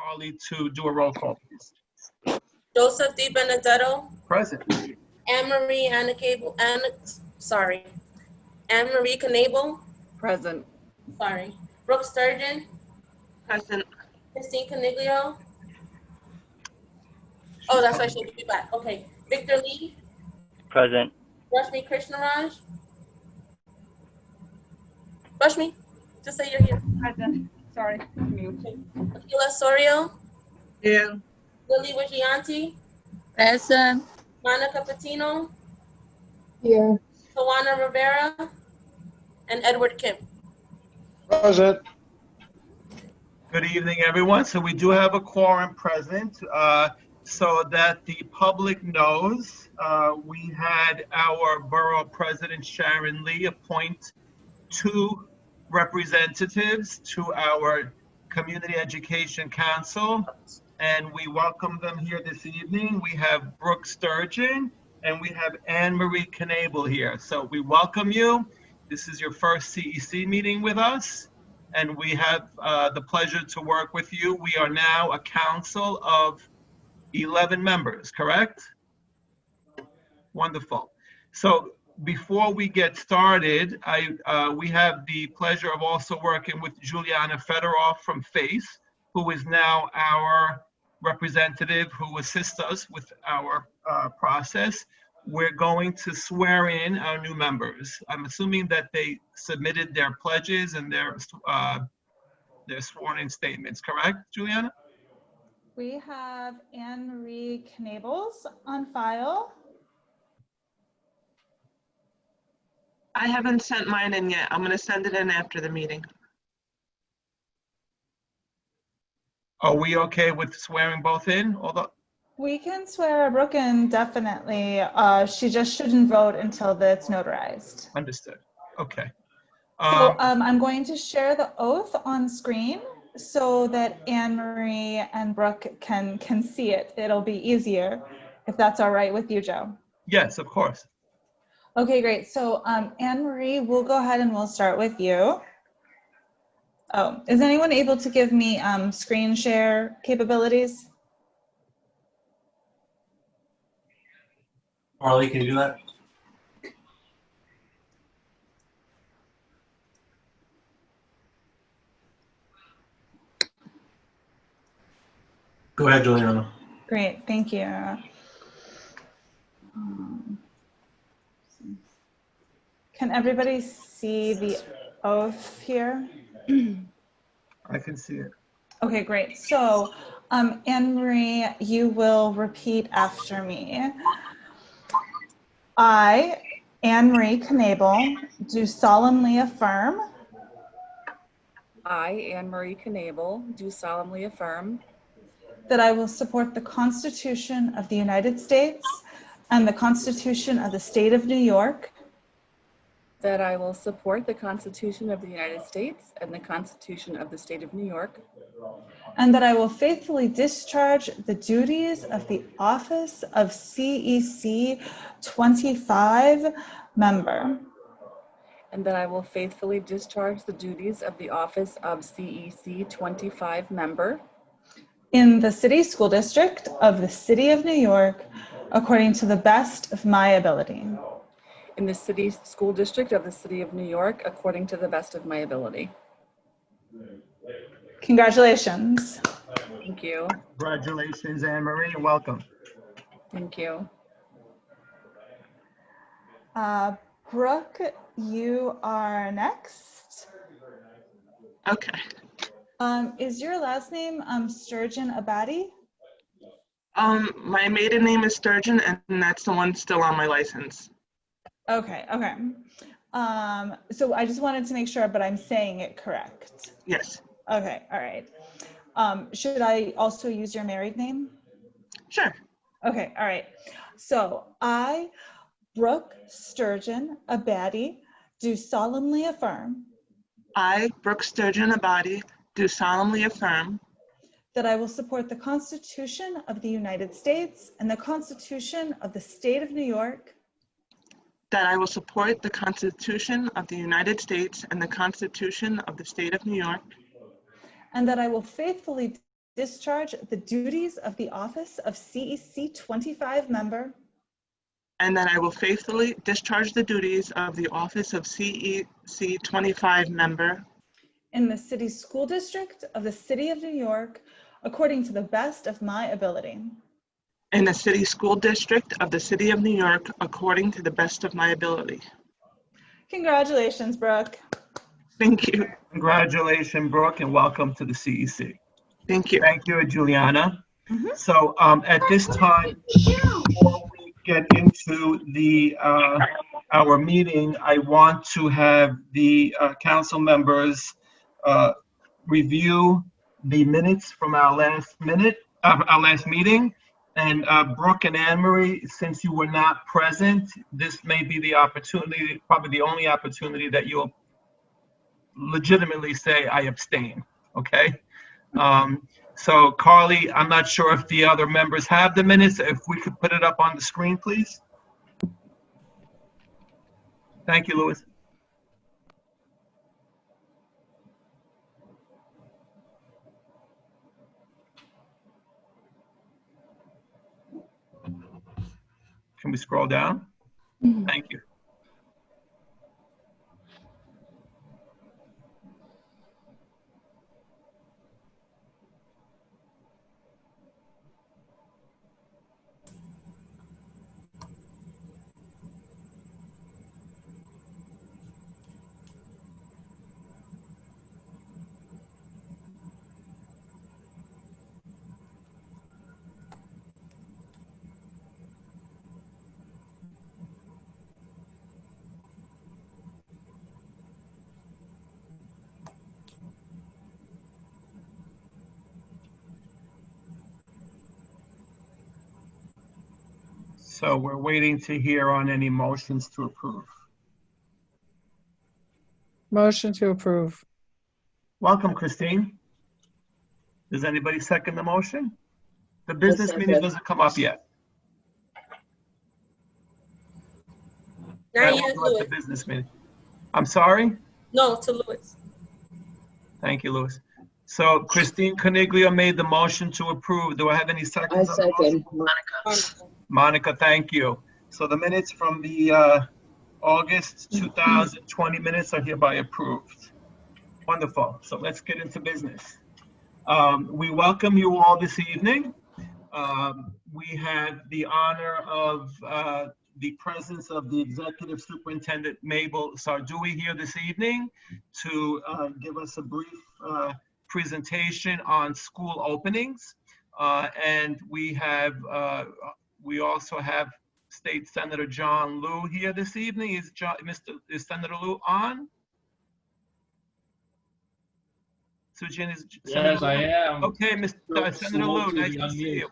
Carly to do a roll call, please. Joseph D. Benedetto, Present. Anne-Marie Knable, Present. Brooke Sturgeon, Present. Christine Coniglio. Oh, that's right, she'll be back. Okay. Victor Lee, Present. Rashmi Krishnaraj. Rashmi, just say you're here. Present. Sorry. Mute. Akila Sorio, Here. Lily Wigianti, Present. Monica Patino, Here. Tawana Rivera, and Edward Kim. Present. Good evening, everyone. So we do have a quorum present. So that the public knows, we had our borough president, Sharon Lee, appoint 2 representatives to our Community Education Council, and we welcome them here this evening. We have Brooke Sturgeon and we have Anne-Marie Knable here. So we welcome you. This is your first CEC meeting with us, and we have the pleasure to work with you. We are now a council of 11 members, correct? Wonderful. So before we get started, we have the pleasure of also working with Juliana Fedorov from FACE, who is now our representative who assists us with our process. We're going to swear in our new members. I'm assuming that they submitted their pledges and their sworn in statements, correct, Juliana? We have Anne-Marie Knables on file. I haven't sent mine in yet. I'm going to send it in after the meeting. Are we okay with swearing both in? Although, We can swear Brooke in definitely. She just shouldn't vote until it's notarized. understood. Okay. So I'm going to share the oath on screen so that Anne-Marie and Brooke can see it. It'll be easier if that's all right with you, Joe. Yes, of course. Okay, great. So Anne-Marie, we'll go ahead and we'll start with you. Oh, is anyone able to give me screen share capabilities? Carly, can you do that? Go ahead, Juliana. Great, thank you. Can everybody see the oath here? I can see it. Okay, great. So Anne-Marie, you will repeat after me. I, Anne-Marie Knable, do solemnly affirm I, Anne-Marie Knable, do solemnly affirm that I will support the Constitution of the United States and the Constitution of the State of New York, that I will support the Constitution of the United States and the Constitution of the State of New York, and that I will faithfully discharge the duties of the office of CEC 25 member and that I will faithfully discharge the duties of the office of CEC 25 member in the City School District of the City of New York according to the best of my ability. in the City School District of the City of New York according to the best of my ability. Congratulations. Thank you. Congratulations, Anne-Marie, and welcome. Thank you. Brooke, you are next. Okay. Is your last name Sturgeon Abadi? My maiden name is Sturgeon, and that's the one still on my license. Okay, okay. So I just wanted to make sure, but I'm saying it correct. Yes. Okay, all right. Should I also use your married name? Sure. Okay, all right. So I, Brooke Sturgeon Abadi, do solemnly affirm I, Brooke Sturgeon Abadi, do solemnly affirm that I will support the Constitution of the United States and the Constitution of the State of New York, that I will support the Constitution of the United States and the Constitution of the State of New York, and that I will faithfully discharge the duties of the office of CEC 25 member and that I will faithfully discharge the duties of the office of CEC 25 member in the City School District of the City of New York according to the best of my ability. in the City School District of the City of New York according to the best of my ability. Congratulations, Brooke. Thank you. Congratulations, Brooke, and welcome to the CEC. Thank you. Thank you, Juliana. Mhm. So at this time, before we get into the our meeting, I want to have the council members review the minutes from our last meeting. And Brooke and Anne Marie, since you were not present, this may be the opportunity, probably the only opportunity that you'll legitimately say I abstain. Okay. So Carly, I'm not sure if the other members have the minutes. If we could put it up on the screen, please. Thank you, Louis. Can we scroll down? Thank you. So we're waiting to hear on any motions to approve. Motion to approve. Welcome, Christine. Does anybody second the motion? The business meeting doesn't come up yet. Not That yet, was Louis. the business meeting. I'm sorry? No, to Louis. Thank you, Louis. So Christine Coniglio made the motion to approve. Do I have any I seconds? on the motion? second, Monica. Monica, thank you. So the minutes from the August 2020 minutes are hereby approved. Wonderful. So let's get into business. We welcome you all this evening. We have the honor of the presence of the Executive Superintendent Mabel Sardoui here this evening to give us a brief presentation on school openings. And we also have State Senator John Liu here this evening. Is Senator Liu on? Sujin, is Senator Yes, I Liu? am. Okay, Senator Liu, nice to see you.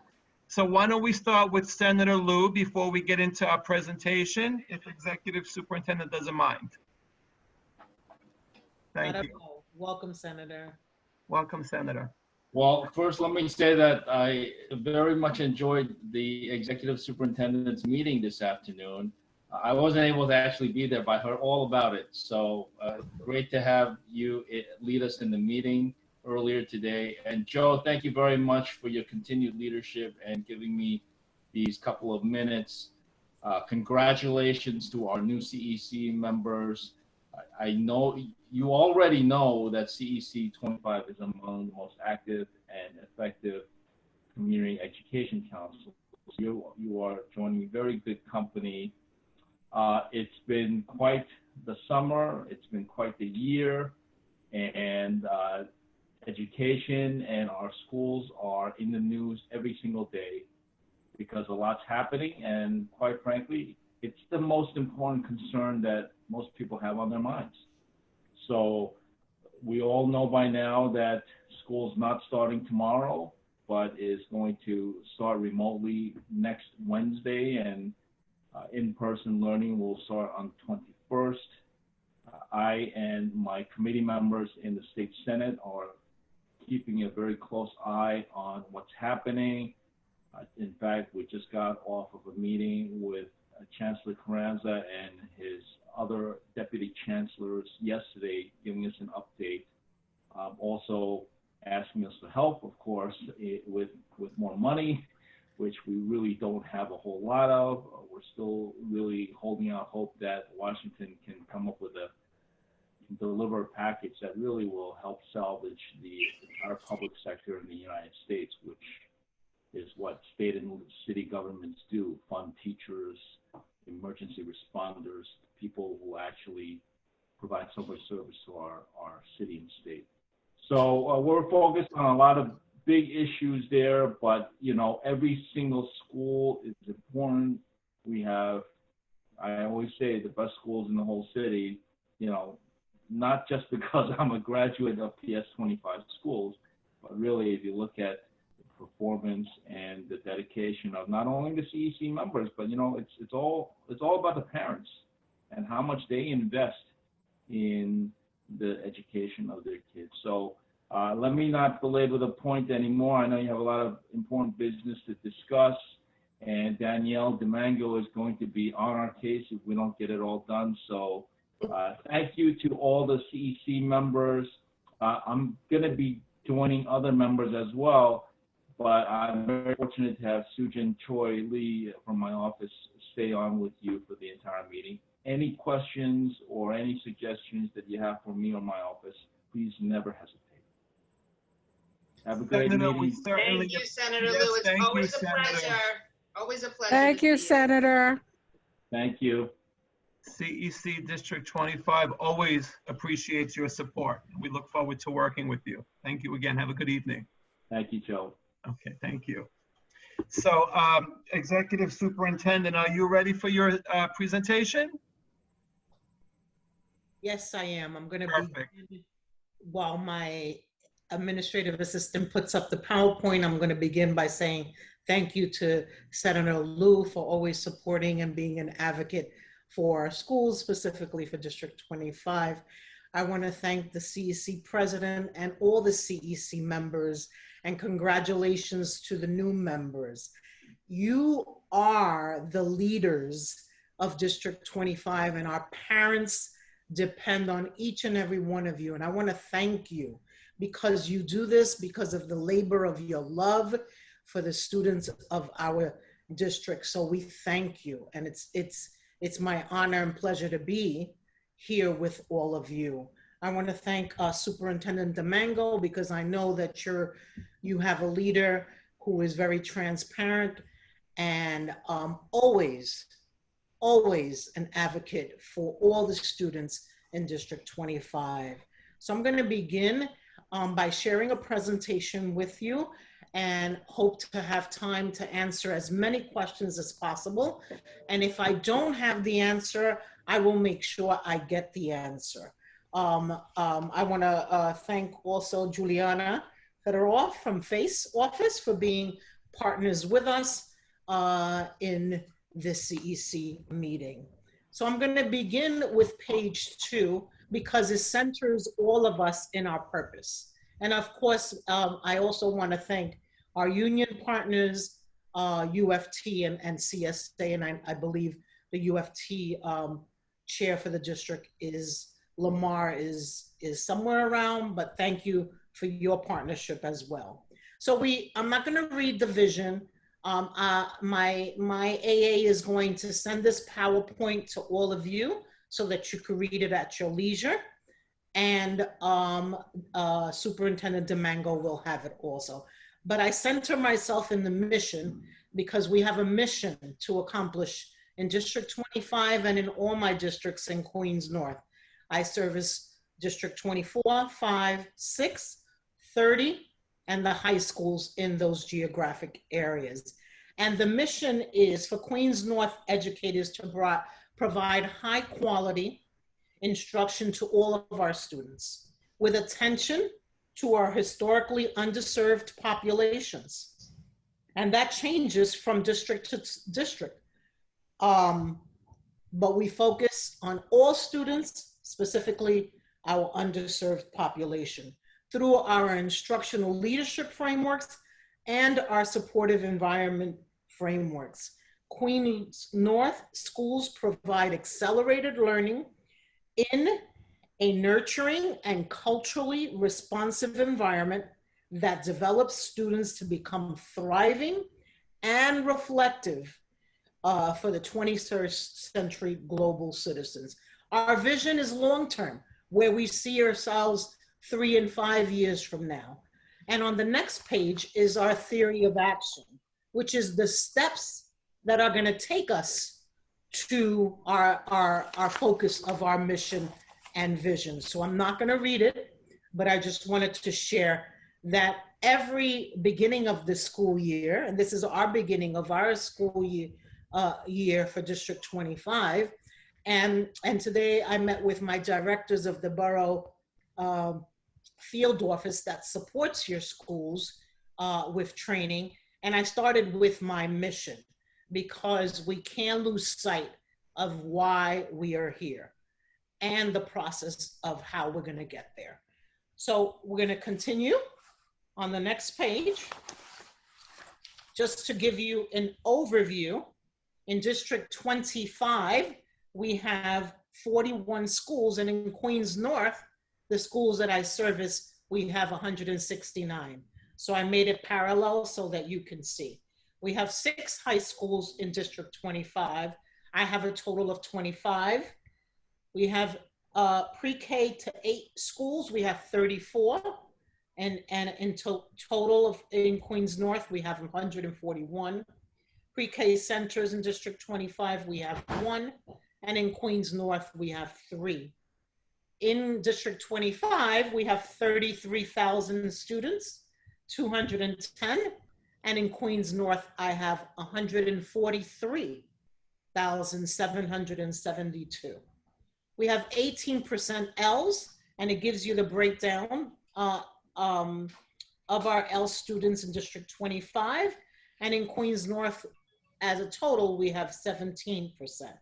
So why don't we start with Senator Liu before we get into our presentation, if Executive Superintendent doesn't mind. Thank you. Welcome, Senator. Welcome, Senator. Well, first, let me say that I very much enjoyed the Executive Superintendent's meeting this afternoon. I wasn't able to actually be there, but I heard all about it. So great to have you lead us in the meeting earlier today. And Joe, thank you very much for your continued leadership and giving me these couple of minutes. Congratulations to our new CEC members. I know you already know that CEC 25 is among the most active and effective community education councils. You are joining very good company. It's been quite the summer. It's been quite the year, and education and our schools are in the news every single day because a lot's happening, and quite frankly, it's the most important concern that most people have on their minds. So we all know by now that school's not starting tomorrow, but is going to start remotely next Wednesday, and in-person learning will start on the 21st. I and my committee members in the State Senate are keeping a very close eye on what's happening. In fact, we just got off of a meeting with Chancellor Carranza and his other deputy chancellors yesterday, giving us an update. Also, asking us for help, of course, with more money, which we really don't have a whole lot of. We're still really holding out hope that Washington can come up with deliver a package that really will help salvage the entire public sector in the United States, which is what state and city governments do: fund teachers, emergency responders, people who actually provide public service to our city and state. So we're focused on a lot of big issues there, but every single school is important. We have, I always say, the best schools in the whole city, not just because I'm a graduate of PS 25 schools, but really if you look at the performance and the dedication of not only the CEC members, but it's all about the parents and how much they invest in the education of their kids. So let me not belabor the point anymore. I know you have a lot of important business to discuss, and Danielle Demango is going to be on our case if we don't get it all done. So thank you to all the CEC members. I'm going to be joining other members as well, but I'm very fortunate to have Sujin Choi Lee from my office stay on with you for the entire meeting. Any questions or any suggestions that you have for me or my office, please never hesitate. Have a great Senator, meeting. we certainly- Thank you, Senator Yes, Lou. It's thank you, always a Senator. pleasure. Always a pleasure. Thank to you, see Senator. Thank you. CEC District 25 always appreciates your support. We look forward to working with you. Thank you again. Have a good evening. Thank you, Joe. Okay, thank you. So, Executive Superintendent, are you ready for your presentation? Yes, I am. I'm going to Perfect. begin while my administrative assistant puts up the PowerPoint. I'm going to begin by saying thank you to Senator Lou for always supporting and being an advocate for our schools, specifically for District 25. I want to thank the CEC president and all the CEC members, and congratulations to the new members. You are the leaders of District 25, and our parents depend on each and every one of you. And I want to thank you because you do this because of the labor of your love for the students of our district. So we thank you. And it's my honor and pleasure to be here with all of you. I want to thank Superintendent Demango because I know that you have a leader who is very transparent and always an advocate for all the students in District 25. So I'm going to begin by sharing a presentation with you and hope to have time to answer as many questions as possible. And if I don't have the answer, I will make sure I get the answer. I want to thank also Juliana Fedorov from FACE Office for being partners with us in this CEC meeting. So I'm going to begin with page 2 because it centers all of us in our purpose. And of course, I also want to thank our union partners, UFT and CSA, and I believe the UFT chair for the district is Lamar is somewhere around, but thank you for your partnership as well. So I'm not going to read the vision. My AA is going to send this PowerPoint to all of you so that you can read it at your leisure. And Superintendent Demango will have it also. But I center myself in the mission because we have a mission to accomplish in District 25 and in all my districts in Queens North. I service District 24, 5, 6, 30, and the high schools in those geographic areas. And the mission is for Queens North educators to provide high quality instruction to all of our students with attention to our historically underserved populations. And that changes from district to district. But we focus on all students, specifically our underserved population, through our instructional leadership frameworks and our supportive environment frameworks. Queens North schools provide accelerated learning in a nurturing and culturally responsive environment that develops students to become thriving and reflective for the 21st century global citizens. Our vision is long-term, where we see ourselves 3 and 5 years from now. And on the next page is our theory of action, which is the steps that are going to take us to our focus of our mission and vision. So I'm not going to read it, but I just wanted to share that every beginning of the school year, and this is our beginning of our school year for District 25, and today I met with my directors of the borough field office that supports your schools with training, and I started with my mission, because we can't lose sight of why we are here and the process of how we're going to get there. So we're going to continue on the next page. Just to give you an overview, in District 25, we have 41 schools, and in Queens North, the schools that I service, we have 169. So I made it parallel so that you can see. We have 6 high schools in District 25. I have a total of 25. We have pre-K to 8 schools. We have 34. And in total in Queens North, we have 141. Pre-K centers in District 25, we have 1. And in Queens North, we have 3. In District 25, we have 33,000 students, 210. And in Queens North, I have 143,772. We have 18% L's, and it gives you the breakdown of our L students in District 25. And in Queens North, as a total, we have 17%.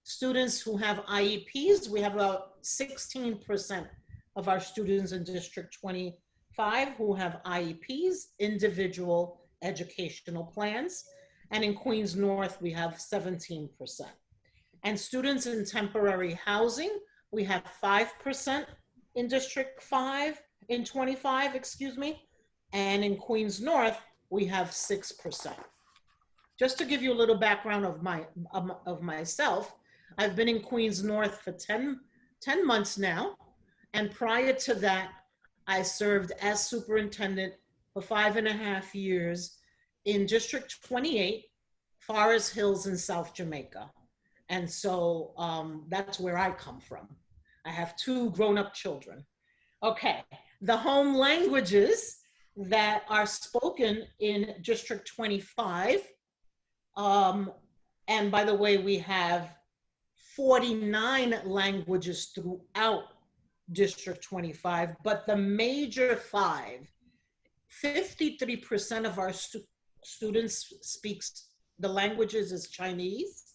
Students who have IEPs, we have about 16% of our students in District 25 who have IEPs, individual educational plans, and in Queens North, we have 17%. And students in temporary housing, we have 5% in District 25, excuse me, and in Queens North, we have 6%. Just to give you a little background of myself, I've been in Queens North for 10 months now, and prior to that, I served as superintendent for 5.5 years in District 28, Forest Hills in South Jamaica. And so that's where I come from. I have 2 grown-up children. Okay, the home languages that are spoken in District 25, and by the way, we have 49 languages throughout District 25, but the major 5, 53% of our students speaks the languages is Chinese.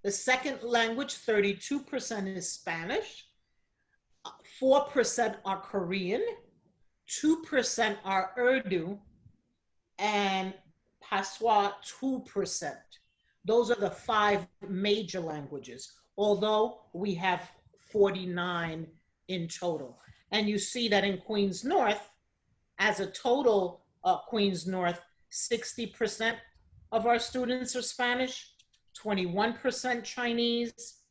The second language, 32% is Spanish. 4% are Korean. 2% are Urdu, and Patois 2%. Those are the 5 major languages, although we have 49 in total. And you see that in Queens North, as a total Queens North, 60% of our students are Spanish, 21% Chinese,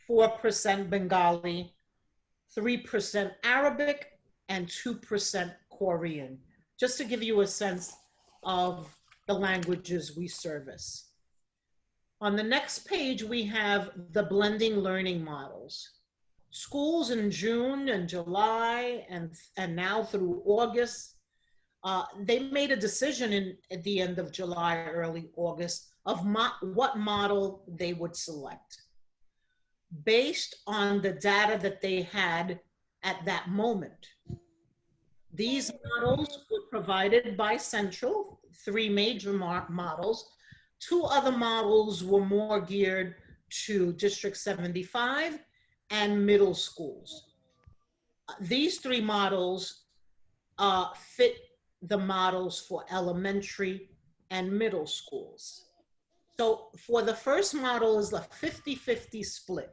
4% Bengali, 3% Arabic, and 2% Korean, just to give you a sense of the languages we service. On the next page, we have the blending learning models. Schools in June and July and now through August, they made a decision at the end of July, early August, of what model they would select based on the data that they had at that moment. These models were provided by Central, 3 major models. 2 other models were more geared to District 75 and middle schools. These 3 models fit the models for elementary and middle schools. So for the first model is a 50-50 split,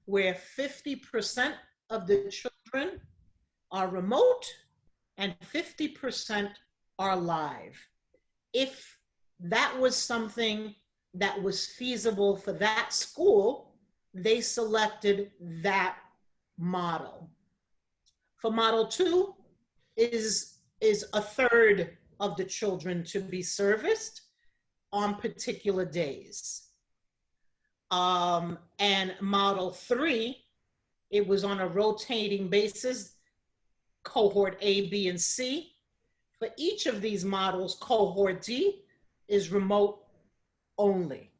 where 50% of the children are remote and 50% are live. If that was something that was feasible for that school, they selected that model. For Model 2 is a third of the children to be serviced on particular days. And Model 3, it was on a rotating basis, cohort A, B, and C. For each of these models, cohort D is remote only.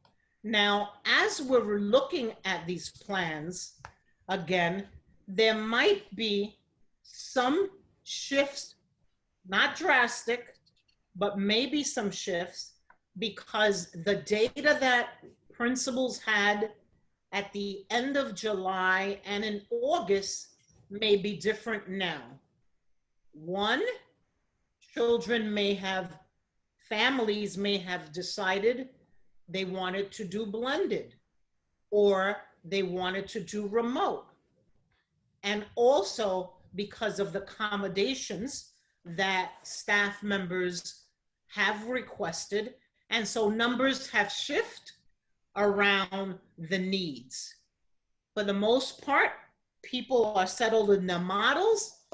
Now, as we're looking at these plans, again, there might be some shifts, not drastic, but maybe some shifts, because the data that principals had at the end of July and in August may be different now. One, families may have decided they wanted to do blended, or they wanted to do remote. And also because of the accommodations that staff members have requested. And so numbers have shifted around the needs. For the most part, people are settled in their models.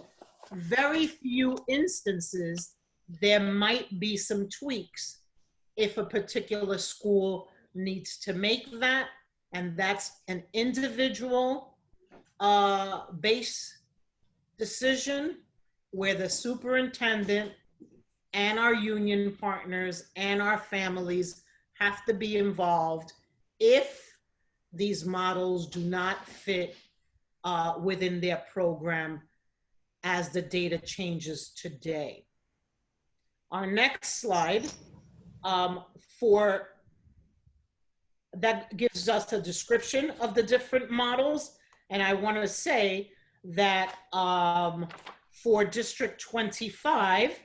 Very few instances, there might be some tweaks if a particular school needs to make that, and that's an individual base decision where the superintendent and our union partners and our families have to be involved if these models do not fit within their program as the data changes today. Our next slide that gives us a description of the different models. And I want to say that for District 25,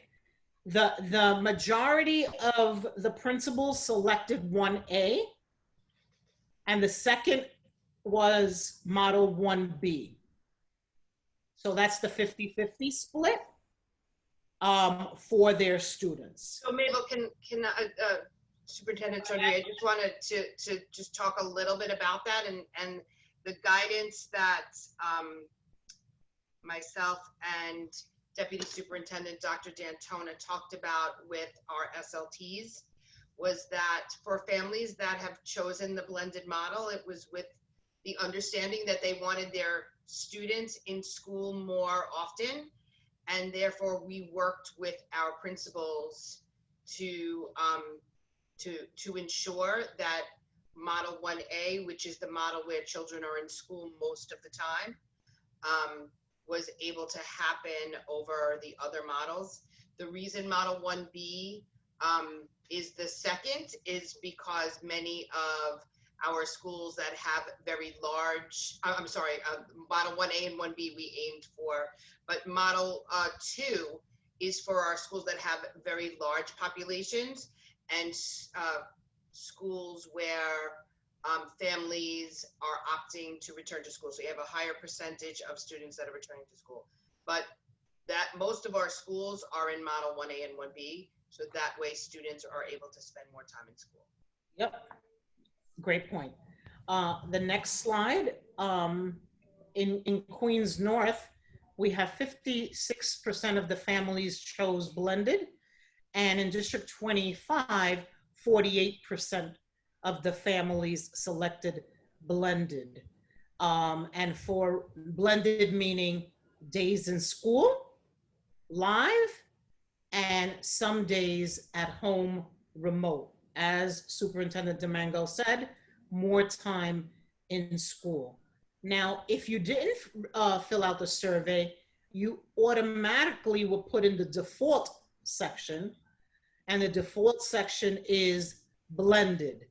the majority of the principals selected 1A, and the second was Model 1B. So that's the 50-50 split for their students. So Mabel, can Superintendent Sardier, I just wanted to just talk a little bit about that and the guidance that myself and Deputy Superintendent Dr. D'Antona talked about with our SLTs was that for families that have chosen the blended model, it was with the understanding that they wanted their students in school more often, and therefore we worked with our principals to ensure that Model 1A, which is the model where children are in school most of the time, was able to happen over the other models. The reason Model 1B is the second is because many of our schools that have very large, Model 1A and 1B we aimed for, but Model 2 is for our schools that have very large populations and schools where families are opting to return to school. So you have a higher percentage of students that are returning to school. But that most of our schools are in Model 1A and 1B, so that way students are able to spend more time in school. Yep, great point. The next slide, in Queens North, we have 56% of the families chose blended, and in District 25, 48% of the families selected blended. And for blended, meaning days in school, live, and some days at home, remote. As Superintendent Domingo said, more time in school. Now, if you didn't fill out the survey, you automatically will put in the default section, and the default section is blended.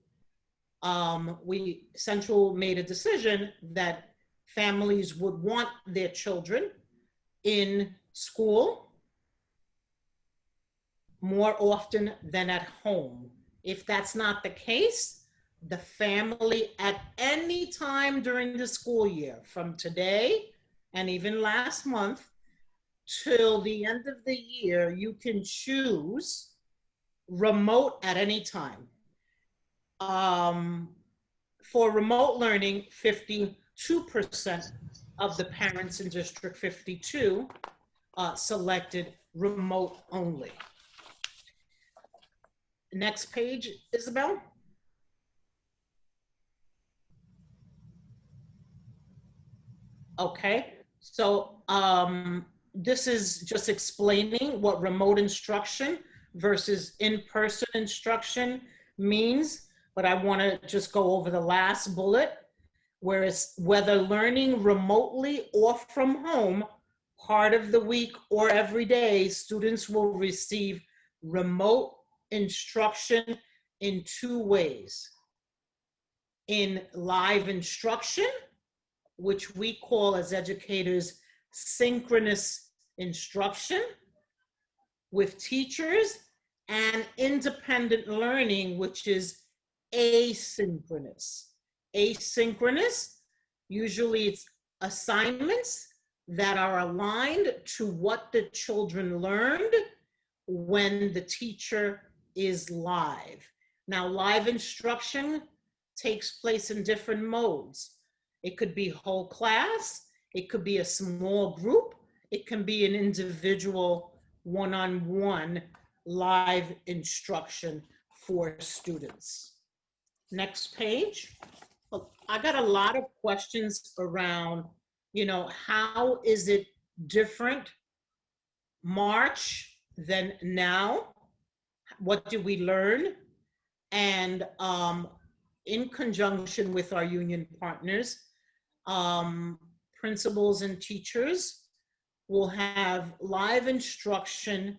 Central made a decision that families would want their children in school more often than at home. If that's not the case, the family at any time during the school year, from today and even last month, till the end of the year, you can choose remote at any time. For remote learning, 52% of the parents in District 52 selected remote only. Next page, Isabel. Okay, so this is just explaining what remote instruction versus in-person instruction means, but I want to just go over the last bullet, whereas whether learning remotely or from home, part of the week or every day, students will receive remote instruction in 2 ways. In live instruction, which we call as educators synchronous instruction with teachers, and independent learning, which is asynchronous. Asynchronous, usually it's assignments that are aligned to what the children learned when the teacher is live. Now, live instruction takes place in different modes. It could be whole class, it could be a small group, it can be an individual one-on-one live instruction for students. Next page. Well, I got a lot of questions around, how is it different March than now? What did we learn? And in conjunction with our union partners, principals and teachers will have live instruction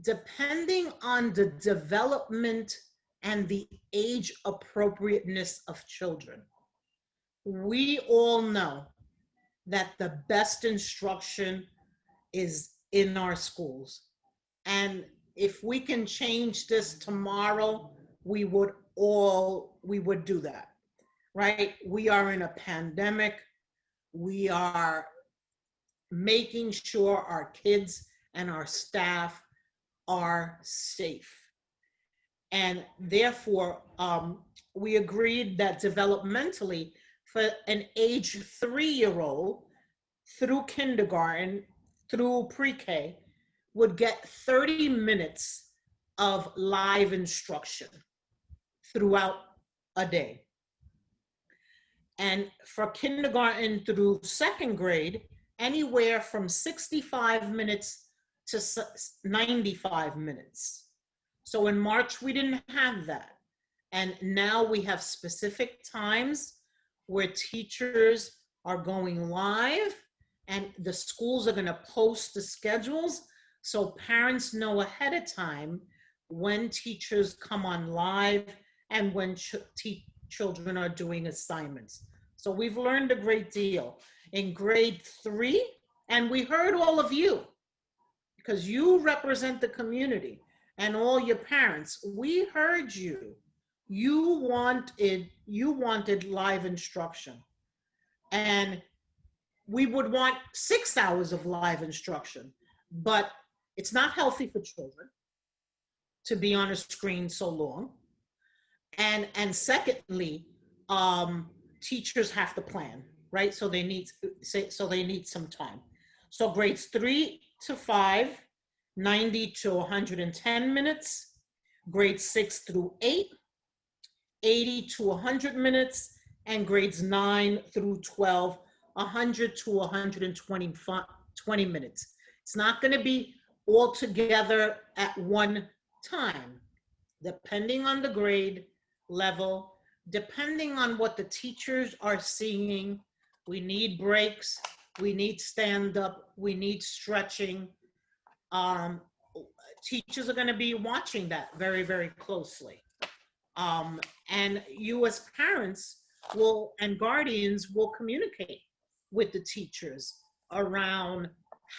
depending on the development and the age appropriateness of children. We all know that the best instruction is in our schools. And if we can change this tomorrow, we would do that, right? We are in a pandemic. We are making sure our kids and our staff are safe. And therefore, we agreed that developmentally, for an age 3-year-old through kindergarten, through pre-K, would get 30 minutes of live instruction throughout a day. And for kindergarten through 2nd grade, anywhere from 65 minutes to 95 minutes. So in March, we didn't have that. And now we have specific times where teachers are going live and the schools are going to post the schedules so parents know ahead of time when teachers come on live and when children are doing assignments. So we've learned a great deal. In grade 3, and we heard all of you, because you represent the community and all your parents. We heard you. You wanted live instruction. And we would want 6 hours of live instruction, but it's not healthy for children to be on a screen so long. And secondly, teachers have to plan, right? So they need some time. So grades 3 to 5, 90 to 110 minutes. Grades 6 through 8, 80 to 100 minutes. And grades 9 through 12, 100 to 120 minutes. It's not going to be all together at one time, depending on the grade level, depending on what the teachers are seeing. We need breaks, we need stand up, we need stretching. Teachers are going to be watching that very, very closely. And you as parents and guardians will communicate with the teachers around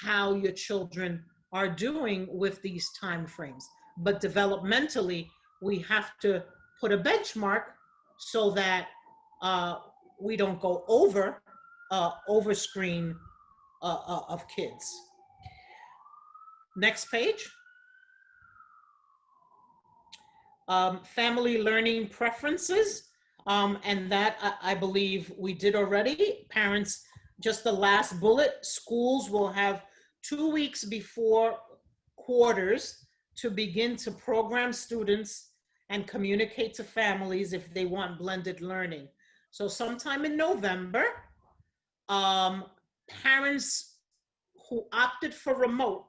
how your children are doing with these time frames. But developmentally, we have to put a benchmark so that we don't go over screen of kids. Next page. Family learning preferences. And that I believe we did already. Parents, just the last bullet, schools will have 2 weeks before quarters to begin to program students and communicate to families if they want blended learning. So sometime in November, parents who opted for remote,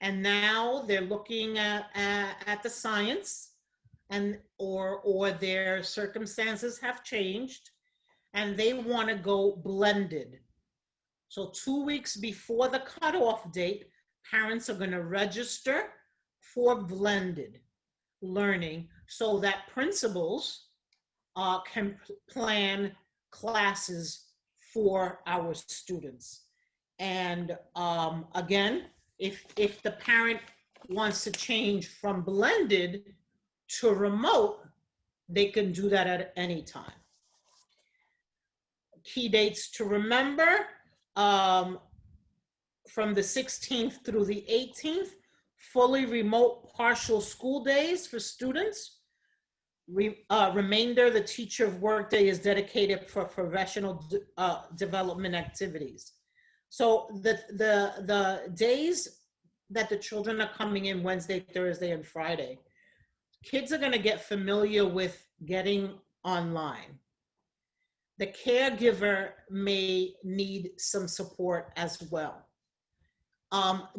and now they're looking at the science, and or their circumstances have changed and they want to go blended. So 2 weeks before the cutoff date, parents are going to register for blended learning so that principals can plan classes for our students. And again, if the parent wants to change from blended to remote, they can do that at any time. Key dates to remember, from the 16th through the 18th, fully remote partial school days for students. Remainder, the teacher of workday is dedicated for professional development activities. So the days that the children are coming in, Wednesday, Thursday, and Friday, kids are going to get familiar with getting online. The caregiver may need some support as well.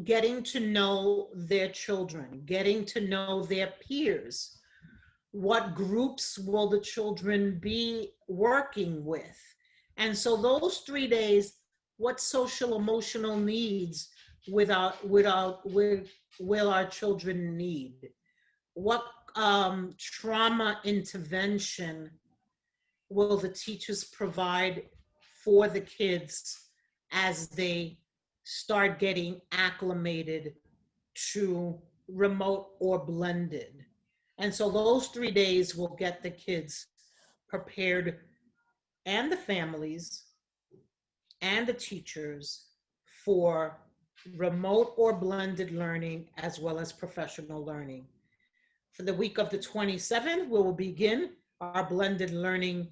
Getting to know their children, getting to know their peers. What groups will the children be working with? And so those 3 days, what social emotional needs will our children need? What trauma intervention will the teachers provide for the kids as they start getting acclimated to remote or blended? And so those 3 days will get the kids prepared, and the families and the teachers, for remote or blended learning as well as professional learning. For the week of the 27th, we will begin our blended learning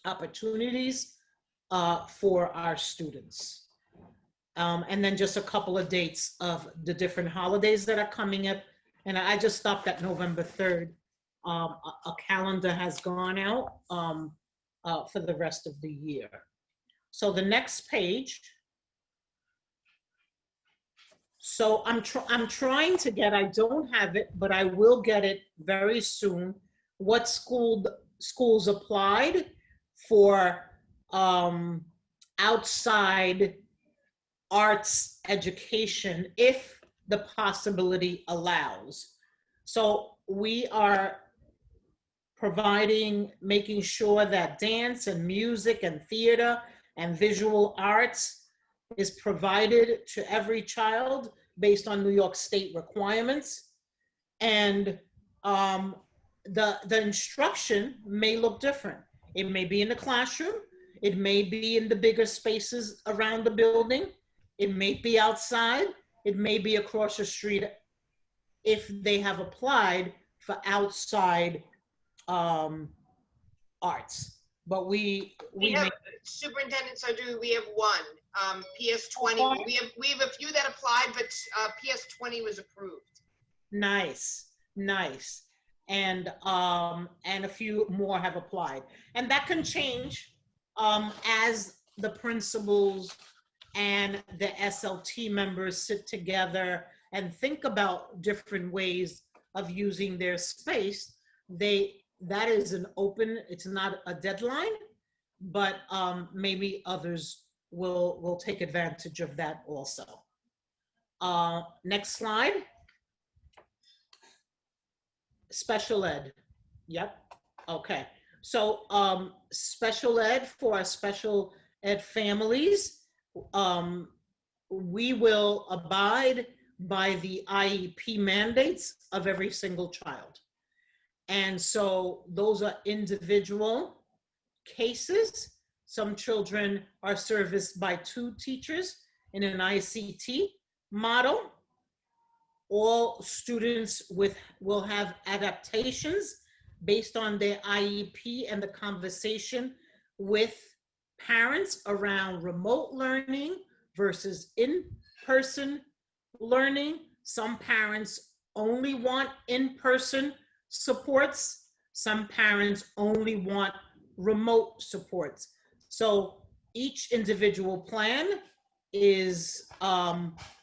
opportunities for our students. And then just a couple of dates of the different holidays that are coming up. And I just stopped at November 3rd. A calendar has gone out for the rest of the year. So the next page. So I'm trying to get, I don't have it, but I will get it very soon. What schools applied for outside arts education if the possibility allows. So we are providing, making sure that dance and music and theater and visual arts is provided to every child based on New York State requirements. And the instruction may look different. It may be in the classroom. It may be in the bigger spaces around the building. It may be outside. It may be across the street if they have applied for outside arts. But we have, Superintendent Sardou, we have one, PS20. We have a few that applied, but PS20 was approved. Nice, nice. And a few more have applied. And that can change as the principals and the SLT members sit together and think about different ways of using their space. That is an open, it's not a deadline, but maybe others will take advantage of that also. Next slide. Special ed. Yep. Okay. So special ed, for our special ed families, we will abide by the IEP mandates of every single child. And so those are individual cases. Some children are serviced by 2 teachers in an ICT model, all students will have adaptations based on their IEP and the conversation with parents around remote learning versus in-person learning. Some parents only want in-person supports. Some parents only want remote supports. So each individual plan is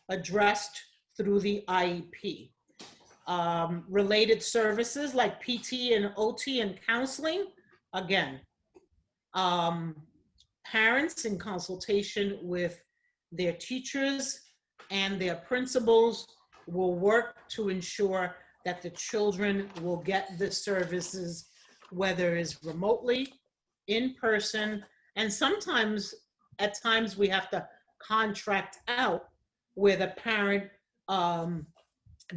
addressed through the IEP. Related services like PT and OT and counseling, again, parents in consultation with their teachers and their principals will work to ensure that the children will get the services, whether it's remotely, in person, and sometimes, at times, we have to contract out where the parent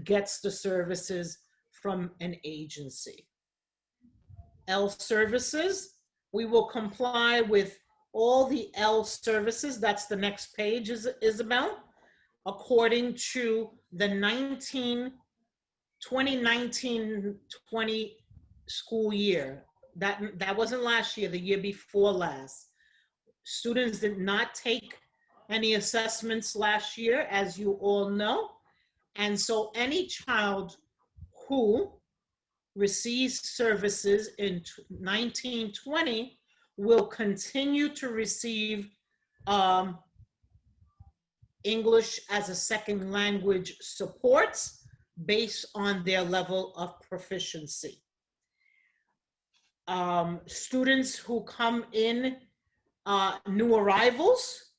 gets the services from an agency. L services, we will comply with all the L services, that's the next page, Isabel, according to the 2019-20 school year. That wasn't last year, the year before last. Students did not take any assessments last year, as you all know. And so any child who receives services in 1920 will continue to receive English as a second language supports based on their level of proficiency. Students who come in, new arrivals,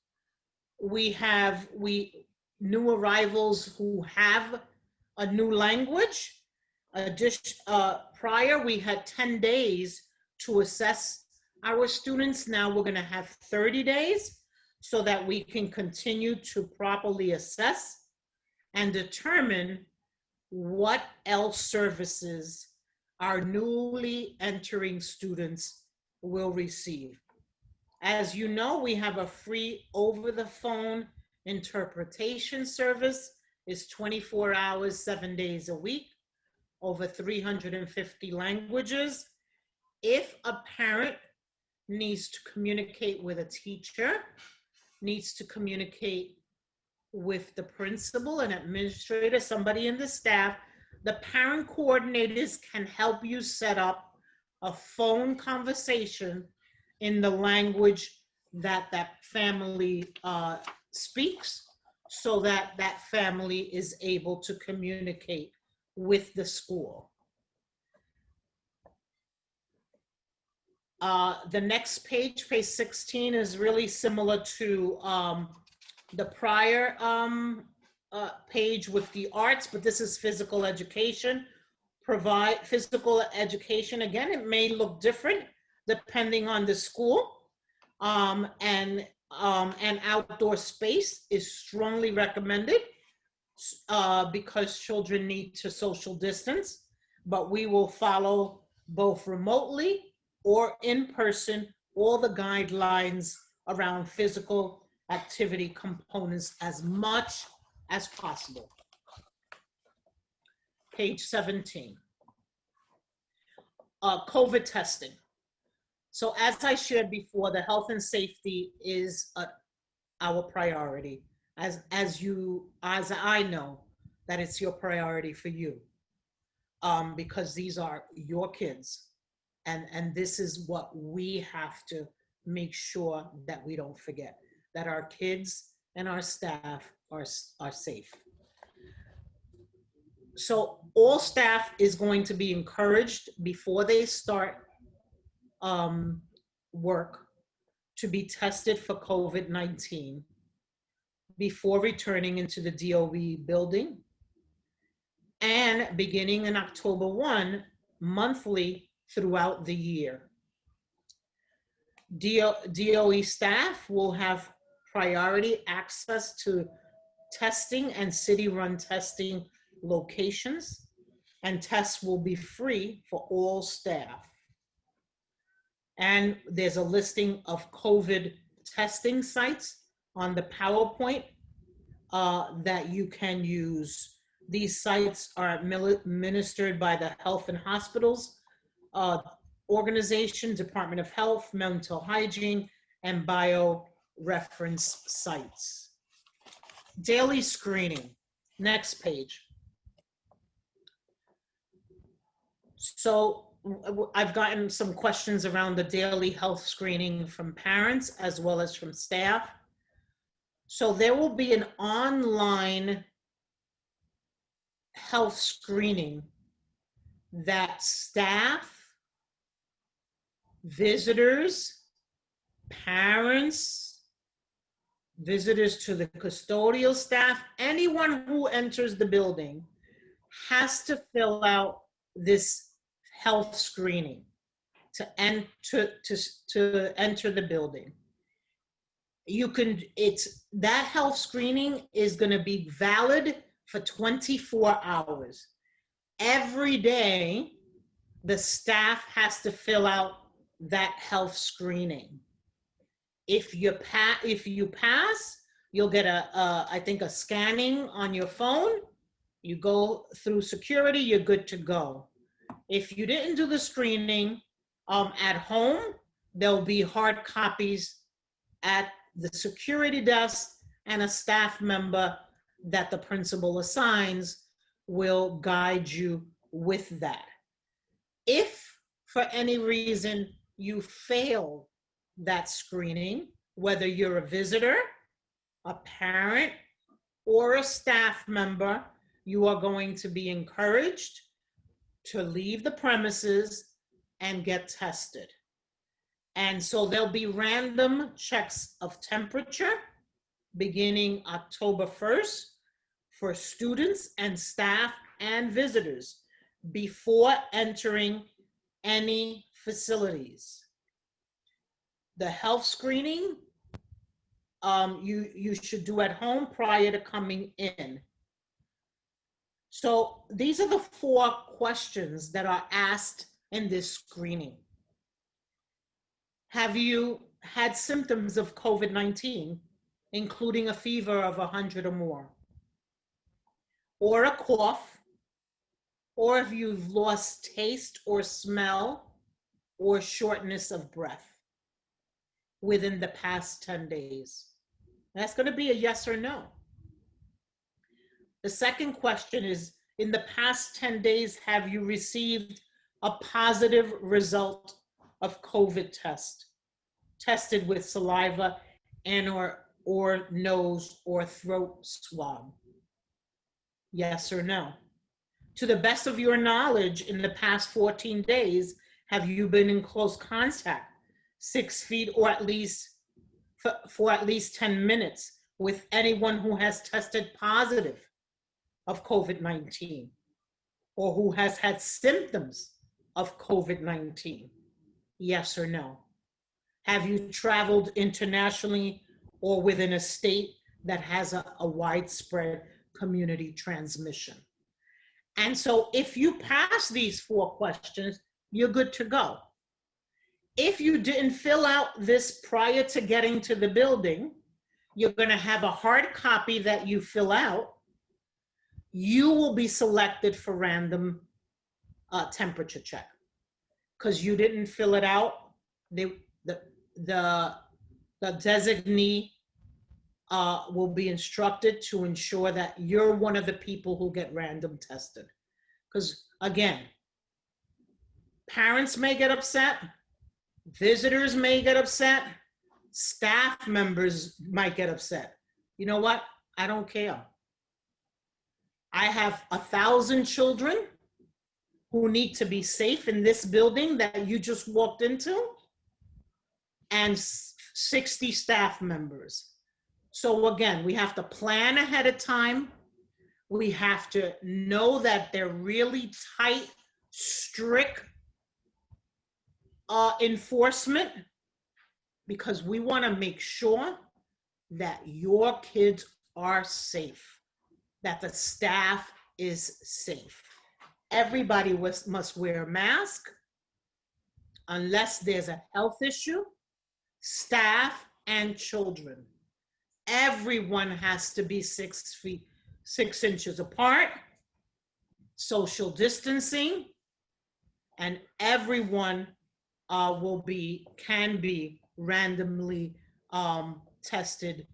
new arrivals who have a new language. Prior, we had 10 days to assess our students. Now we're gonna have 30 days so that we can continue to properly assess and determine what else services our newly entering students will receive. As you know, we have a free over-the-phone interpretation service. It's 24 hours, 7 days a week, over 350 languages. If a parent needs to communicate with a teacher, needs to communicate with the principal and administrator, somebody in the staff, the parent coordinators can help you set up a phone conversation in the language that that family speaks, so that that family is able to communicate with the school. The next page, page 16, is really similar to the prior page with the arts, but this is physical education. Provide physical education. Again, it may look different depending on the school, and outdoor space is strongly recommended because children need to social distance, but we will follow both remotely or in person all the guidelines around physical activity components as much as possible. Page 17. COVID testing. So as I shared before, the health and safety is our priority. As I know that it's your priority for you, because these are your kids, and this is what we have to make sure that we don't forget, that our kids and our staff are safe. So all staff is going to be encouraged before they start work to be tested for COVID-19 before returning into the DOE building, and beginning in October 1, monthly throughout the year. DOE staff will have priority access to testing and city-run testing locations, and tests will be free for all staff. And there's a listing of COVID testing sites on the PowerPoint that you can use. These sites are administered by the Health and Hospitals Organization, Department of Health, Mental Hygiene, and BioReference sites. Daily screening. Next page. So I've gotten some questions around the daily health screening from parents as well as from staff. So there will be an online health screening that staff, visitors, parents, visitors to the custodial staff, anyone who enters the building has to fill out this health screening to enter the building. That health screening is going to be valid for 24 hours. Every day, the staff has to fill out that health screening. If you pass, you'll get I think a scanning on your phone. You go through security, you're good to go. If you didn't do the screening at home, there'll be hard copies at the security desk, and a staff member that the principal assigns will guide you with that. If for any reason you fail that screening, whether you're a visitor, a parent, or a staff member, you are going to be encouraged to leave the premises and get tested. And so there'll be random checks of temperature beginning October 1st for students and staff and visitors before entering any facilities. The health screening you should do at home prior to coming in. So these are the 4 questions that are asked in this screening. Have you had symptoms of COVID-19, including a fever of 100 or more, or a cough, or if you've lost taste or smell or shortness of breath within the past 10 days? That's going to be a yes or no. The second question is, in the past 10 days, have you received a positive result of COVID tested with saliva and or nose or throat swab? Yes or no? To the best of your knowledge, in the past 14 days, have you been in close contact, 6 feet or at least for at least 10 minutes with anyone who has tested positive of COVID-19 or who has had symptoms of COVID-19? Yes or no? Have you traveled internationally or within a state that has a widespread community transmission? And so if you pass these 4 questions, you're good to go. If you didn't fill out this prior to getting to the building, you're going to have a hard copy that you fill out. You will be selected for random temperature check because you didn't fill it out. The designee will be instructed to ensure that you're one of the people who get random tested. Because again, parents may get upset, visitors may get upset, staff members might get upset. You know what? I don't care. I have 1,000 children who need to be safe in this building that you just walked into, and 60 staff members. So again, we have to plan ahead of time. We have to know that they're really tight, strict enforcement, because we want to make sure that your kids are safe, that the staff is safe. Everybody must wear a mask unless there's a health issue, staff and children. everyone has to be 6 feet, 6 inches apart, social distancing, and everyone can be randomly tested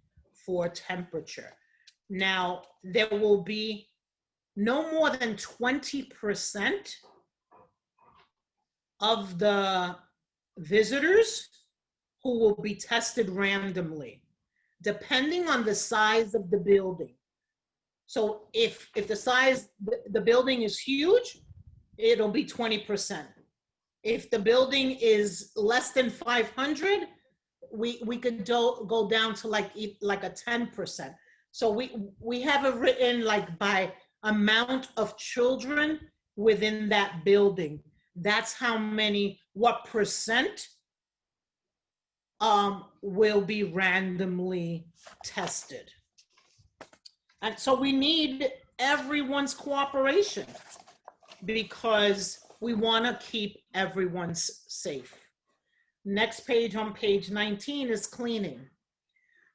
for temperature. Now, there will be no more than 20% of the visitors who will be tested randomly, depending on the size of the building. So if the size, the building is huge, it'll be 20%. If the building is less than 500, we could go down to like a 10%. So we have it written like by amount of children within that building. That's how many, what percent will be randomly tested. And so we need everyone's cooperation because we want to keep everyone safe. Next page, on page 19, is cleaning.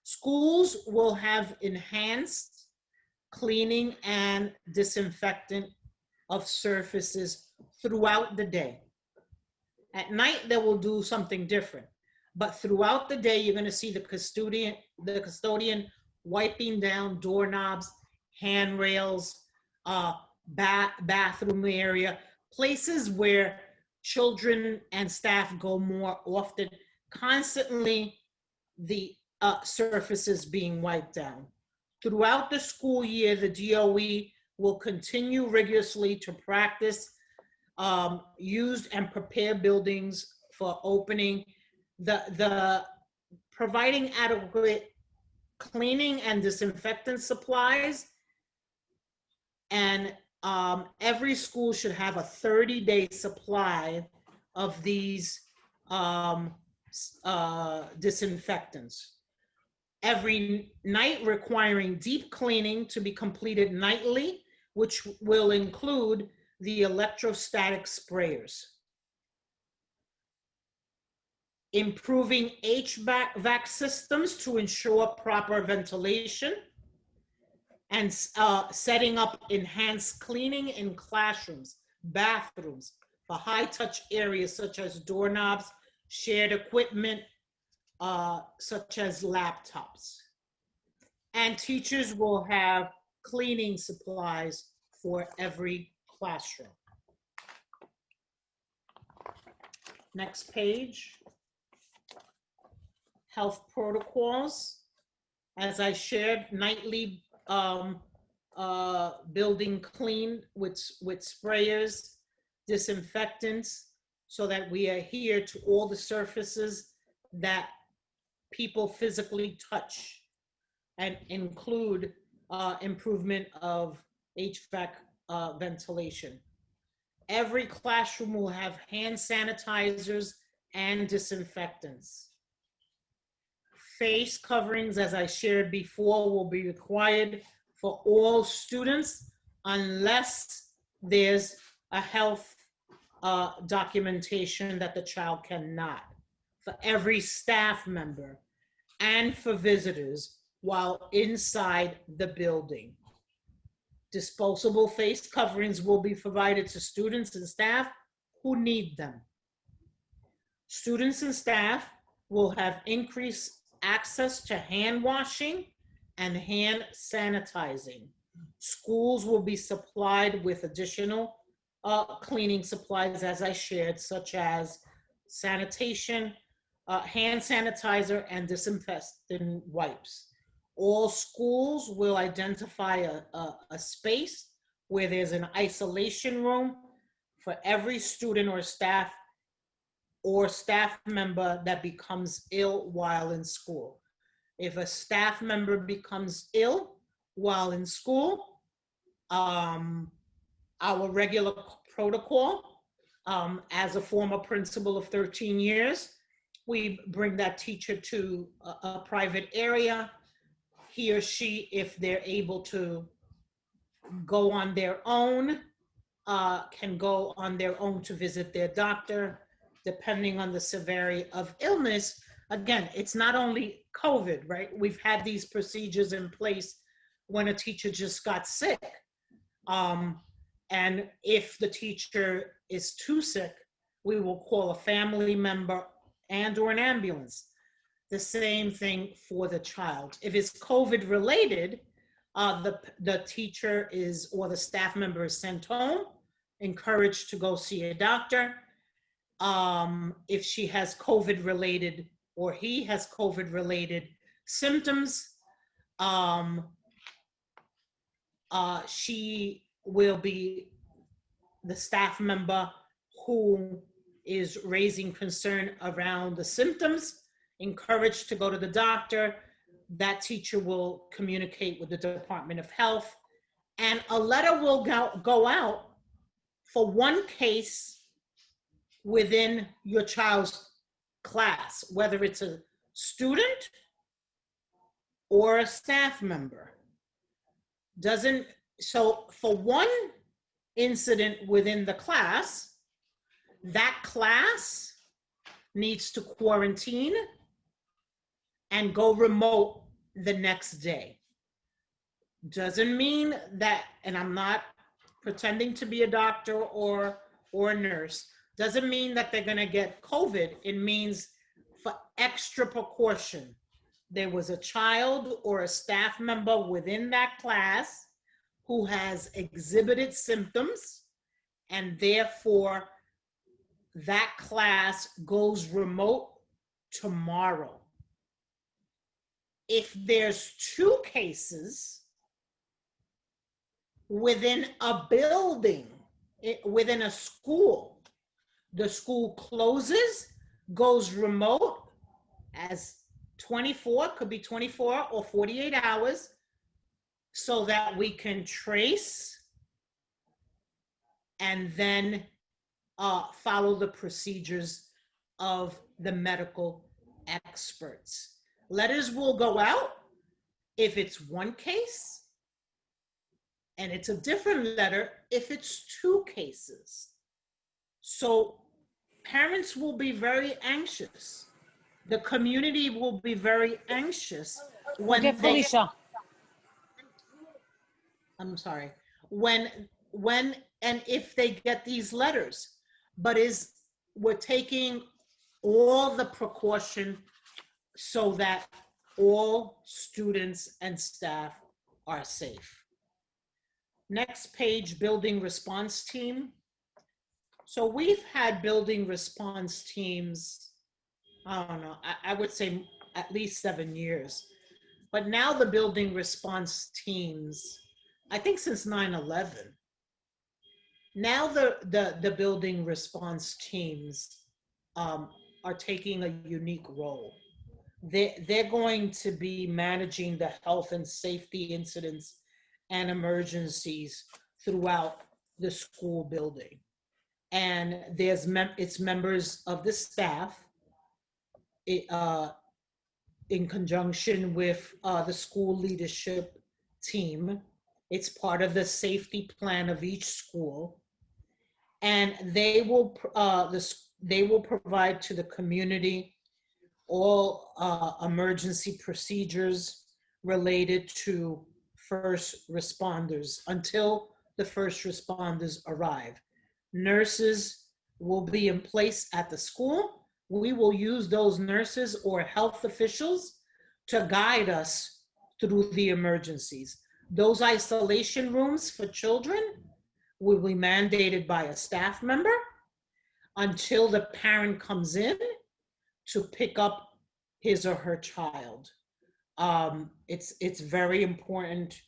Schools will have enhanced cleaning and disinfectant of surfaces throughout the day. At night, they will do something different. But throughout the day, you're going to see the custodian wiping down doorknobs, handrails, bathroom area, places where children and staff go more often, constantly the surfaces being wiped down. Throughout the school year, the DOE will continue rigorously to practice, use and prepare buildings for opening, the providing adequate cleaning and disinfectant supplies, and every school should have a 30-day supply of these disinfectants. Every night requiring deep cleaning to be completed nightly, which will include the electrostatic sprayers. Improving HVAC systems to ensure proper ventilation, and setting up enhanced cleaning in classrooms, bathrooms, for high-touch areas such as doorknobs, shared equipment, such as laptops. And teachers will have cleaning supplies for every classroom. Next page. Health protocols. As I shared, nightly building clean with sprayers, disinfectants, so that we adhere to all the surfaces that people physically touch, and include improvement of HVAC ventilation. Every classroom will have hand sanitizers and disinfectants. Face coverings, as I shared before, will be required for all students unless there's a health documentation that the child cannot. For every staff member and for visitors while inside the building. Disposable face coverings will be provided to students and staff who need them. Students and staff will have increased access to hand washing and hand sanitizing. Schools will be supplied with additional cleaning supplies, as I shared, such as sanitation, hand sanitizer, and disinfectant wipes. All schools will identify a space where there's an isolation room for every student or staff member that becomes ill while in school. If a staff member becomes ill while in school, our regular protocol, as a former principal of 13 years, we bring that teacher to a private area. He or she, if they're able to go on their own, can go on their own to visit their doctor. Depending on the severity of illness, again, it's not only COVID, right? We've had these procedures in place when a teacher just got sick. And if the teacher is too sick, we will call a family member and or an ambulance. The same thing for the child. If it's COVID related, the teacher is, or the staff member is sent home, encouraged to go see a doctor. If she has COVID related or he has COVID related symptoms, she will be the staff member who is raising concern around the symptoms, encouraged to go to the doctor. That teacher will communicate with the Department of Health, and a letter will go out for one case within your child's class, whether it's a student or a staff member. So for one incident within the class, that class needs to quarantine and go remote the next day. Doesn't mean that, and I'm not pretending to be a doctor or a nurse, doesn't mean that they're gonna get COVID. It means for extra precaution. There was a child or a staff member within that class who has exhibited symptoms, and therefore that class goes remote tomorrow. If there's two cases within a building, within a school, the school closes, goes remote as 24, could be 24 or 48 hours, so that we can trace and then follow the procedures of the medical experts. Letters will go out if it's one case, and it's a different letter if it's two cases. So parents will be very anxious. The community will be very anxious when Okay, Felicia. I'm sorry, when and if they get these letters, but we're taking all the precaution so that all students and staff are safe. Next page, building response team. So we've had building response teams, I don't know, I would say at least 7 years. But now the building response teams, I think since 9/11, now the building response teams are taking a unique role. They're going to be managing the health and safety incidents and emergencies throughout the school building. And it's members of the staff in conjunction with the school leadership team. It's part of the safety plan of each school. And they will provide to the community all emergency procedures related to first responders until the first responders arrive. Nurses will be in place at the school. We will use those nurses or health officials to guide us through the emergencies. Those isolation rooms for children will be mandated by a staff member until the parent comes in to pick up his or her child. It's very important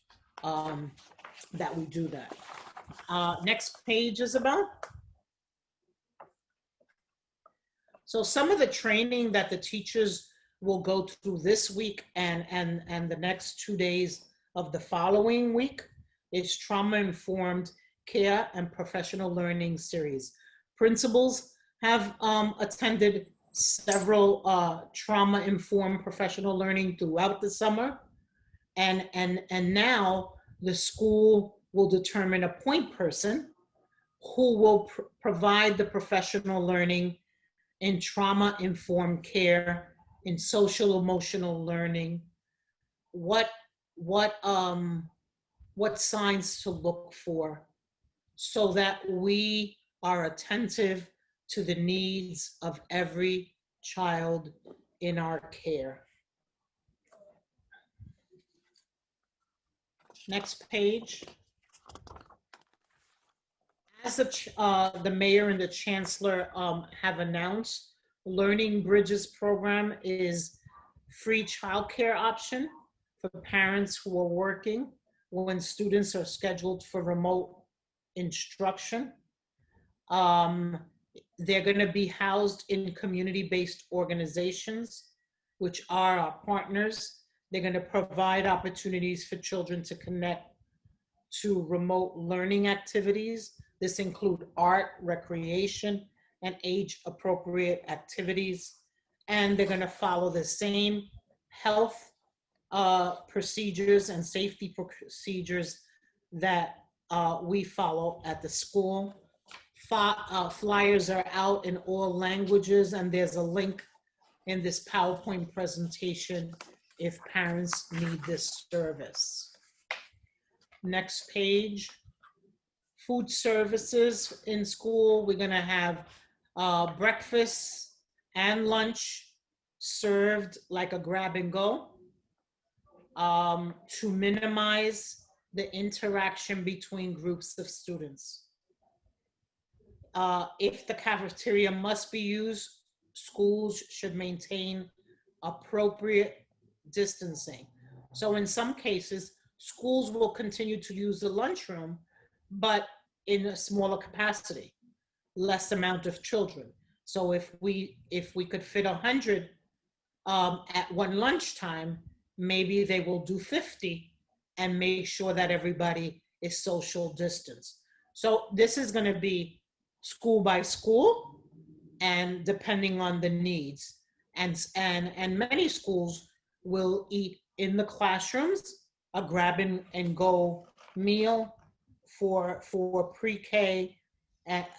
that we do that. Next page, Isabel. So some of the training that the teachers will go through this week and the next 2 days of the following week is trauma-informed care and professional learning series. Principals have attended several trauma-informed professional learning throughout the summer. And now the school will determine a point person who will provide the professional learning in trauma-informed care in social emotional learning, what signs to look for so that we are attentive to the needs of every child in our care. Next page. As the mayor and the chancellor have announced, Learning Bridges program is free childcare option for parents who are working when students are scheduled for remote instruction. They're going to be housed in community-based organizations, which are our partners. They're going to provide opportunities for children to connect to remote learning activities. This include art, recreation, and age-appropriate activities. And they're going to follow the same health procedures and safety procedures that we follow at the school. Flyers are out in all languages, and there's a link in this PowerPoint presentation if parents need this service. Next page. Food services in school. We're going to have breakfast and lunch served like a grab and go to minimize the interaction between groups of students. If the cafeteria must be used, schools should maintain appropriate distancing. So in some cases, schools will continue to use the lunchroom, but in a smaller capacity, less amount of children. So if we could fit 100 at one lunchtime, maybe they will do 50 and make sure that everybody is social distance. So this is going to be school by school and depending on the needs. And many schools will eat in the classrooms, a grab and go meal for pre-K,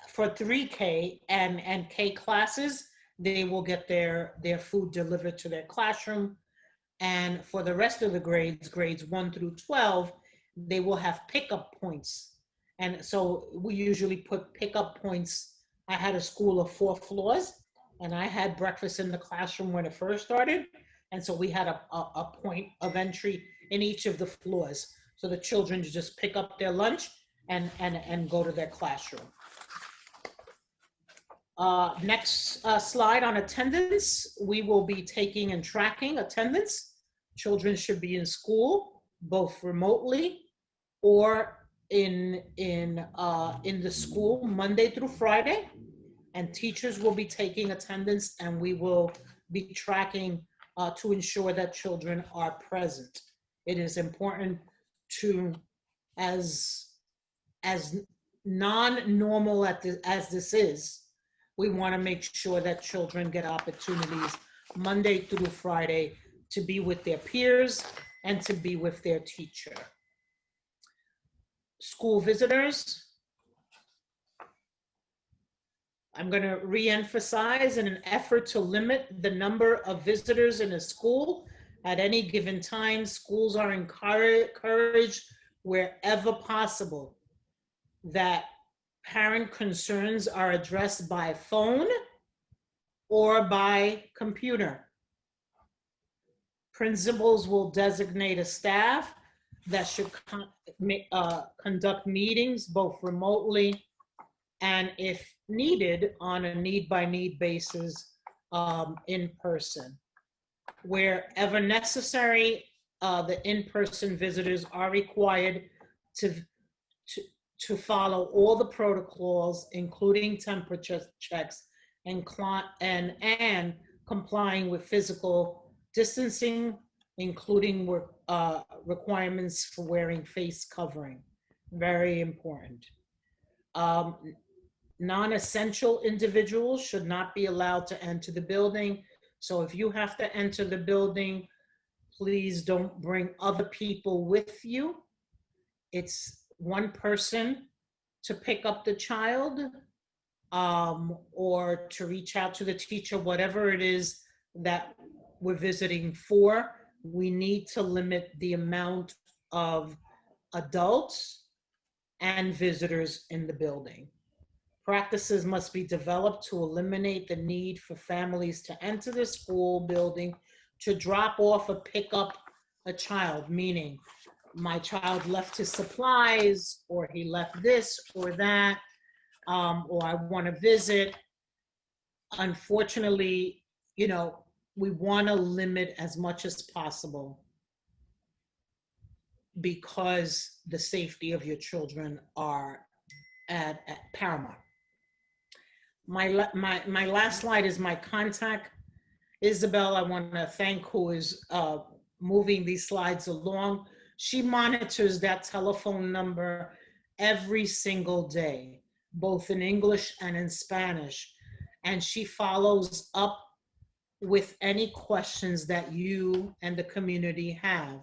for 3K and K classes. They will get their food delivered to their classroom. And for the rest of the grades 1 through 12, they will have pickup points. And so we usually put pickup points. I had a school of 4 floors, and I had breakfast in the classroom when it first started. And so we had a point of entry in each of the floors. So the children just pick up their lunch and go to their classroom. Next slide on attendance. We will be taking and tracking attendance. Children should be in school, both remotely or in the school Monday through Friday. And teachers will be taking attendance, and we will be tracking to ensure that children are present. It is important to, as non-normal as this is, we want to make sure that children get opportunities Monday through Friday to be with their peers and to be with their teacher. School visitors. I'm going to re-emphasize, in an effort to limit the number of visitors in a school at any given time, schools are encouraged wherever possible that parent concerns are addressed by phone or by computer. Principals will designate a staff that should conduct meetings both remotely and, if needed, on a need-by-need basis in person. Wherever necessary, the in-person visitors are required to follow all the protocols, including temperature checks and complying with physical distancing, including requirements for wearing face covering. Very important. Non-essential individuals should not be allowed to enter the building. So if you have to enter the building, please don't bring other people with you. It's one person to pick up the child or to reach out to the teacher, whatever it is that we're visiting 4, we need to limit the amount of adults and visitors in the building. Practices must be developed to eliminate the need for families to enter the school building to drop off or pick up a child, meaning my child left his supplies, or he left this or that, or I want to visit. Unfortunately, you know, we want to limit as much as possible because the safety of your children are at paramount. My last slide is my contact. Isabel, I want to thank, who is moving these slides along. She monitors that telephone number every single day, both in English and in Spanish. And she follows up with any questions that you and the community have.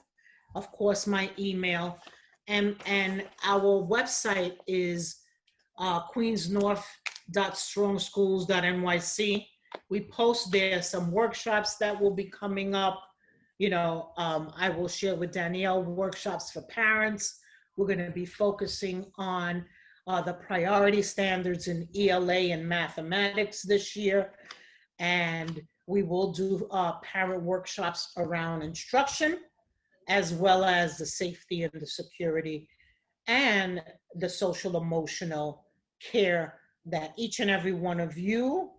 Of course, my email and our website is queensnorth.strongschools.nyc. We post there some workshops that will be coming up. You know, I will share with Danielle workshops for parents. We're going to be focusing on the priority standards in ELA and mathematics this year. And we will do parent workshops around instruction, as well as the safety and the security and the social emotional care that each and every one of you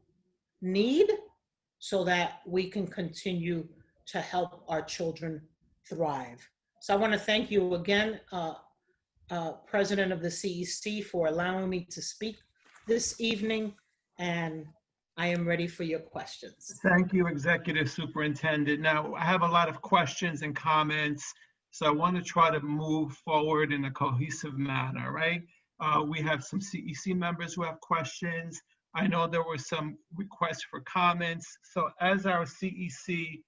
need, so that we can continue to help our children thrive. So I want to thank you again, President of the CEC, for allowing me to speak this evening, and I am ready for your questions. Thank you, Executive Superintendent. Now, I have a lot of questions and comments, so I want to try to move forward in a cohesive manner, right? We have some CEC members who have questions. I know there were some requests for comments. So as our CEC,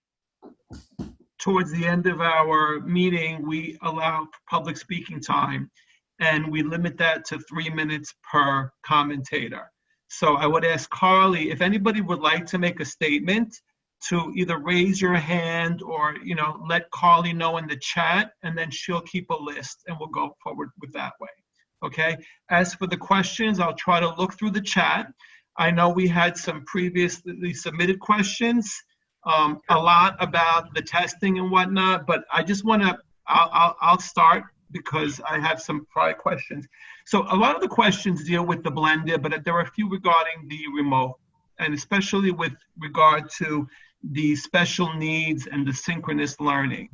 towards the end of our meeting, we allow public speaking time, and we limit that to 3 minutes per commentator. So I would ask Carly, if anybody would like to make a statement, to either raise your hand or, you know, let Carly know in the chat, and then she'll keep a list and we'll go forward with that way. Okay. As for the questions, I'll try to look through the chat. I know we had some previously submitted questions, a lot about the testing and whatnot, but I just want to, I'll start because I have some prior questions. So a lot of the questions deal with the blended, but there are a few regarding the remote, and especially with regard to the special needs and the synchronous learning.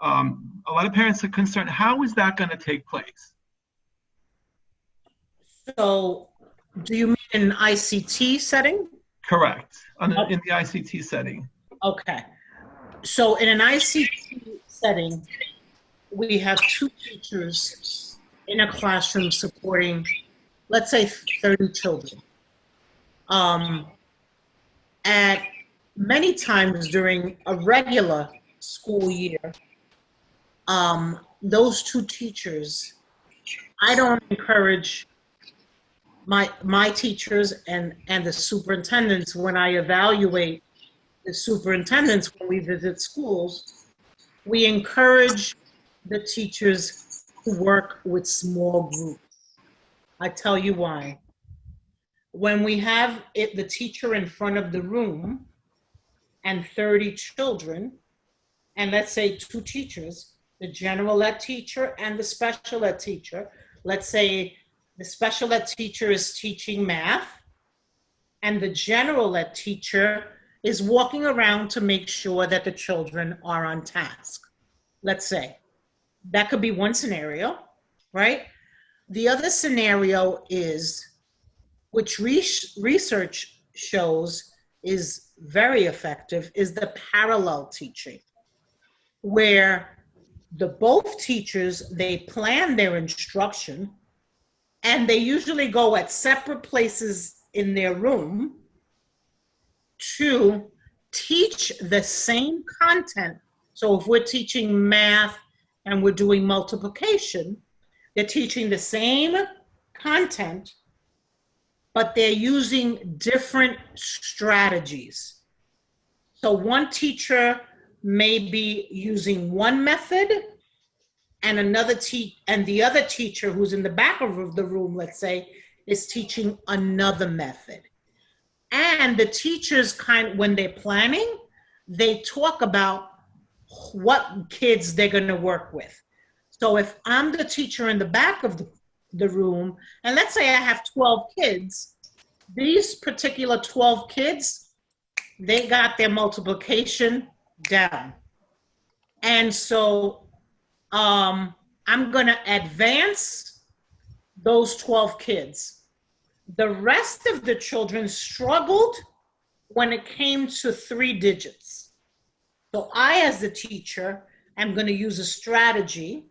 A lot of parents are concerned, how is that going to take place? So do you mean in an ICT setting? Correct, in the ICT setting. Okay. So in an ICT setting, we have 2 teachers in a classroom supporting, let's say, 30 children. At many times during a regular school year, those 2 teachers, I don't encourage my teachers and the superintendents, when I evaluate the superintendents when we visit schools, we encourage the teachers to work with small groups. I tell you why. When we have the teacher in front of the room and 30 children, and let's say 2 teachers, the general ed teacher and the special ed teacher, let's say the special ed teacher is teaching math and the general ed teacher is walking around to make sure that the children are on task. Let's say that could be one scenario, right? The other scenario is, which research shows is very effective, is the parallel teaching, where both teachers, they plan their instruction and they usually go at separate places in their room to teach the same content. So if we're teaching math and we're doing multiplication, they're teaching the same content, but they're using different strategies. So one teacher may be using one method, and the other teacher who's in the back of the room, let's say, is teaching another method. And the teachers when they're planning, they talk about what kids they're going to work with. So if I'm the teacher in the back of the room, and let's say I have 12 kids, these particular 12 kids, they got their multiplication down. And so I'm going to advance those 12 kids. The rest of the children struggled when it came to 3 digits. So I, as the teacher, am going to use a strategy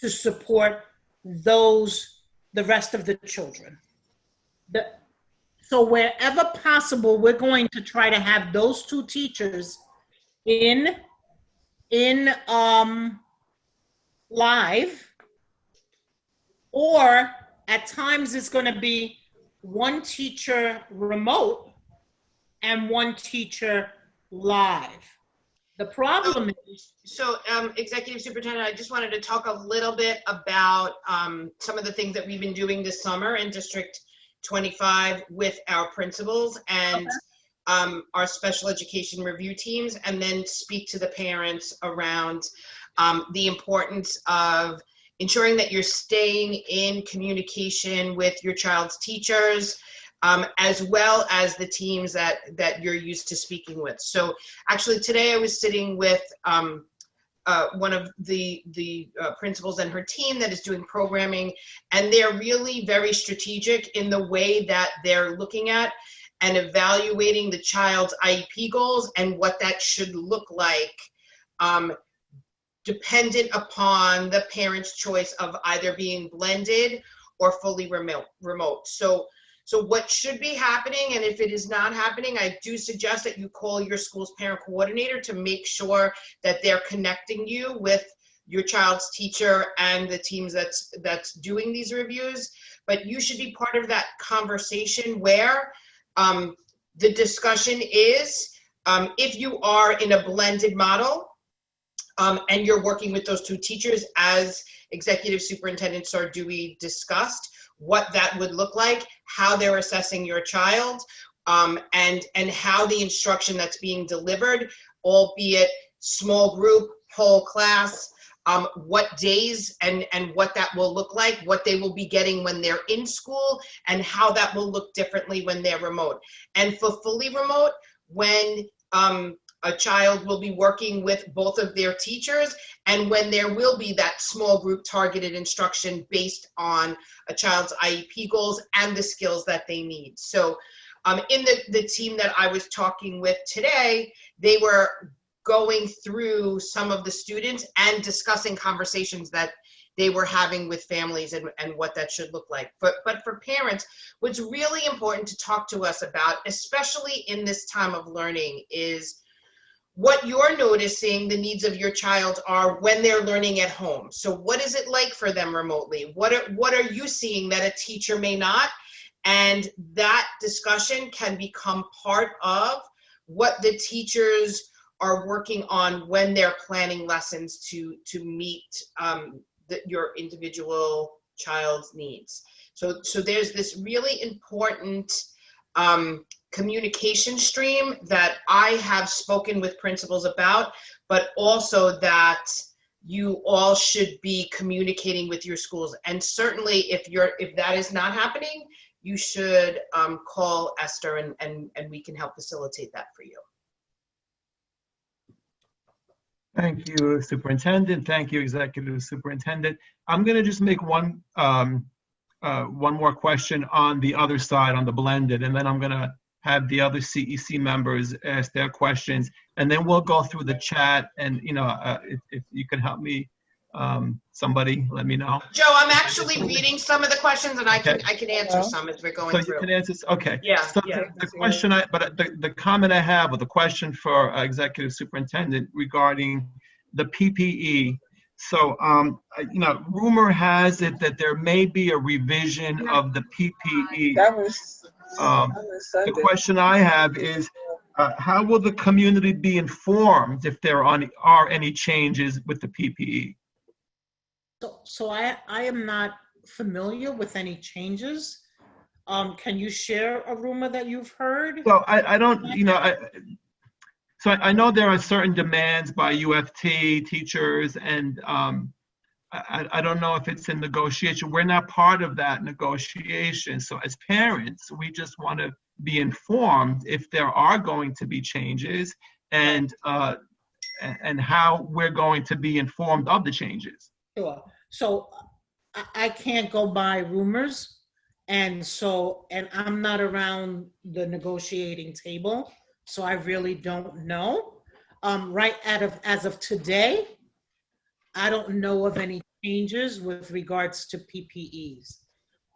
to support the rest of the children. So wherever possible, we're going to try to have those 2 teachers in live, or at times it's going to be 1 teacher remote and 1 teacher live. The problem is... So, Executive Superintendent, I just wanted to talk a little bit about some of the things that we've been doing this summer in District 25 with our principals and our special education review teams, and then speak to the parents around the importance of ensuring that you're staying in communication with your child's teachers, as well as the teams that you're used to speaking with. So actually today I was sitting with one of the principals and her team that is doing programming, and they're really very strategic in the way that they're looking at and evaluating the child's IEP goals and what that should look like, dependent upon the parent's choice of either being blended or fully remote. So what should be happening, and if it is not happening, I do suggest that you call your school's parent coordinator to make sure that they're connecting you with your child's teacher and the teams that's doing these reviews. But you should be part of that conversation where the discussion is, if you are in a blended model, and you're working with those 2 teachers, as Executive Superintendent Sardui discussed, what that would look like, how they're assessing your child, and how the instruction that's being delivered, albeit small group, whole class, what days and what that will look like, what they will be getting when they're in school, and how that will look differently when they're remote. And for fully remote, when a child will be working with both of their teachers, and when there will be that small group targeted instruction based on a child's IEP goals and the skills that they need. So in the team that I was talking with today, they were going through some of the students and discussing conversations that they were having with families and what that should look like. But for parents, what's really important to talk to us about, especially in this time of learning, is what you're noticing the needs of your child are when they're learning at home. So what is it like for them remotely? What are you seeing that a teacher may not? And that discussion can become part of what the teachers are working on when they're planning lessons to meet your individual child's needs. So there's this really important communication stream that I have spoken with principals about, but also that you all should be communicating with your schools. And certainly if that is not happening, you should call Esther and we can help facilitate that for you. Thank you, Superintendent. Thank you, Executive Superintendent. I'm going to just make one more question on the other side, on the blended, and then I'm going to have the other CEC members ask their questions, and then we'll go through the chat. And if you can help me, somebody let me know. Joe, I'm actually reading some of the questions, and I can answer some as we're going through. So you can answer. Okay. Yeah. So the question the comment I have, or the question for Executive Superintendent regarding the PPE. So rumor has it that there may be a revision of the PPE. That was the question I have is, How will the community be informed if there are any changes with the PPE? So I am not familiar with any changes. Can you share a rumor that you've heard? So I don't, I know there are certain demands by UFT teachers, and I don't know if it's in negotiation. We're not part of that negotiation. So as parents, we just want to be informed if there are going to be changes, and how we're going to be informed of the changes. Sure. So I can't go by rumors. And I'm not around the negotiating table, so I really don't know. As of today, I don't know of any changes with regards to PPEs.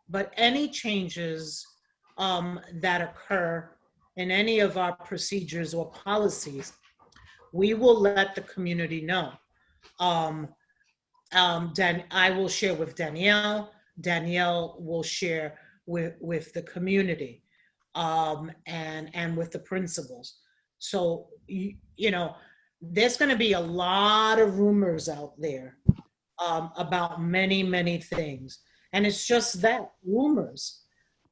But any changes that occur in any of our procedures or policies, we will let the community know. I will share with Danielle. Danielle will share with the community and with the principals. So, there's going to be a lot of rumors out there about many, many things. And it's just that, rumors.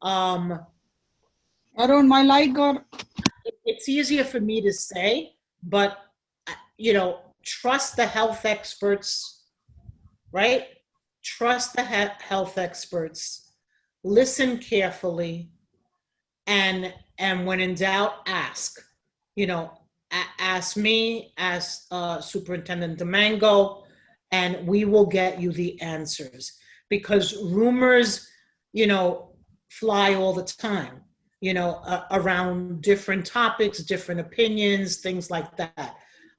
Arun, my light got. It's easier for me to say, but, trust the health experts, right? Trust the health experts, listen carefully, and when in doubt, ask. Ask me, ask Superintendent Domingo, and we will get you the answers. Because rumors, fly all the time, around different topics, different opinions, things like that.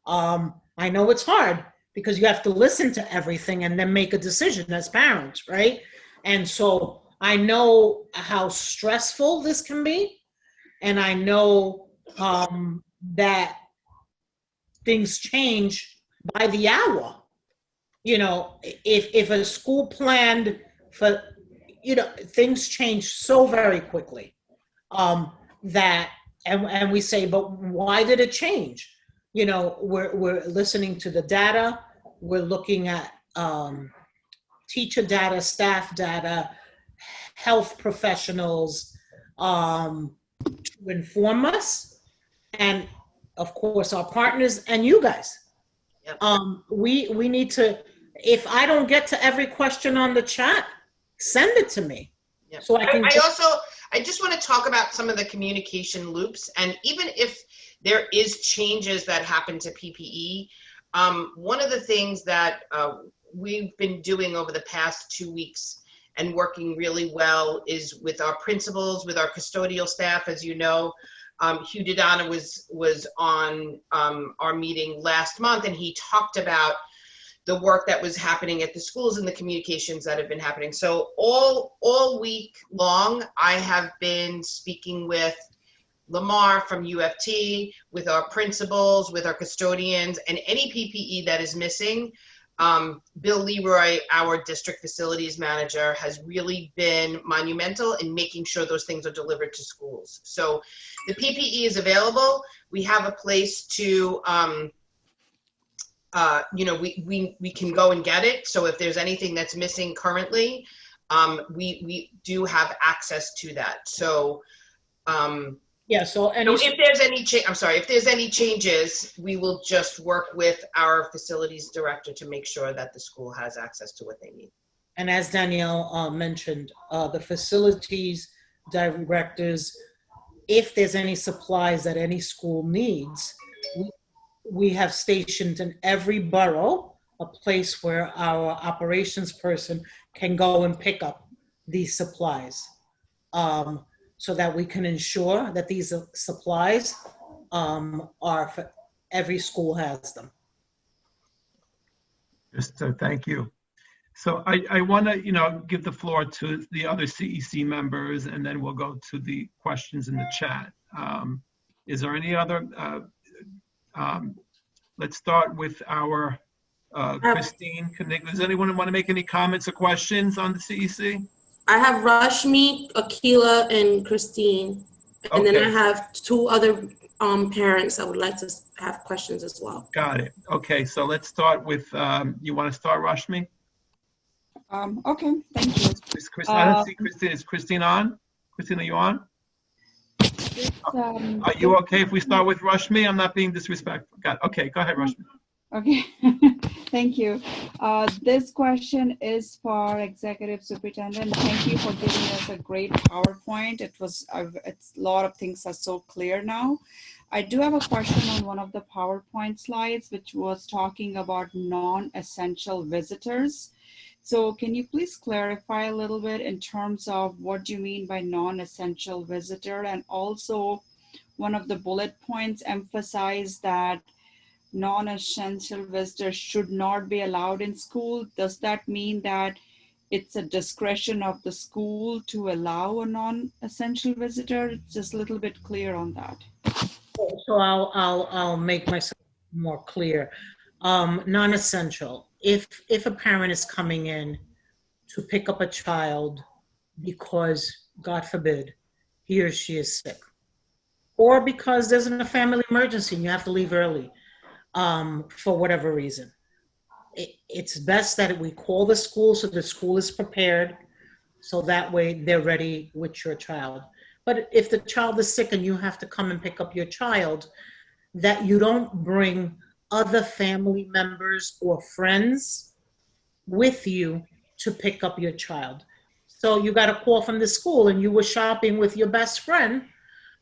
I know it's hard, because you have to listen to everything and then make a decision as parents, right? And so I know how stressful this can be, and I know that things change by the hour. If a school planned for, things change so very quickly that, and we say, but why did it change? We're listening to the data. We're looking at teacher data, staff data, health professionals to inform us, and of course our partners and you guys. Yep. We need to. If I don't get to every question on the chat, send it to me. Yep. So I can. I just want to talk about some of the communication loops, and even if there is changes that happen to PPE, one of the things that we've been doing over the past 2 weeks and working really well is with our principals, with our custodial staff. As you know, Hugh Dodonna was on our meeting last month, and he talked about the work that was happening at the schools and the communications that have been happening. So all week long, I have been speaking with Lamar from UFT, with our principals, with our custodians, and any PPE that is missing. Bill Leroy, our district facilities manager, has really been monumental in making sure those things are delivered to schools. So the PPE is available. We have a place to, we can go and get it. So if there's anything that's missing currently, we do have access to that. So, so if there's any changes, we will just work with our facilities director to make sure that the school has access to what they need. And as Danielle mentioned, the facilities directors, if there's any supplies that any school needs, we have stationed in every borough a place where our operations person can go and pick up these supplies. So that we can ensure that these supplies are for every school has them. Just thank you. So I want to, give the floor to the other CEC members, and then we'll go to the questions in the chat. Is there any other? Let's start with our Christine. Does anyone want to make any comments or questions on the CEC? I have Rashmi, Akila, and Christine. And then I have two other parents that would like to have questions as well. Got it. Okay, so let's start with, you want to start, Rashmi? Okay, thank you. I don't see Christine. Is Christine on? Christine, are you on? Are you okay if we start with Rashmi? I'm not being disrespectful. Okay, go ahead, Rashmi. Okay, thank you. This question is for Executive Superintendent. Thank you for giving us a great PowerPoint. It's a lot of things are so clear now. I do have a question on one of the PowerPoint slides, which was talking about non-essential visitors. So can you please clarify a little bit in terms of what you mean by non-essential visitor? And also one of the bullet points emphasized that non-essential visitors should not be allowed in school. Does that mean that it's a discretion of the school to allow a non-essential visitor? Just a little bit clear on that. So I'll make myself more clear. Non-essential. If a parent is coming in to pick up a child because, God forbid, he or she is sick, or because there's a family emergency and you have to leave early, for whatever reason, it's best that we call the school so the school is prepared, so that way they're ready with your child. But if the child is sick and you have to come and pick up your child, that you don't bring other family members or friends with you to pick up your child. So you got a call from the school and you were shopping with your best friend,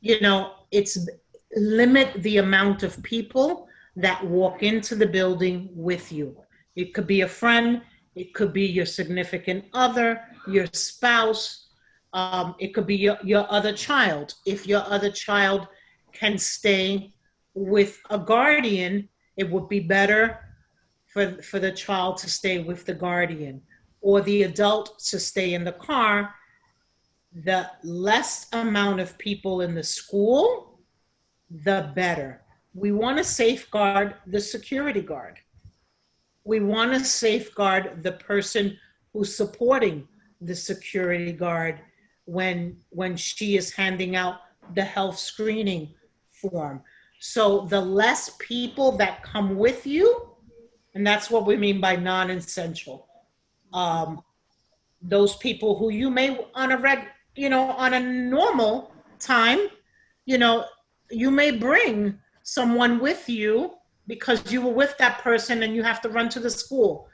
it's limit the amount of people that walk into the building with you. It could be a friend, it could be your significant other, your spouse, it could be your other child. If your other child can stay with a guardian, it would be better for the child to stay with the guardian, or the adult to stay in the car. The less amount of people in the school, the better. We want to safeguard the security guard. We want to safeguard the person who's supporting the security guard when she is handing out the health screening form. So the less people that come with you, and that's what we mean by non-essential. Those people who you may on a normal time, you may bring someone with you because you were with that person and you have to run to the school.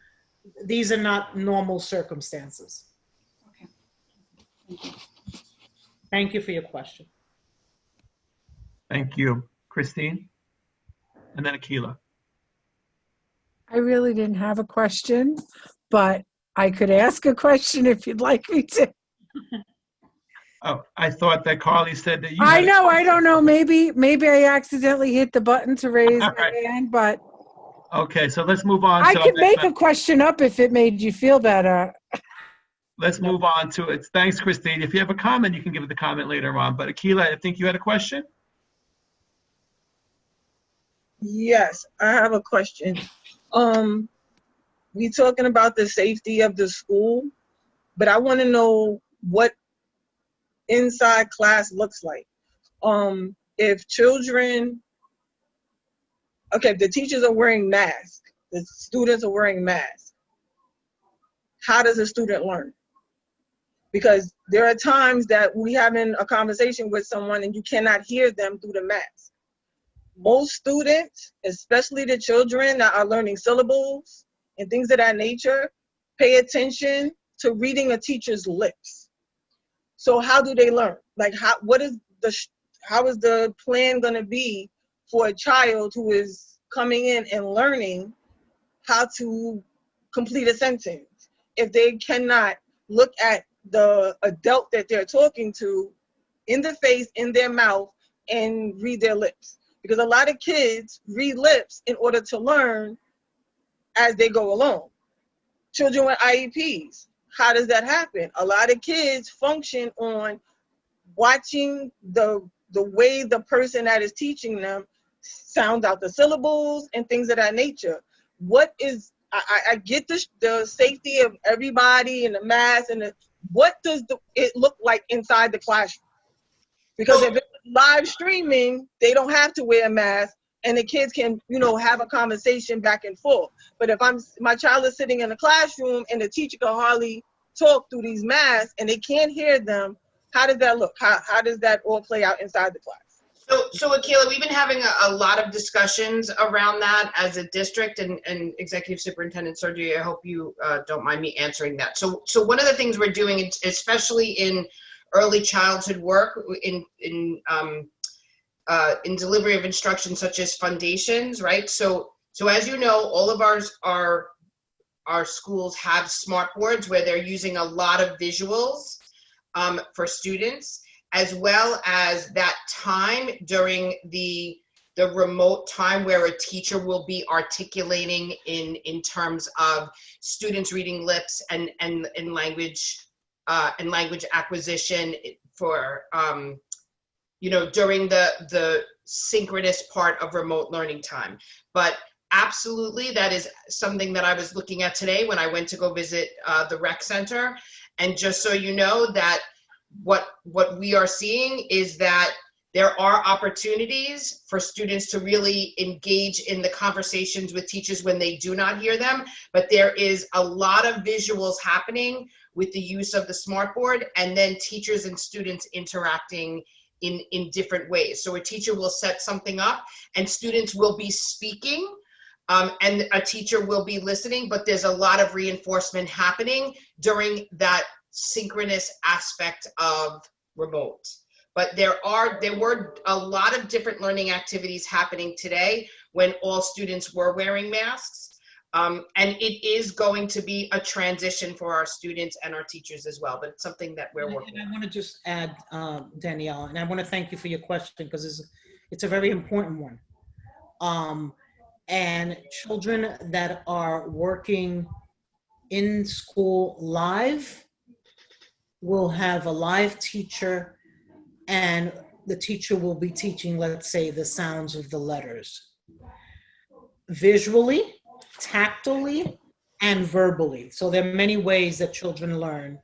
These are not normal circumstances. Okay. Thank you. Thank you for your question. Thank you. Christine? And then Akila. I really didn't have a question, but I could ask a question if you'd like me to. Oh, I thought that Carly said that you. I know, I don't know. Maybe I accidentally hit the button to raise my right. hand, but Okay, so let's move on. I to could make a question up if it made you feel better. Let's move on to it. Thanks, Christine. If you have a comment, you can give it the comment later on. But Akila, I think you had a question? Yes, I have a question. We talking about the safety of the school, but I want to know what inside class looks like. If children, okay, if the teachers are wearing masks, the students are wearing masks, how does a student learn? Because there are times that we having a conversation with someone and you cannot hear them through the mask. Most students, especially the children that are learning syllables and things of that nature, pay attention to reading a teacher's lips. So how do they learn? Like how is the plan going to be for a child who is coming in and learning how to complete a sentence if they cannot look at the adult that they're talking to in the face, in their mouth, and read their lips? Because a lot of kids read lips in order to learn as they go along. Children with IEPs, how does that happen? A lot of kids function on watching the way the person that is teaching them sound out the syllables and things of that nature. What is, I get the safety of everybody and the mask and what does it look like inside the classroom? Because if it's live streaming, they don't have to wear a mask and the kids can, have a conversation back and forth. But if my child is sitting in a classroom and the teacher can hardly talk through these masks and they can't hear them, how does that look? How does that all play out inside the class? So Akila, we've been having a lot of discussions around that as a district, and Executive Superintendent Sergio, I hope you don't mind me answering that. So one of the things we're doing, especially in early childhood work, in delivery of instruction such as foundations, right? So as you know, all of our schools have smart boards where they're using a lot of visuals for students, as well as that time during the remote time where a teacher will be articulating in terms of students reading lips and language acquisition for during the synchronous part of remote learning time. But absolutely, that is something that I was looking at today when I went to go visit the rec center. And just so you know, that what we are seeing is that there are opportunities for students to really engage in the conversations with teachers when they do not hear them, but there is a lot of visuals happening with the use of the smartboard, and then teachers and students interacting in different ways. So a teacher will set something up and students will be speaking, and a teacher will be listening, but there's a lot of reinforcement happening during that synchronous aspect of remote. But there were a lot of different learning activities happening today when all students were wearing masks. And it is going to be a transition for our students and our teachers as well, but it's something that we're working on. And I want to just add, Danielle, and I want to thank you for your question because it's a very important one. And children that are working in school live will have a live teacher, and the teacher will be teaching, let's say, the sounds of the letters visually, tactily, and verbally. So there are many ways that children learn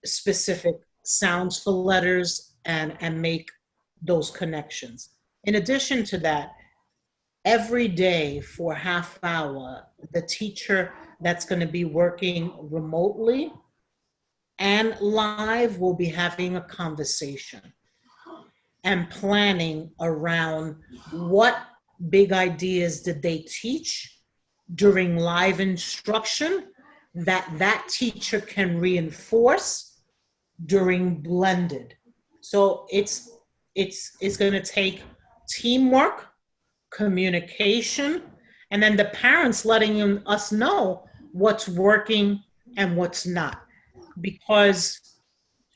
specific sounds for letters and make those connections. In addition to that, every day for a half hour, the teacher that's going to be working remotely and live will be having a conversation and planning around what big ideas did they teach during live instruction that teacher can reinforce during blended. So it's going to take teamwork, communication, and then the parents letting us know what's working and what's not. Because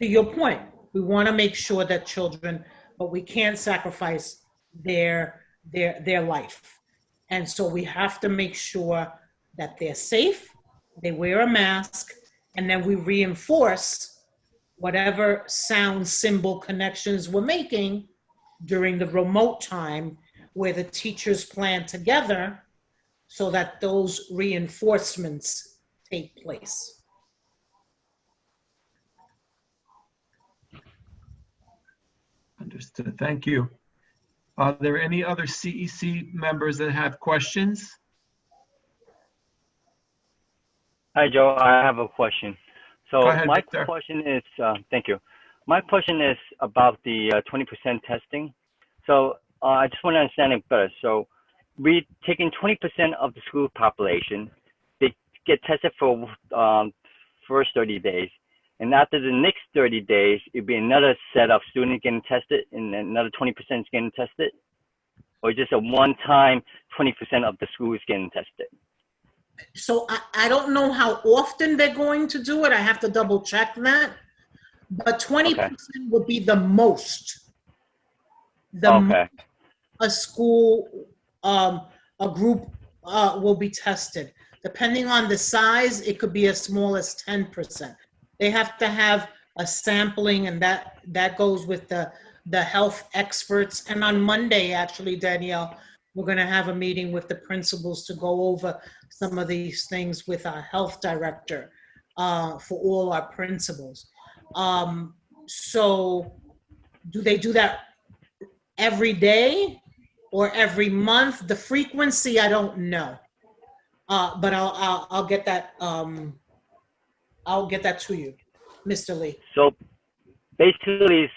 to your point, we want to make sure that children, but we can't sacrifice their life. And so we have to make sure that they're safe, they wear a mask, and then we reinforce whatever sound symbol connections we're making during the remote time where the teachers plan together so that those reinforcements take place. Understood. Thank you. Are there any other CEC members that have questions? Hi, Joe. I have a question. So Go ahead, my Victor. question is, thank you. My question is about the 20% testing. So I just want to understand it better. So we taking 20% of the school population, they get tested for first 30 days. And after the next 30 days, it'd be another set of students getting tested and another 20% is getting tested? Or just a one-time 20% of the school is getting tested? So I don't know how often they're going to do it. I have to double check that. But 20% would be the most. A school, a group will be tested. Depending on the size, it could be as small as 10%. They have to have a sampling, and that goes with the health experts. And on Monday, actually, Danielle, we're going to have a meeting with the principals to go over some of these things with our health director for all our principals. So do they do that every day or every month? The frequency, I don't know. But I'll get that. I'll get that to you, Mr. Lee. So basically,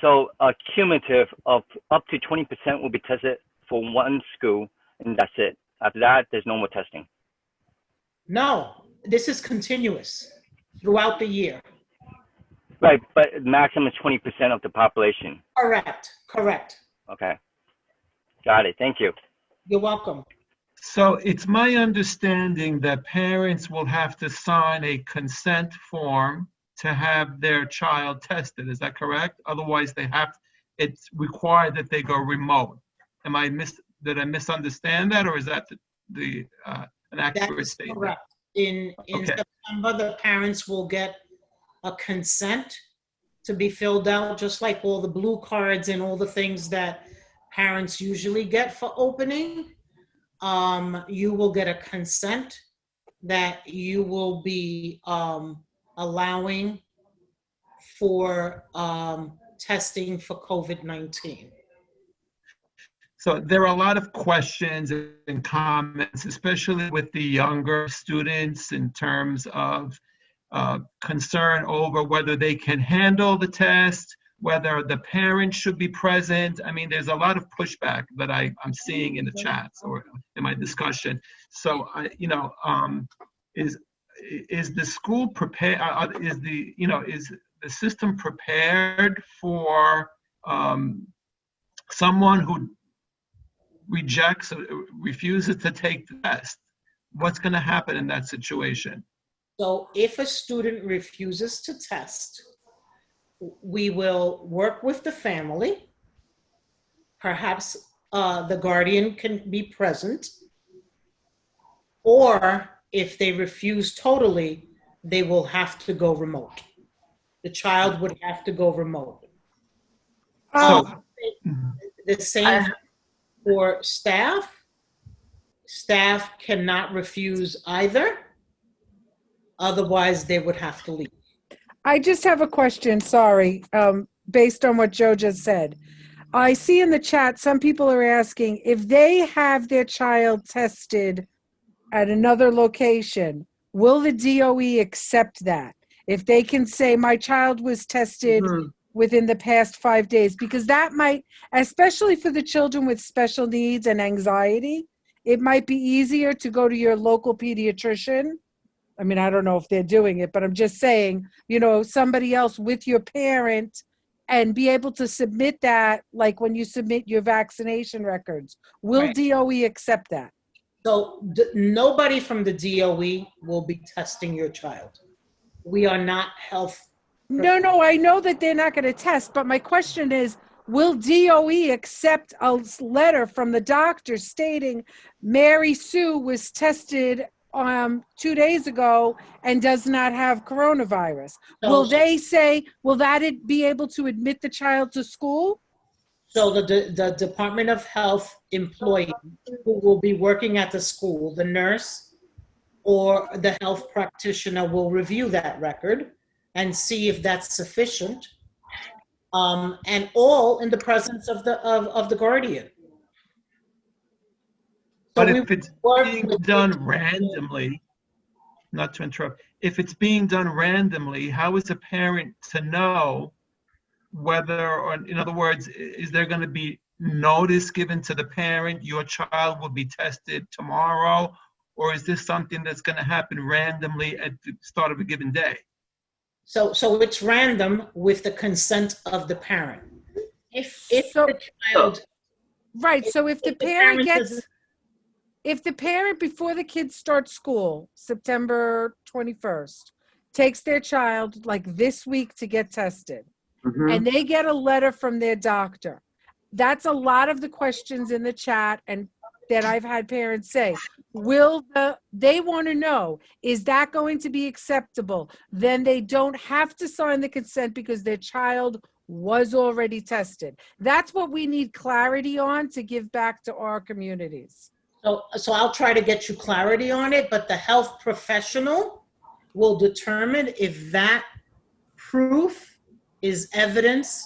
cumulative of up to 20% will be tested for one school, and that's it. After that, there's no more testing. No, this is continuous throughout the year. Right, but maximum is 20% of the population. Correct. Okay. Got it. Thank you. You're welcome. So it's my understanding that parents will have to sign a consent form to have their child tested. Is that correct? Otherwise, it's required that they go remote. Did I misunderstand that, or is that an accurate statement? Correct. In Okay. September, the parents will get a consent to be filled out, just like all the blue cards and all the things that parents usually get for opening. You will get a consent that you will be allowing for testing for COVID-19. So there are a lot of questions and comments, especially with the younger students, in terms of concern over whether they can handle the test, whether the parents should be present. I mean, there's a lot of pushback that I'm seeing in the chats or in my discussion. So, is the school prepared? Is the system prepared for someone who refuses to take the test? What's going to happen in that situation? So if a student refuses to test, we will work with the family. Perhaps the guardian can be present. Or if they refuse totally, they will have to go remote. The child would have to go remote. The same for staff. Staff cannot refuse either. Otherwise, they would have to leave. I just have a question, sorry, based on what Joe just said. I see in the chat, some people are asking if they have their child tested at another location, will the DOE accept that? If they can say, my child was tested within the past 5 days, because that might, especially for the children with special needs and anxiety, it might be easier to go to your local pediatrician. I mean, I don't know if they're doing it, but I'm just saying, somebody else with your parent and be able to submit that, like when you submit your vaccination records. Will Right. DOE accept that? So nobody from the DOE will be testing your child. We are not health. No, I know that they're not going to test, but my question is, will DOE accept a letter from the doctor stating Mary Sue was tested 2 days ago and does not have coronavirus? Will they say, will that be able to admit the child to school? So the Department of Health employee who will be working at the school, the nurse or the health practitioner, will review that record and see if that's sufficient, and all in the presence of the guardian. But if it's being done randomly, not to interrupt, if it's being done randomly, how is a parent to know whether, or in other words, is there going to be notice given to the parent, your child will be tested tomorrow, or is this something that's going to happen randomly at the start of a given day? So it's random with the consent of the parent. If the child, right. So if the parent before the kids start school, September 21st, takes their child like this week to get tested, and they get a letter from their doctor, that's a lot of the questions in the chat and that I've had parents say, they want to know, is that going to be acceptable? Then they don't have to sign the consent because their child was already tested. That's what we need clarity on to give back to our communities. So I'll try to get you clarity on it, but the health professional will determine if that proof is evidence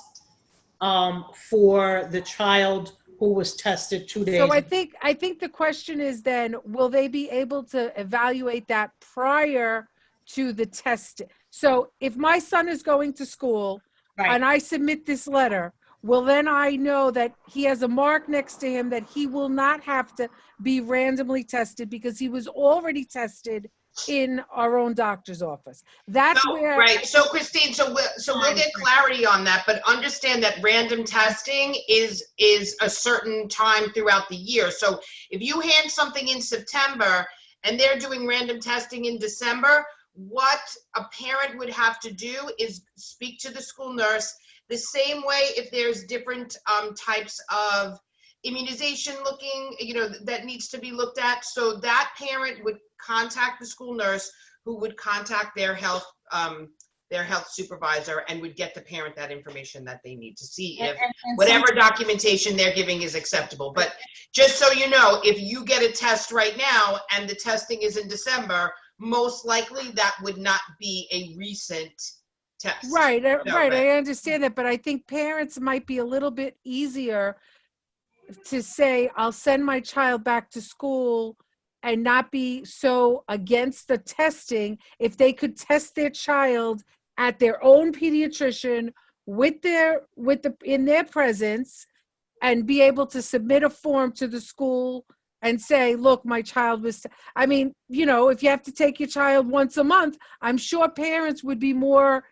for the child who was tested 2 days. So I think the question is then, will they be able to evaluate that prior to the test? So if my son is going to school and I submit this letter, well, then I know that he has a mark next to him that he will not have to be randomly tested because he was already tested in our own doctor's office. That's So, where. right. So Christine, so we'll get clarity on that, but understand that random testing is a certain time throughout the year. So if you hand something in September and they're doing random testing in December, what a parent would have to do is speak to the school nurse the same way if there's different types of immunization that needs to be looked at. So that parent would contact the school nurse, who would contact their health supervisor, and would get the parent that information that they need to see if whatever documentation they're giving is acceptable. But just so you know, if you get a test right now and the testing is in December, most likely that would not be a recent test. Right. I understand that, but I think parents might be a little bit easier to say, I'll send my child back to school and not be so against the testing if they could test their child at their own pediatrician in their presence and be able to submit a form to the school and say, look, my child was, if you have to take your child once a month, I'm sure parents would be more,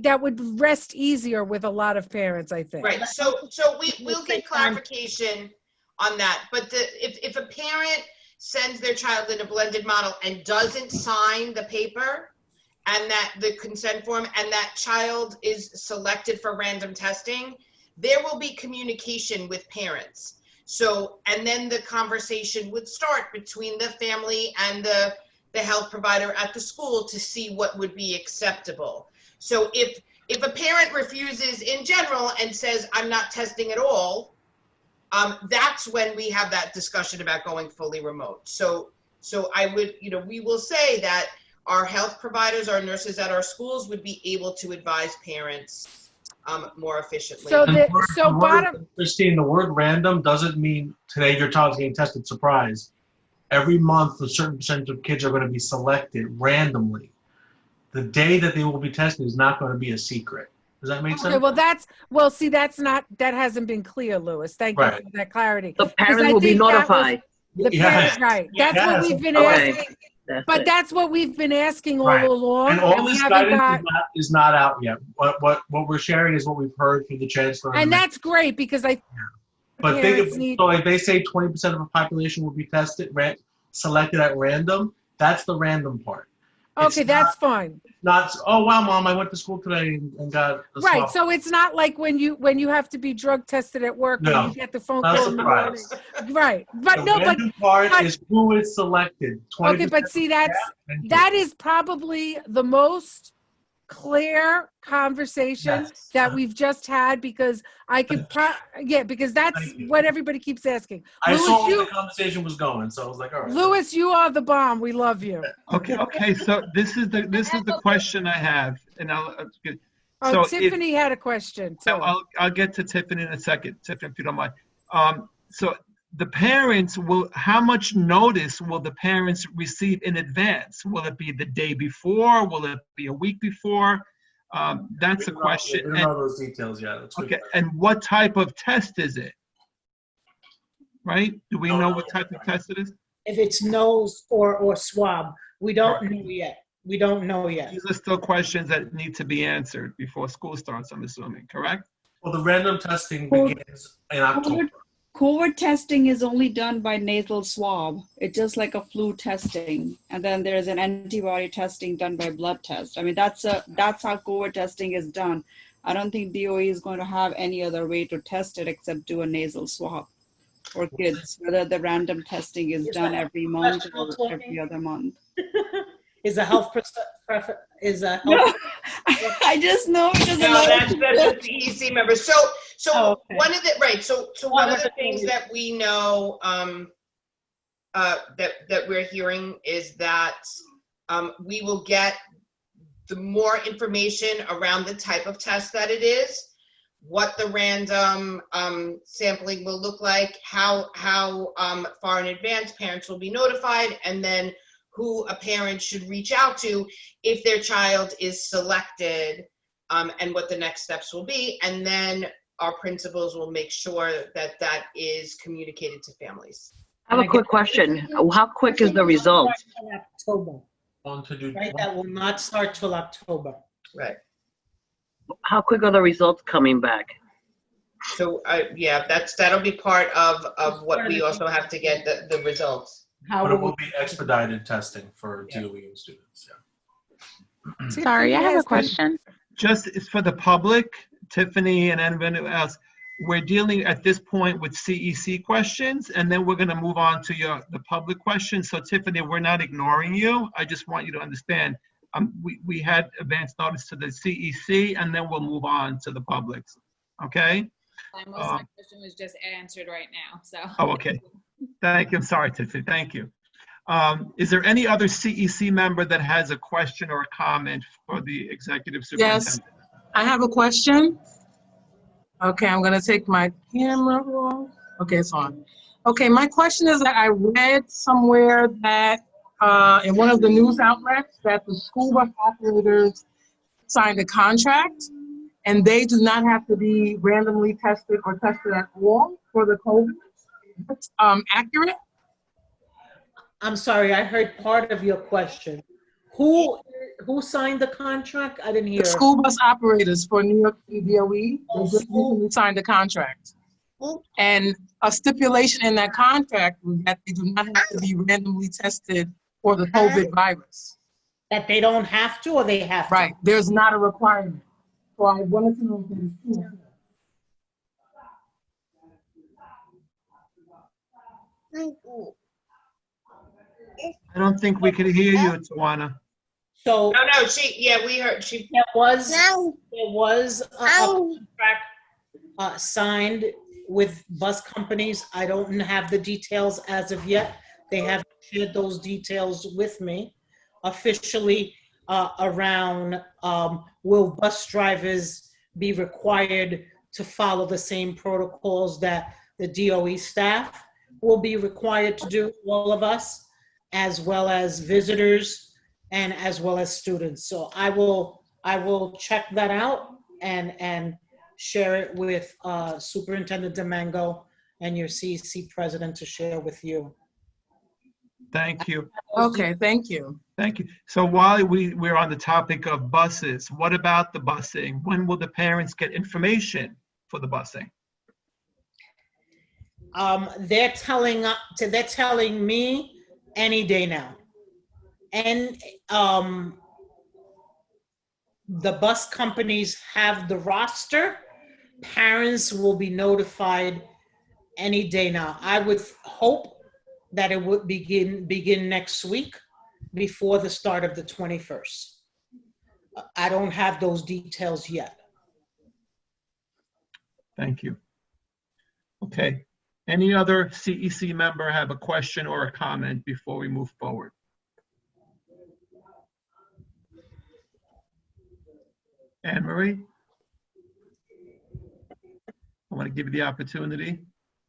that would rest easier with a lot of parents, I think. Right. So we'll get clarification on that. But if a parent sends their child in a blended model and doesn't sign the paper and that the consent form, and that child is selected for random testing, there will be communication with parents. So, and then the conversation would start between the family and the health provider at the school to see what would be acceptable. So if a parent refuses in general and says, I'm not testing at all, that's when we have that discussion about going fully remote. So I would, we will say that our health providers, our nurses at our schools would be able to advise parents more efficiently. Christine, the word random doesn't mean today your child's getting tested surprise. Every month, a certain percentage of kids are going to be selected randomly. The day that they will be tested is not going to be a secret. Does that make sense? Okay, that hasn't been clear, Louis. Thank you for that clarity. The parent will be notified. Right. That's what we've been asking. But that's what we've been asking all along. And all this guidance is not out yet. What we're sharing is what we've heard through the chancellor. And that's great because But if they say 20% of the population will be selected at random, that's the random part. Okay, that's fine. Not, oh wow, Mom, I went to school today and got a right. swab. So it's not like when you have to be drug tested at work and you get the phone call in the morning. Right. But the part is who is selected. Okay, but see that is probably the most clear conversation that we've just had because I could because that's what everybody keeps asking. I saw where the conversation was going, so I was like, all right. Louis, you are the bomb. We love you. Okay. So this is the question I have, and Tiffany had a question. So I'll get to Tiffany in a second, Tiffany, if you don't mind. So the parents how much notice will the parents receive in advance? Will it be the day before? Will it be a week before? That's a question. We don't know those details yet. Okay, and what type of test is it? Right? Do we know what type of test it is? If it's nose or swab, we don't know yet. We don't know yet. These are still questions that need to be answered before school starts, I'm assuming, correct? Well, the random testing begins in October. COVID testing is only done by nasal swab. It's just like a flu testing. And then there's an antibody testing done by blood test. I mean, that's how COVID testing is done. I don't think DOE is going to have any other way to test it except do a nasal swab for kids, whether the random testing is done every month or every other month. Is a health I just know because that's what the EC members. One of the things that we know that we're hearing is that we will get the more information around the type of test that it is. what the random sampling will look like, how far in advance parents will be notified, and then who a parent should reach out to if their child is selected, and what the next steps will be. And then our principals will make sure that that is communicated to families. I have a quick question. How quick is the result? October, On to do. right? That will not start till October. Right. How quick are the results coming back? So, yeah, that'll be part of what we also have to get the results. How But it will will be expedited testing for DOE students, yeah. Sorry, I have a question. Just it's for the public, Tiffany and anyone else. We're dealing at this point with CEC questions, and then we're going to move on to the public questions. So Tiffany, we're not ignoring you. I just want you to understand. We had advance notice to the CEC, and then we'll move on to the publics. Okay? Most of my question was just answered right now. So. Oh, okay. Thank you. I'm sorry, Tiffany. Thank you. Is there any other CEC member that has a question or a comment for the executive superintendent? Yes, I have a question. Okay, I'm gonna take my camera off. Okay, it's on. Okay, my question is that I read somewhere that in one of the news outlets that the school bus operators signed a contract and they do not have to be randomly tested or tested at all for the COVID. That's accurate? I'm sorry, I heard part of your question. Who signed the contract? I didn't hear. The school bus operators for New York City DOE, they just recently signed a contract. And a stipulation in that contract was that they do not have to be randomly tested for the COVID virus. That they don't have to, or they have to? Right, there's not a requirement. So I wanted to know if it is true. I don't think we can hear you, Tawana. So No, we heard she. There was a contract signed with bus companies. I don't have the details as of yet. They haven't shared those details with me officially around will bus drivers be required to follow the same protocols that the DOE staff will be required to do, all of us, as well as visitors and as well as students. So I will check that out and share it with Superintendent Domingo and your CEC president to share with you. Thank you. Okay, thank you. Thank you. So while we're on the topic of buses, what about the busing? When will the parents get information for the busing? They're telling me any day now. And the bus companies have the roster. Parents will be notified any day now. I would hope that it would begin next week before the start of the 21st. I don't have those details yet. Thank you. Okay. Any other CEC member have a question or a comment before we move forward? Anne Marie? I want to give you the opportunity.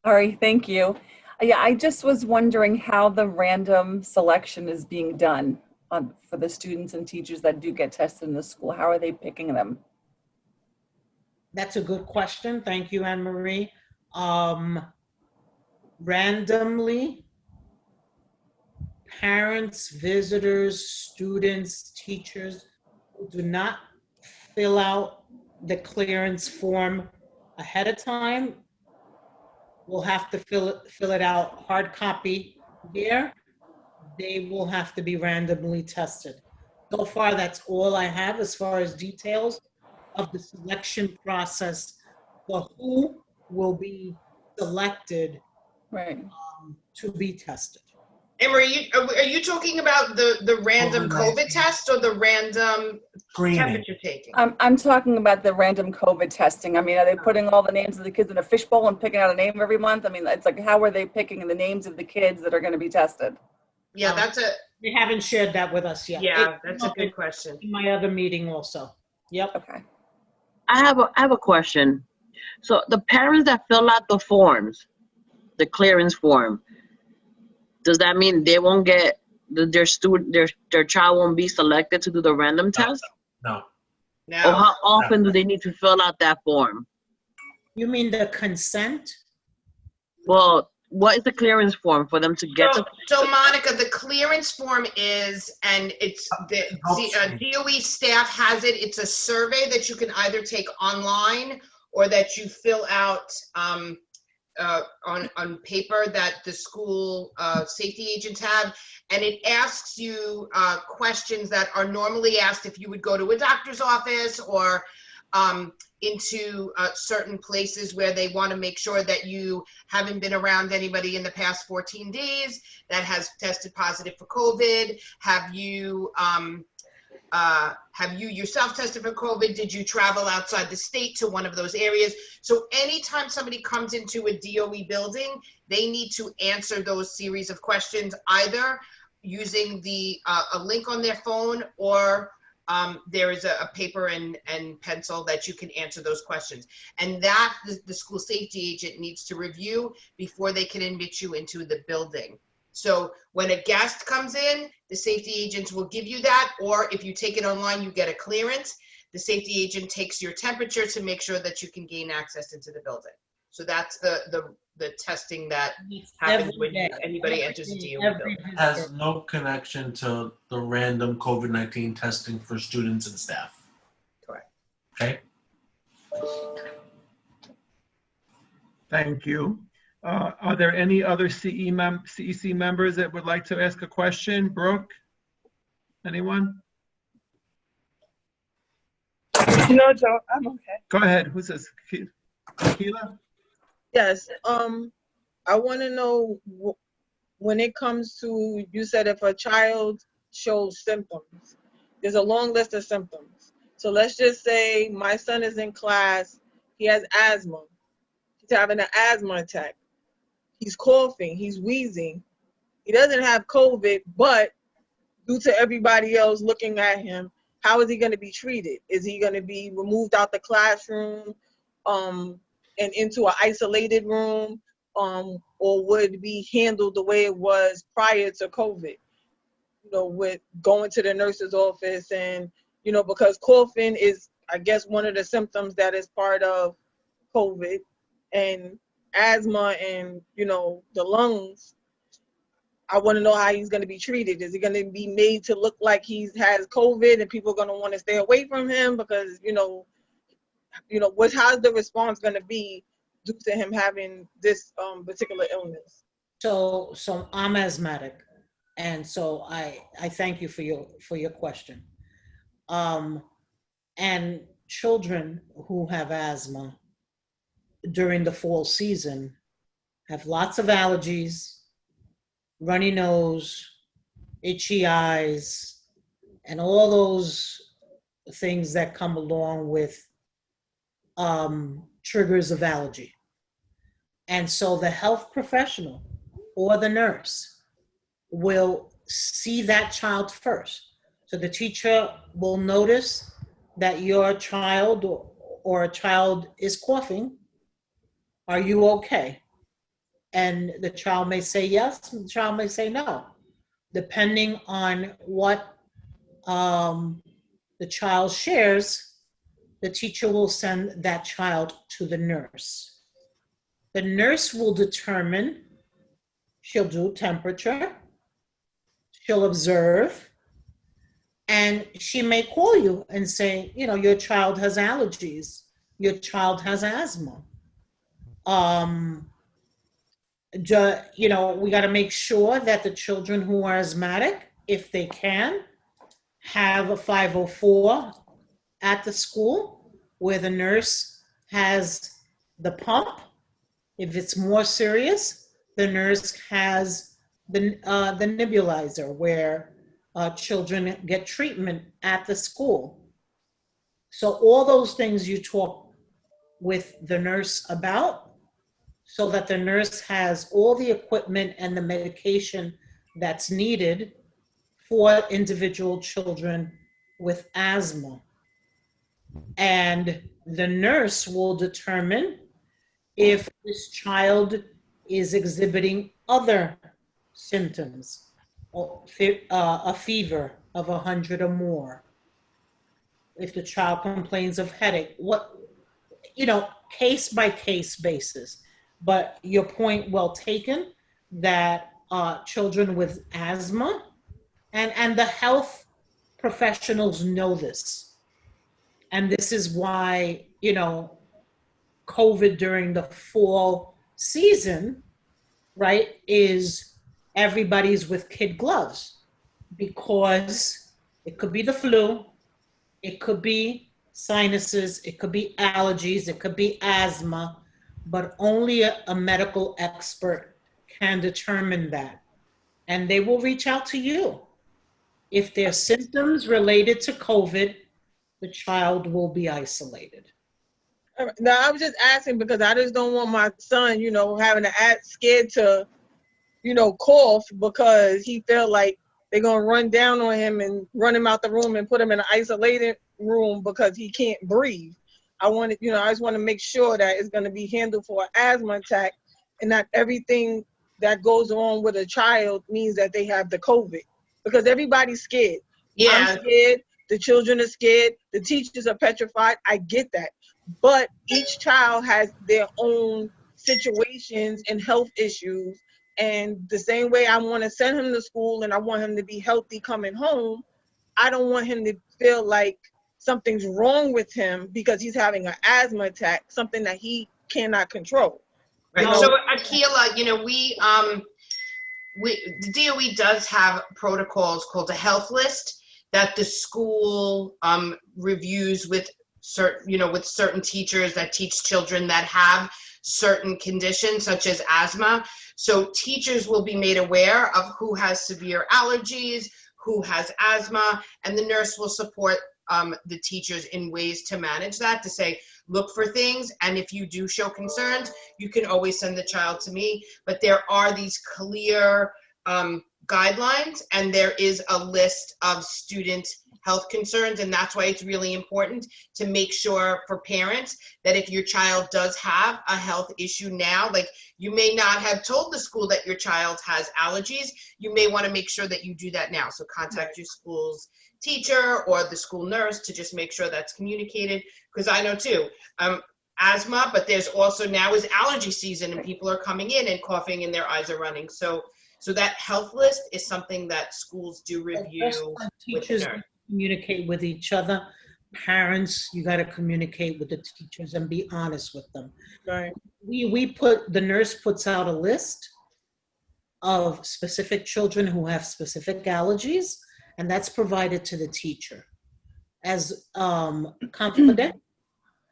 Sorry, thank you. Yeah, I just was wondering how the random selection is being done for the students and teachers that do get tested in the school. How are they picking them? That's a good question. Thank you, Anne Marie. Randomly, parents, visitors, students, teachers who do not fill out the clearance form ahead of time will have to fill it out hard copy here. They will have to be randomly tested. So far, that's all I have as far as details of the selection process for who will be selected to be tested. Emery, are you talking about the random COVID test or the random temperature taking? I'm talking about the random COVID testing. I mean, are they putting all the names of the kids in a fishbowl and picking out a name every month? I mean, it's like, how are they picking the names of the kids that are going to be tested? Yeah, They haven't shared that with us yet. Yeah, that's a good question. In my other meeting also. Yep. Okay. I have a question. So the parents that fill out the forms, the clearance form, does that mean they won't get their child won't be selected to do the random test? No. Or how often do they need to fill out that form? You mean the consent? Well, what is the clearance form for them to get the? So Monica, the clearance form is, and it's the DOE staff has it. It's a survey that you can either take online or that you fill out on paper that the school safety agents have, and it asks you questions that are normally asked if you would go to a doctor's office or into certain places where they want to make sure that you haven't been around anybody in the past 14 days that has tested positive for COVID. Have you yourself tested for COVID? Did you travel outside the state to one of those areas? So anytime somebody comes into a DOE building, they need to answer those series of questions, either using a link on their phone, or there is a paper and pencil that you can answer those questions. And that the school safety agent needs to review before they can admit you into the building. So when a guest comes in, the safety agents will give you that, or if you take it online, you get a clearance. The safety agent takes your temperature to make sure that you can gain access into the building. So that's the testing that happens when anybody enters a DOE building. Has no connection to the random COVID-19 testing for students and staff. Correct. Okay. Thank you. Are there any other CEC members that would like to ask a question? Brooke? Anyone? No, Joe, I'm okay. Go ahead. Who's this? Keila? Yes. I want to know when it comes to, you said if a child shows symptoms, there's a long list of symptoms. So let's just say my son is in class, he has asthma. He's having an asthma attack. He's coughing, he's wheezing. He doesn't have COVID, but due to everybody else looking at him, how is he going to be treated? Is he going to be removed out the classroom and into an isolated room, or would it be handled the way it was prior to COVID? You know, with going to the nurse's office and, you know, because coughing is, I guess, one of the symptoms that is part of COVID, and asthma and, you know, the lungs. I want to know how he's going to be treated. Is he going to be made to look like he has COVID and people are going to want to stay away from him because, how's the response going to be due to him having this particular illness? So I'm asthmatic, and so I thank you for your question. And children who have asthma during the fall season have lots of allergies, runny nose, itchy eyes, and all those things that come along with triggers of allergy. And so the health professional or the nurse will see that child first. So the teacher will notice that your child or a child is coughing. Are you okay? And the child may say yes, and the child may say no, depending on what the child shares. The teacher will send that child to the nurse. The nurse will determine, she'll do temperature, she'll observe, and she may call you and say, your child has allergies, your child has asthma. We got to make sure that the children who are asthmatic, if they can, have a 504 at the school where the nurse has the pump. If it's more serious, the nurse has the nebulizer where children get treatment at the school. So all those things you talk with the nurse about, so that the nurse has all the equipment and the medication that's needed for individual children with asthma. And the nurse will determine if this child is exhibiting other symptoms, or a fever of 100 or more. If the child complains of headache, case by case basis. But your point well taken, that children with asthma, and the health professionals know this. And this is why, COVID during the fall season, right, is everybody's with kid gloves, because it could be the flu, it could be sinuses, it could be allergies, it could be asthma, but only a medical expert can determine that. And they will reach out to you. If there's symptoms related to COVID, the child will be isolated. Now, I was just asking because I just don't want my son, having to act scared to, cough because he felt like they're going to run down on him and run him out the room and put him in an isolated room because he can't breathe. I just want to make sure that it's going to be handled for an asthma attack, and not everything that goes on with a child means that they have the COVID, because everybody's scared. Yeah. I'm scared. The children are scared. The teachers are petrified. I get that. But each child has their own situations and health issues. And the same way I want to send him to school and I want him to be healthy coming home, I don't want him to feel like something's wrong with him because he's having an asthma attack, something that he cannot control. Right. So Akila, the DOE does have protocols called a health list that the school reviews with certain teachers that teach children that have certain conditions such as asthma. So teachers will be made aware of who has severe allergies, who has asthma, and the nurse will support the teachers in ways to manage that, to say, look for things, and if you do show concerns, you can always send the child to me. But there are these clear guidelines, and there is a list of student health concerns, and that's why it's really important to make sure for parents that if your child does have a health issue now, like you may not have told the school that your child has allergies, you may want to make sure that you do that now. So contact your school's teacher or the school nurse to just make sure that's communicated, because I know too, asthma, but there's also now is allergy season and people are coming in and coughing and their eyes are running. So that health list is something that schools do review with Teachers the nurse. communicate with each other. Parents, you got to communicate with the teachers and be honest with them. Right. The nurse puts out a list of specific children who have specific allergies, and that's provided to the teacher as confidential.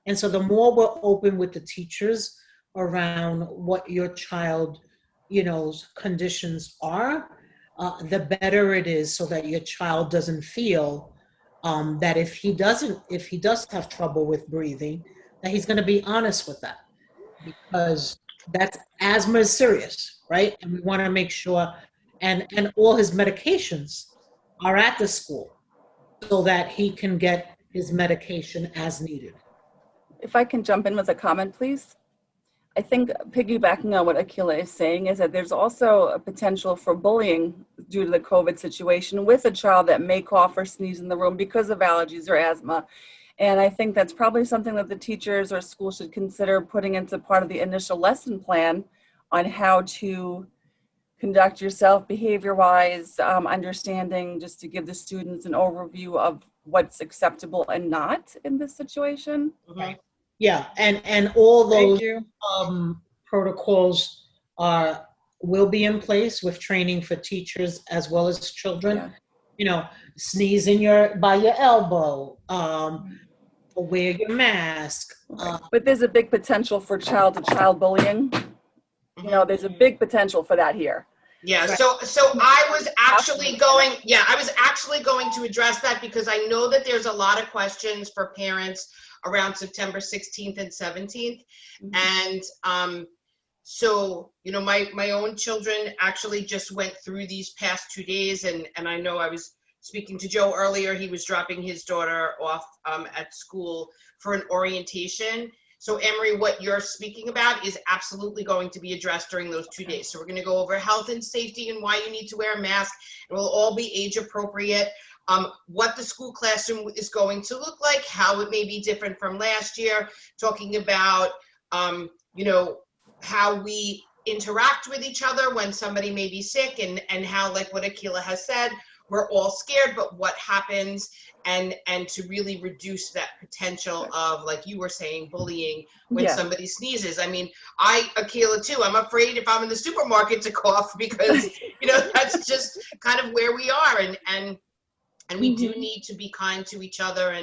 And so the more we're open with the teachers around what your child, conditions are, the better it is, so that your child doesn't feel that if he does have trouble with breathing, that he's going to be honest with that, because asthma is serious, right? And we want to make sure, and all his medications are at the school so that he can get his medication as needed. If I can jump in with a comment, please. I think piggybacking on what Akila is saying is that there's also a potential for bullying due to the COVID situation with a child that may cough or sneeze in the room because of allergies or asthma. And I think that's probably something that the teachers or schools should consider putting into part of the initial lesson plan on how to conduct yourself behavior-wise, understanding, just to give the students an overview of what's acceptable and not in this situation. Okay. Yeah, and all those protocols will be in place with training for teachers as well as children. Yeah. Sneeze by your elbow, wear your mask. But there's a big potential for child-to-child bullying. There's a big potential for that here. Yeah, so I was actually going to address that, because I know that there's a lot of questions for parents around September 16th and 17th. And so, my own children actually just went through these past 2 days, and I know I was speaking to Joe earlier, he was dropping his daughter off at school for an orientation. So Emery, what you're speaking about is absolutely going to be addressed during those 2 days. So we're going to go over health and safety and why you need to wear a mask. It will all be age appropriate. What the school classroom is going to look like, how it may be different from last year, talking about, you know, how we interact with each other when somebody may be sick, and how, like what Akila has said, we're all scared, but what happens, and to really reduce that potential of, like you were saying, bullying when Yeah. somebody sneezes. I mean, Akila too, I'm afraid if I'm in the supermarket to cough because, you know, that's just kind of where we are. And we do need to be kind to each other,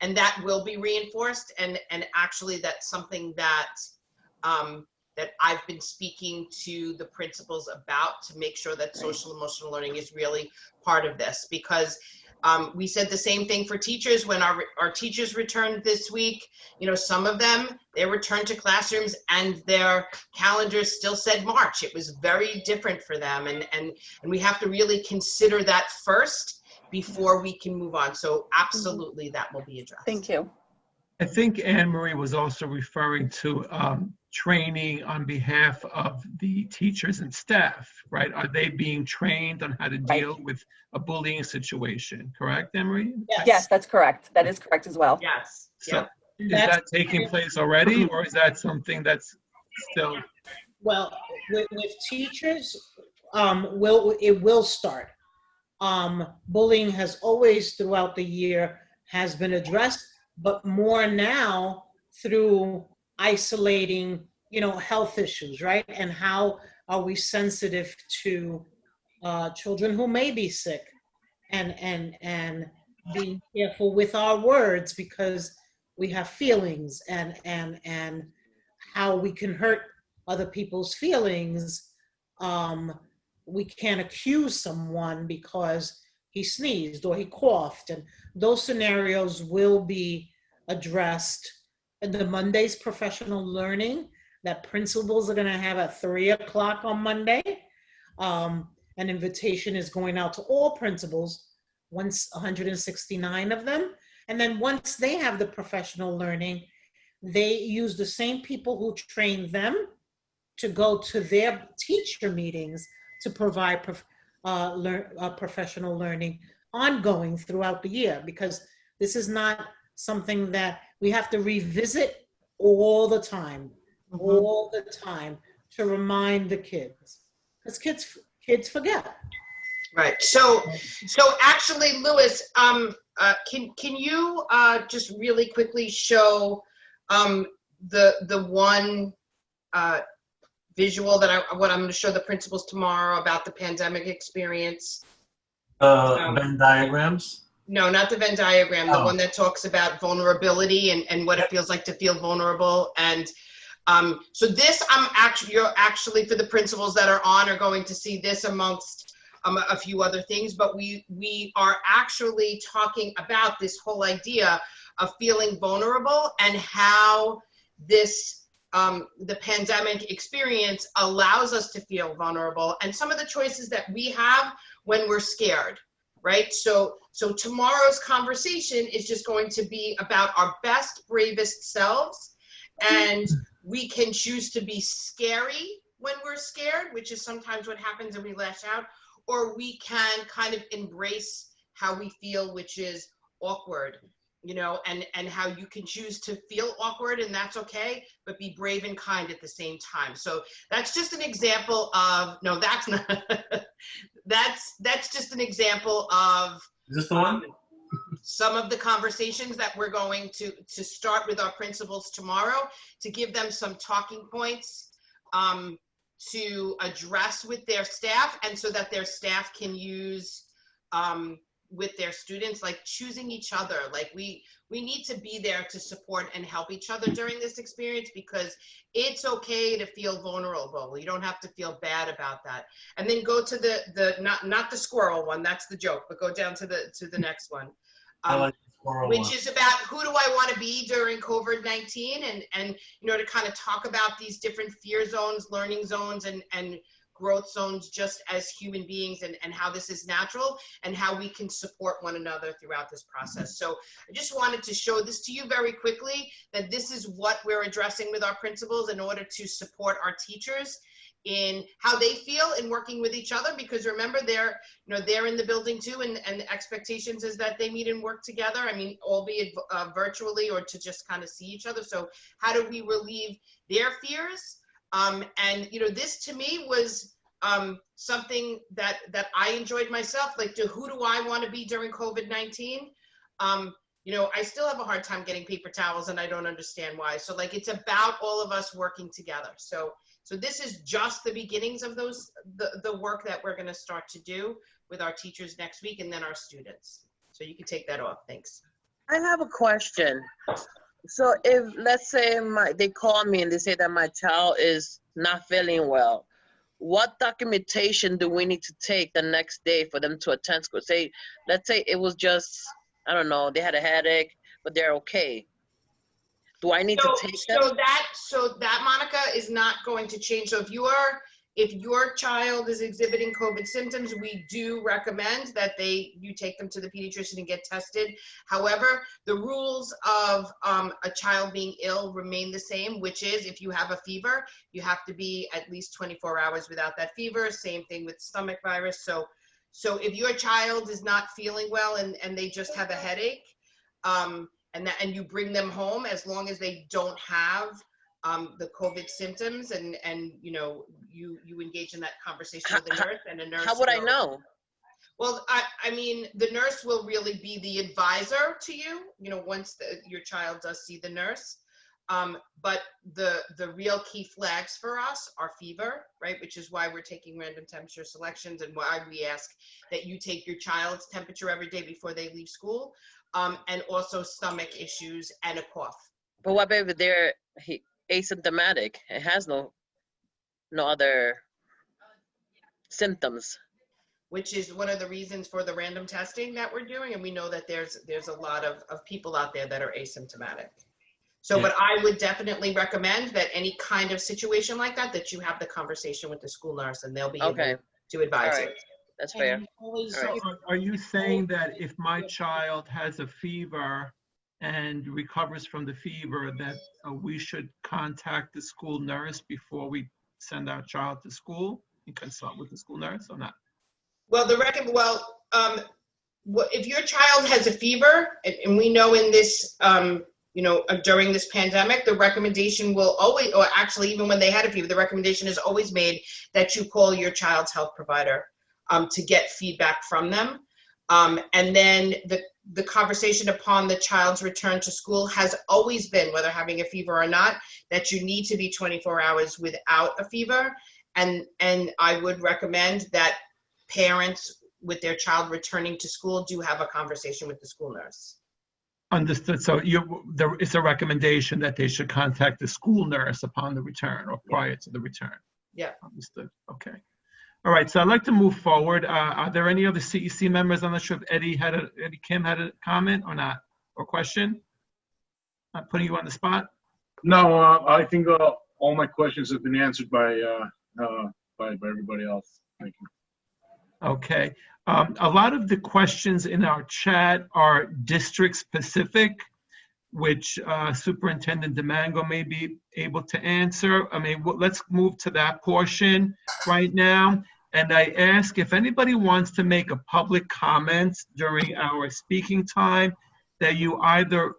and that will be reinforced. And actually that's something that, that I've been speaking to the principals about, to make sure that social emotional learning is really part of this, because we said the same thing for teachers when our teachers returned this week. You know, some of them, they returned to classrooms and their calendars still said March. It was very different for them. And we have to really consider that first before we can move on. So absolutely that will be addressed. Thank you. I think Anne Marie was also referring to training on behalf of the teachers and staff, right? Are they being trained on how to deal with a bullying situation, correct, Anne Marie? Yes, that's correct. That is correct as well. Yes. So is that taking place already, or is that something that's still? Well, with teachers, it will start. Bullying has always throughout the year has been addressed, but more now through isolating, you know, health issues, right? And how are we sensitive to children who may be sick, and being careful with our words, because we have feelings, and how we can hurt other people's feelings. We can't accuse someone because he sneezed or he coughed, and those scenarios will be addressed in the Monday's professional learning that principals are going to have at 3:00 on Monday. An invitation is going out to all principals, 169 of them. And then once they have the professional learning, they use the same people who train them to go to their teacher meetings to provide professional learning ongoing throughout the year, because this is not something that we have to revisit all the time, to remind the kids, because kids forget. Right. So actually, Louis, can you just really quickly show the one visual that what I'm going to show the principals tomorrow about the pandemic experience? Venn diagrams? No, not the Venn diagram, the one that talks about vulnerability and what it feels like to feel vulnerable. And so this, you're actually, for the principals that are on, are going to see this amongst a few other things, but we are actually talking about this whole idea of feeling vulnerable and how this the pandemic experience allows us to feel vulnerable, and some of the choices that we have when we're scared, right? So tomorrow's conversation is just going to be about our best, bravest selves, and we can choose to be scary when we're scared, which is sometimes what happens and we lash out, or we can kind of embrace how we feel, which is awkward, you know, and how you can choose to feel awkward, and that's okay, but be brave and kind at the same time. So that's just an example of, no, that's not, that's just an example of Is this the one? some of the conversations that we're going to start with our principals tomorrow, to give them some talking points to address with their staff, and so that their staff can use with their students, like choosing each other. Like we need to be there to support and help each other during this experience, because it's okay to feel vulnerable. You don't have to feel bad about that. And then go to the not the squirrel one, that's the joke, but go down to the next one. I like the squirrel Which one. is about who do I want to be during COVID-19, and you know, to kind of talk about these different fear zones, learning zones, and growth zones just as human beings, and how this is natural and how we can support one another throughout this process. So I just wanted to show this to you very quickly, that this is what we're addressing with our principals in order to support our teachers in how they feel in working with each other, because remember, they're in the building too, and the expectations is that they meet and work together. I mean, albeit virtually, or to just kind of see each other. So how do we relieve their fears? And this to me was something that I enjoyed myself. Like, who do I want to be during COVID-19? I still have a hard time getting paper towels, and I don't understand why. So like, it's about all of us working together. So this is just the beginnings of the work that we're going to start to do with our teachers next week, and then our students. So you can take that off. Thanks. I have a question. So if, let's say they call me and they say that my child is not feeling well, what documentation do we need to take the next day for them to attend school? Let's say it was just, I don't know, they had a headache, but they're okay. Do I need to take that? So that, Monica, is not going to change. So if your child is exhibiting COVID symptoms, we do recommend that you take them to the pediatrician and get tested. However, the rules of a child being ill remain the same, which is if you have a fever, you have to be at least 24 hours without that fever. Same thing with stomach virus. So if your child is not feeling well and they just have a headache, and you bring them home, as long as they don't have the COVID symptoms, and you engage in that conversation with the nurse, and a nurse. How would I know? Well, I mean, the nurse will really be the advisor to you, once your child does see the nurse. But the real key flags for us are fever, right? Which is why we're taking random temperature selections, and why we ask that you take your child's temperature every day before they leave school, and also stomach issues and a cough. But what if they're asymptomatic? It has no other symptoms. Which is one of the reasons for the random testing that we're doing, and we know that there's a lot of people out there that are asymptomatic. So, but I would definitely recommend that any kind of situation like that you have the conversation with the school nurse, and they'll be able to advise you. That's fair. So are you saying that if my child has a fever and recovers from the fever, that we should contact the school nurse before we send our child to school and consult with the school nurse, or not? Well, if your child has a fever, and we know in this, during this pandemic, the recommendation will always, or actually even when they had a fever, the recommendation is always made that you call your child's health provider to get feedback from them. And then the conversation upon the child's return to school has always been, whether having a fever or not, that you need to be 24 hours without a fever. And I would recommend that parents with their child returning to school do have a conversation with the school nurse. Understood. So there is a recommendation that they should contact the school nurse upon the return or prior to the return. Yeah. Understood. Okay. All right. So I'd like to move forward. Are there any other CEC members? I'm not sure if Eddie Kim had a comment or not, or question. Not putting you on the spot. No, I think all my questions have been answered by everybody else. Thank you. Okay. A lot of the questions in our chat are district specific, which Superintendent DeMango may be able to answer. I mean, let's move to that portion right now. And I ask if anybody wants to make a public comment during our speaking time, that you either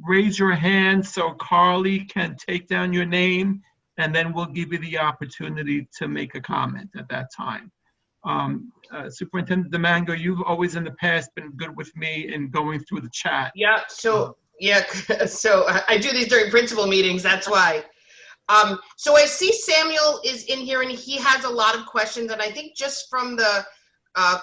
raise your hand so Carly can take down your name, and then we'll give you the opportunity to make a comment at that time. Superintendent DeMango, you've always in the past been good with me in going through the chat. Yeah, so I do these during principal meetings, that's why. So I see Samuel is in here and he has a lot of questions, and I think just from the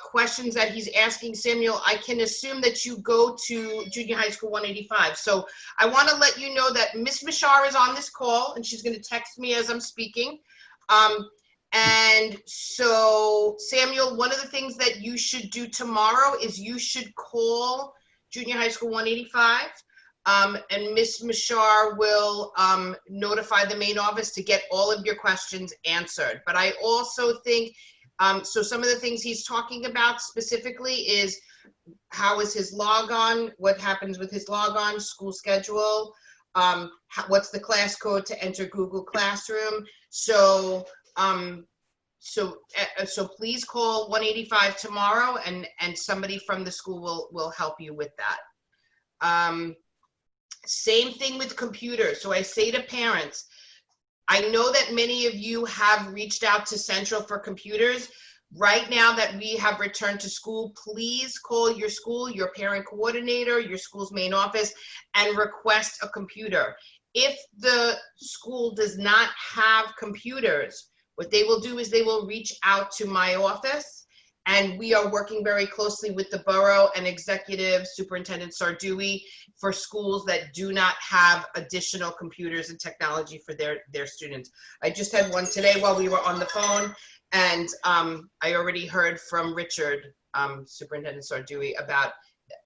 questions that he's asking, Samuel, I can assume that you go to Junior High School 185. So I want to let you know that Miss Mishar is on this call, and she's going to text me as I'm speaking. And so, Samuel, one of the things that you should do tomorrow is you should call Junior High School 185 And Ms. Mashar will notify the main office to get all of your questions answered. But I also think, so some of the things he's talking about specifically is how is his logon, what happens with his logon, school schedule, what's the class code to enter Google Classroom. So please call 185 tomorrow, and somebody from the school will help you with that. Same thing with computers. So I say to parents, I know that many of you have reached out to Central for computers. Right now that we have returned to school, please call your school, your parent coordinator, your school's main office, and request a computer. If the school does not have computers, what they will do is they will reach out to my office, and we are working very closely with the borough and Executive Superintendent Sardui for schools that do not have additional computers and technology for their students. I just had one today while we were on the phone, and I already heard from Richard, Superintendent Sardui, about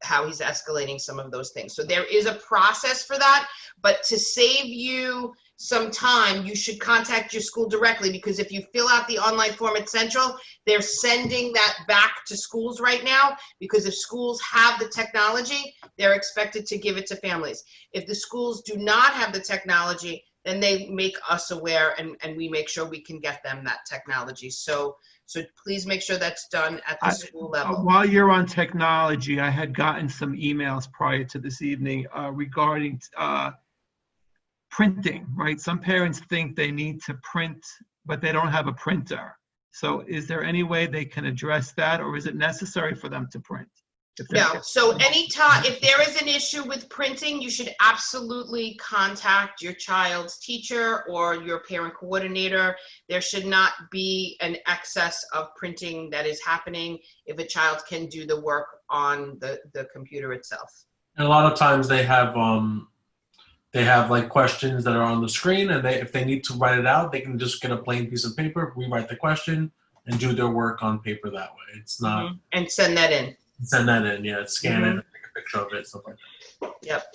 how he's escalating some of those things. So there is a process for that, but to save you some time, you should contact your school directly, because if you fill out the online form at Central, they're sending that back to schools right now, because if schools have the technology, they're expected to give it to families. If the schools do not have the technology, then they make us aware, and we make sure we can get them that technology. So please make sure that's done at the school level. While you're on technology, I had gotten some emails prior to this evening regarding printing, right? Some parents think they need to print, but they don't have a printer. So is there any way they can address that, or is it necessary for them to print? No, so anytime, if there is an issue with printing, you should absolutely contact your child's teacher or your parent coordinator. There should not be an excess of printing that is happening if a child can do the work on the computer itself. And a lot of times they have like questions that are on the screen, and if they need to write it out, they can just get a plain piece of paper, rewrite the question, and do their work on paper that way. It's not. And send that in. Send that in, yeah. Scan it, and take a picture of it, stuff like that. Yep.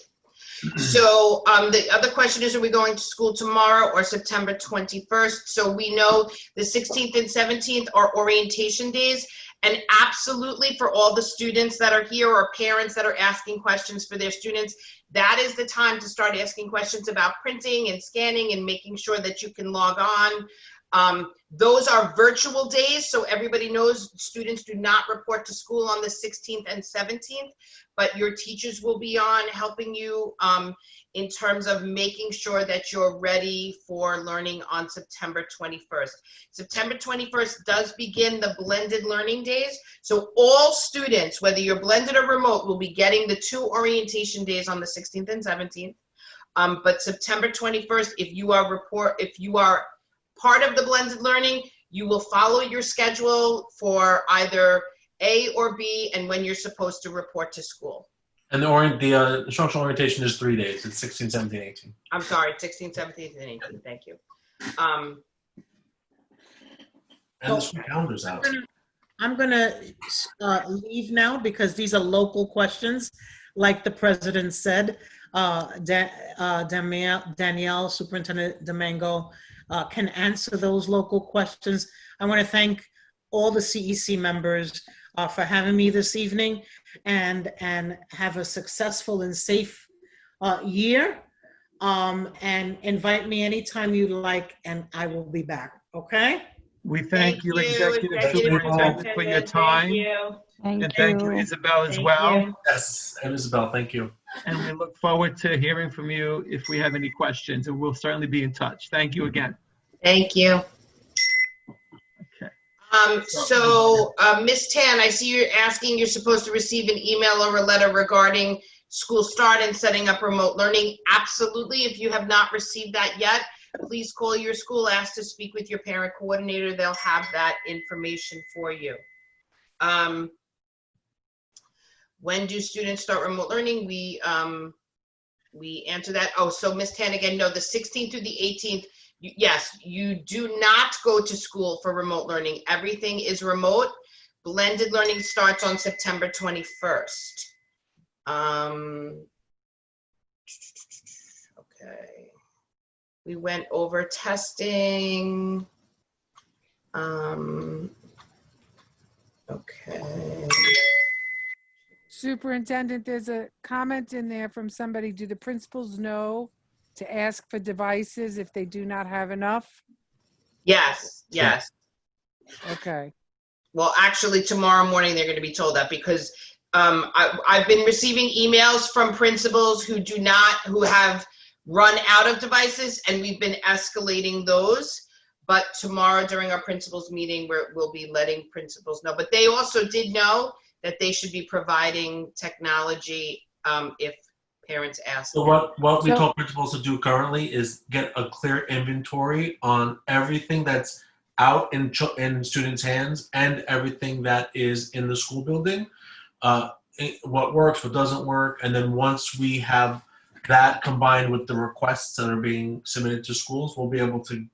So the other question is, are we going to school tomorrow or September 21st? So we know the 16th and 17th are orientation days. And absolutely, for all the students that are here or parents that are asking questions for their students, that is the time to start asking questions about printing and scanning and making sure that you can log on. Those are virtual days, so everybody knows students do not report to school on the 16th and 17th, but your teachers will be on helping you in terms of making sure that you're ready for learning on September 21st. September 21st does begin the blended learning days, so all students, whether you're blended or remote, will be getting the 2 orientation days on the 16th and 17th. But September 21st, if you are part of the blended learning, you will follow your schedule for either A or B and when you're supposed to report to school. And the instructional orientation is 3 days. It's 16, 17, 18. I'm sorry, 16, 17, and 18. Thank you. And the school calendar's out. I'm gonna leave now because these are local questions. Like the president said, Danielle, Superintendent Domingo, can answer those local questions. I want to thank all the CEC members for having me this evening, and have a successful and safe year. And invite me anytime you like, and I will be back. Okay? We thank you, Executive Superintendent, for your time. And thank you, Isabel, as well. Yes, and Isabel, thank you. And we look forward to hearing from you if we have any questions, and we'll certainly be in touch. Thank you again. Thank you. Okay. Ms. Tan, I see you're asking, you're supposed to receive an email or a letter regarding school start and setting up remote learning. Absolutely. If you have not received that yet, please call your school, ask to speak with your parent coordinator. They'll have that information for you. When do students start remote learning? We answer that. Oh, so Ms. Tan, again, no, the 16th through the 18th, yes, you do not go to school for remote learning. Everything is remote. Blended learning starts on September 21st. We went over testing. Okay. Superintendent, there's a comment in there from somebody. Do the principals know to ask for devices if they do not have enough? Yes, yes. Okay. Well, actually, tomorrow morning they're going to be told that because I've been receiving emails from principals who have run out of devices, and we've been escalating those. But tomorrow during our principals meeting, we'll be letting principals know. But they also did know that they should be providing technology if parents ask. So what we told principals to do currently is get a clear inventory on everything that's out in students' hands and everything that is in the school building. What works, what doesn't work, and then once we have that combined with the requests that are being submitted to schools, we'll be able to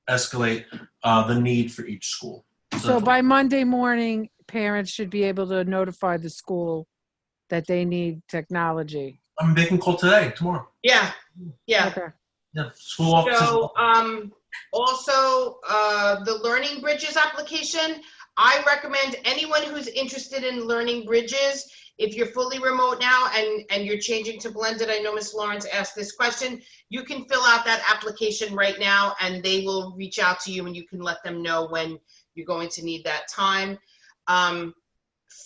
escalate the need for each school. So by Monday morning, parents should be able to notify the school that they need technology. I mean, they can call today, tomorrow. Yeah, yeah. Okay. Yeah, school offices. So also the Learning Bridges application, I recommend anyone who's interested in Learning Bridges, if you're fully remote now and you're changing to blended, I know Ms. Lawrence asked this question, you can fill out that application right now and they will reach out to you and you can let them know when you're going to need that time.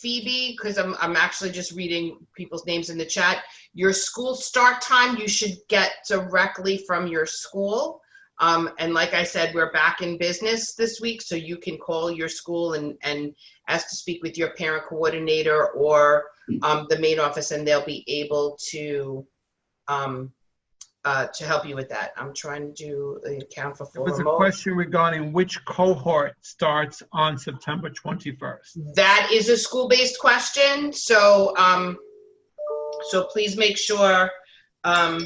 Phoebe, because I'm actually just reading people's names in the chat, your school start time you should get directly from your school. And like I said, we're back in business this week, so you can call your school and ask to speak with your parent coordinator or the main office, and they'll be able to help you with that. I'm trying to do the account for full There was a remote. question regarding which cohort starts on September 21st. That is a school-based question, so so please make sure what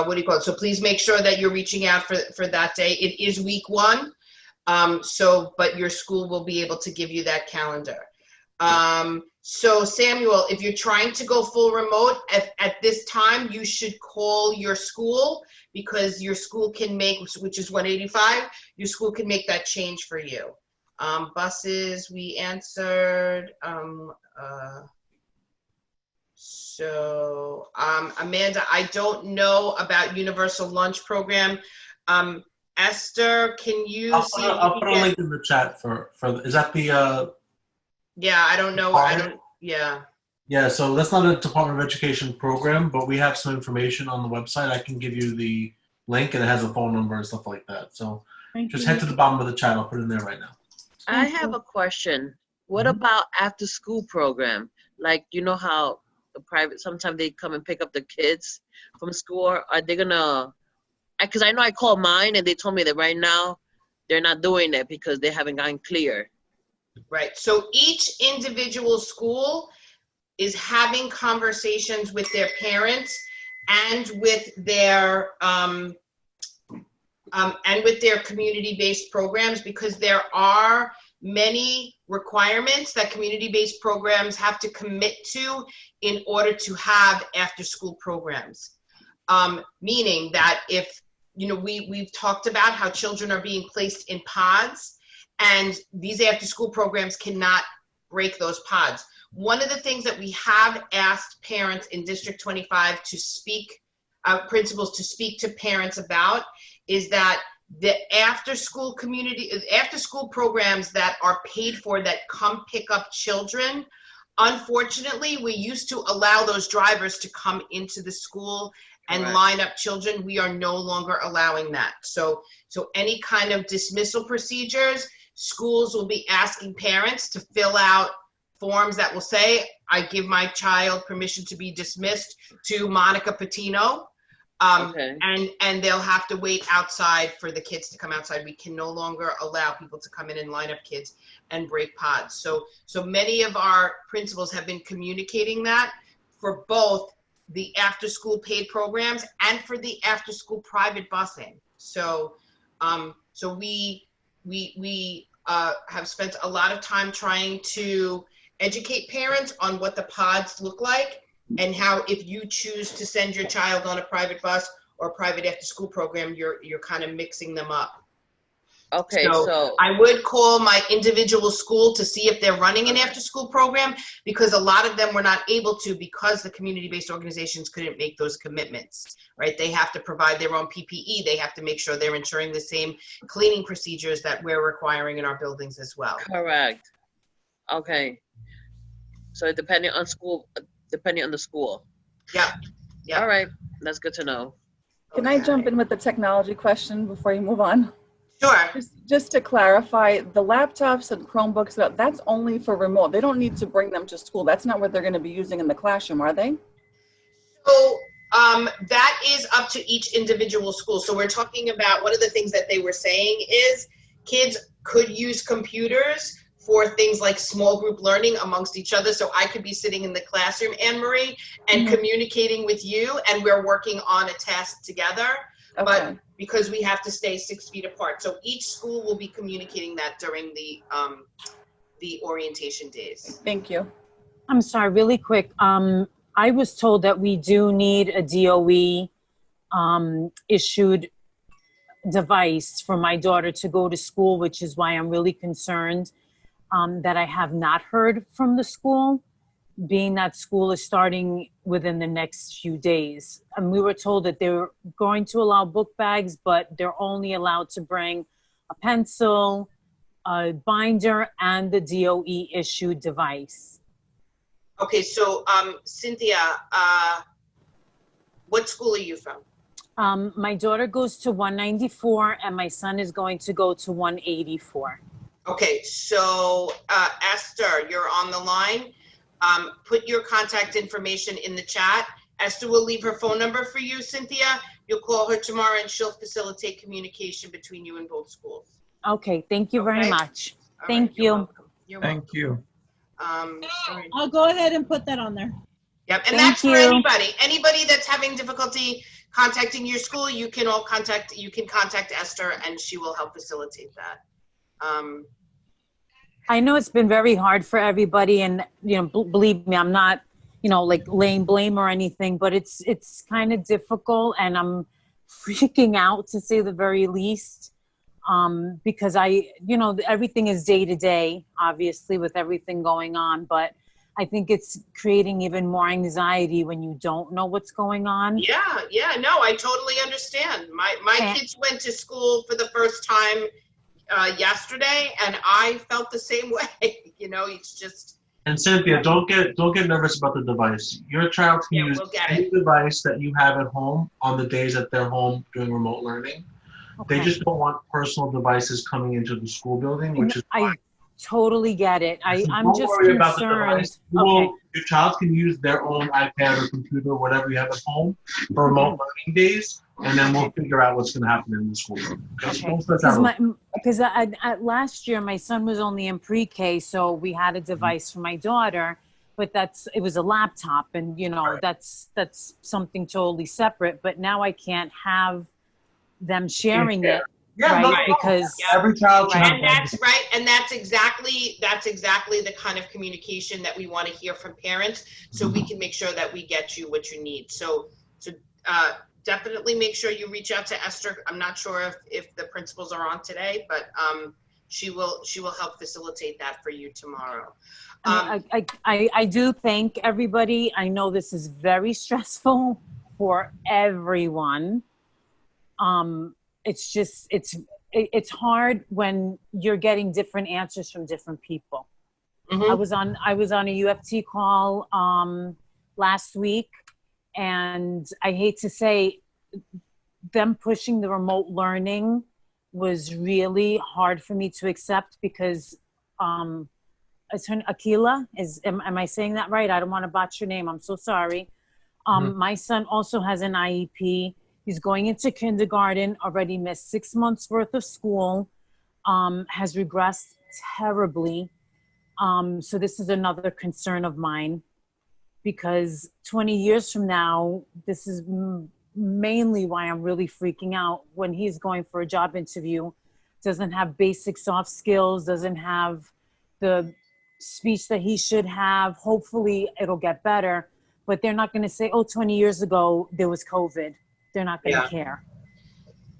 do you call it? So please make sure that you're reaching out for that day. It is week 1. But your school will be able to give you that calendar. So Samuel, if you're trying to go full remote at this time, you should call your school because your school can make, which is 185, your school can make that change for you. Buses, we answered. Amanda, I don't know about Universal Lunch Program. Esther, can you see? I'll put a link in the chat for is that the yeah, I don't know. Yeah. Yeah, so that's not a Department of Education program, but we have some information on the website. I can give you the link and it has a phone number and stuff like that. So just head to the bottom of the chat. I'll put it in there right now. I have a question. What about after school program? Like, you know how the private, sometimes they come and pick up the kids from school. Are they gonna, because I know I called mine and they told me that right now they're not doing that because they haven't gotten clear. Right. So each individual school is having conversations with their parents and with their community-based programs, because there are many requirements that community-based programs have to commit to in order to have after-school programs. Meaning that if, you know, we've talked about how children are being placed in pods, and these after-school programs cannot break those pods. One of the things that we have asked parents in District 25 to speak, principals to speak to parents about, is that the after-school programs that are paid for that come pick up children, unfortunately, we used to allow those drivers to come into the school and line up children. We are no longer allowing that. So any kind of dismissal procedures, schools will be asking parents to fill out forms that will say, I give my child permission to be dismissed to Monica Patino. And they'll have to wait outside for the kids to come outside. We can no longer allow people to come in and line up kids and break pods. So many of our principals have been communicating that for both the after-school paid programs and for the after-school private busing. So we have spent a lot of time trying to educate parents on what the pods look like. and how if you choose to send your child on a private bus or a private after-school program, you're kind of mixing them up. Okay, So so I would call my individual school to see if they're running an after-school program, because a lot of them were not able to because the community-based organizations couldn't make those commitments, right? They have to provide their own PPE. They have to make sure they're ensuring the same cleaning procedures that we're requiring in our buildings as well. correct. Okay. So depending on the school. Yeah. Yeah. All right, that's good to know. Can I jump in with the technology question before you move on? Sure. Just to clarify, the laptops and Chromebooks, that's only for remote. They don't need to bring them to school. That's not what they're going to be using in the classroom, are they? So that is up to each individual school. So we're talking about, one of the things that they were saying is kids could use computers for things like small group learning amongst each other. So I could be sitting in the classroom, Anne Marie, and communicating with you, and we're working on a task together. Okay. But because we have to stay 6 feet apart. So each school will be communicating that during the orientation days. Thank you. I'm sorry, really quick. I was told that we do need a DOE issued device for my daughter to go to school, which is why I'm really concerned that I have not heard from the school, being that school is starting within the next few days. And we were told that they're going to allow book bags, but they're only allowed to bring a pencil, a binder, and the DOE issued device. Okay, so Cynthia, what school are you from? My daughter goes to 194 and my son is going to go to 184. Okay, so Esther, you're on the line. Put your contact information in the chat. Esther will leave her phone number for you, Cynthia. You'll call her tomorrow and she'll facilitate communication between you and both schools. Okay, thank you very much. All Thank right, you. you're welcome. You're Thank you. welcome. I'll go ahead and put that on there. Yep, and Thank that's for you. anybody that's having difficulty contacting your school. You can contact Esther and she will help facilitate that. I know it's been very hard for everybody, and believe me, I'm not, like laying blame or anything, but it's kind of difficult, and I'm freaking out to say the very least, because everything is day to day, obviously, with everything going on, but I think it's creating even more anxiety when you don't know what's going on. Yeah, no, I totally understand. My kids went to school for the first time yesterday, and I felt the same way. It's just. And Cynthia, don't get nervous about the device. Your child can use any device that you have at home on the days that they're home doing remote learning. Okay. They just don't want personal devices coming into the school building, which is fine. I totally get it. I'm Don't just worry about the concerned. device. Your child can use their own iPad or computer, whatever you have at home, for remote learning days, and then we'll figure out what's going to happen in the school. Okay? Don't stress out. Because last year my son was only in pre-K, so we had a device for my daughter, but it was a laptop, and that's something totally separate. But now I can't have them sharing it. Yeah, right, because every child should have And that's right, and that's exactly the kind of communication that we want to hear from parents, so we can make sure that we get you what you need. So definitely make sure you reach out to Esther. I'm not sure if the principals are on today, but she will help facilitate that for you tomorrow. I do thank everybody. I know this is very stressful for everyone. It's just, it's hard when you're getting different answers from different people. I was on a UFT call last week, and I hate to say, them pushing the remote learning was really hard for me to accept, because Akila am I saying that right? I don't want to botch your name. I'm so sorry. My son also has an IEP. He's going into kindergarten, already missed 6 months worth of school, has regressed terribly. So this is another concern of mine, because 20 years from now, this is mainly why I'm really freaking out. When he's going for a job interview, doesn't have basic soft skills, doesn't have the speech that he should have. Hopefully it'll get better. but they're not going to say, oh, 20 years ago there was COVID. They're not going to care.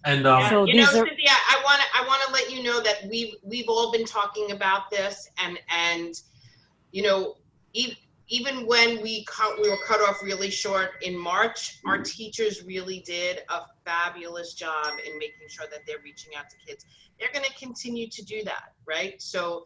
And So you know, these are, Cynthia, I want to let you know that we've all been talking about this, and you know, even when we were cut off really short in March, our teachers really did a fabulous job in making sure that they're reaching out to kids. They're going to continue to do that, right? So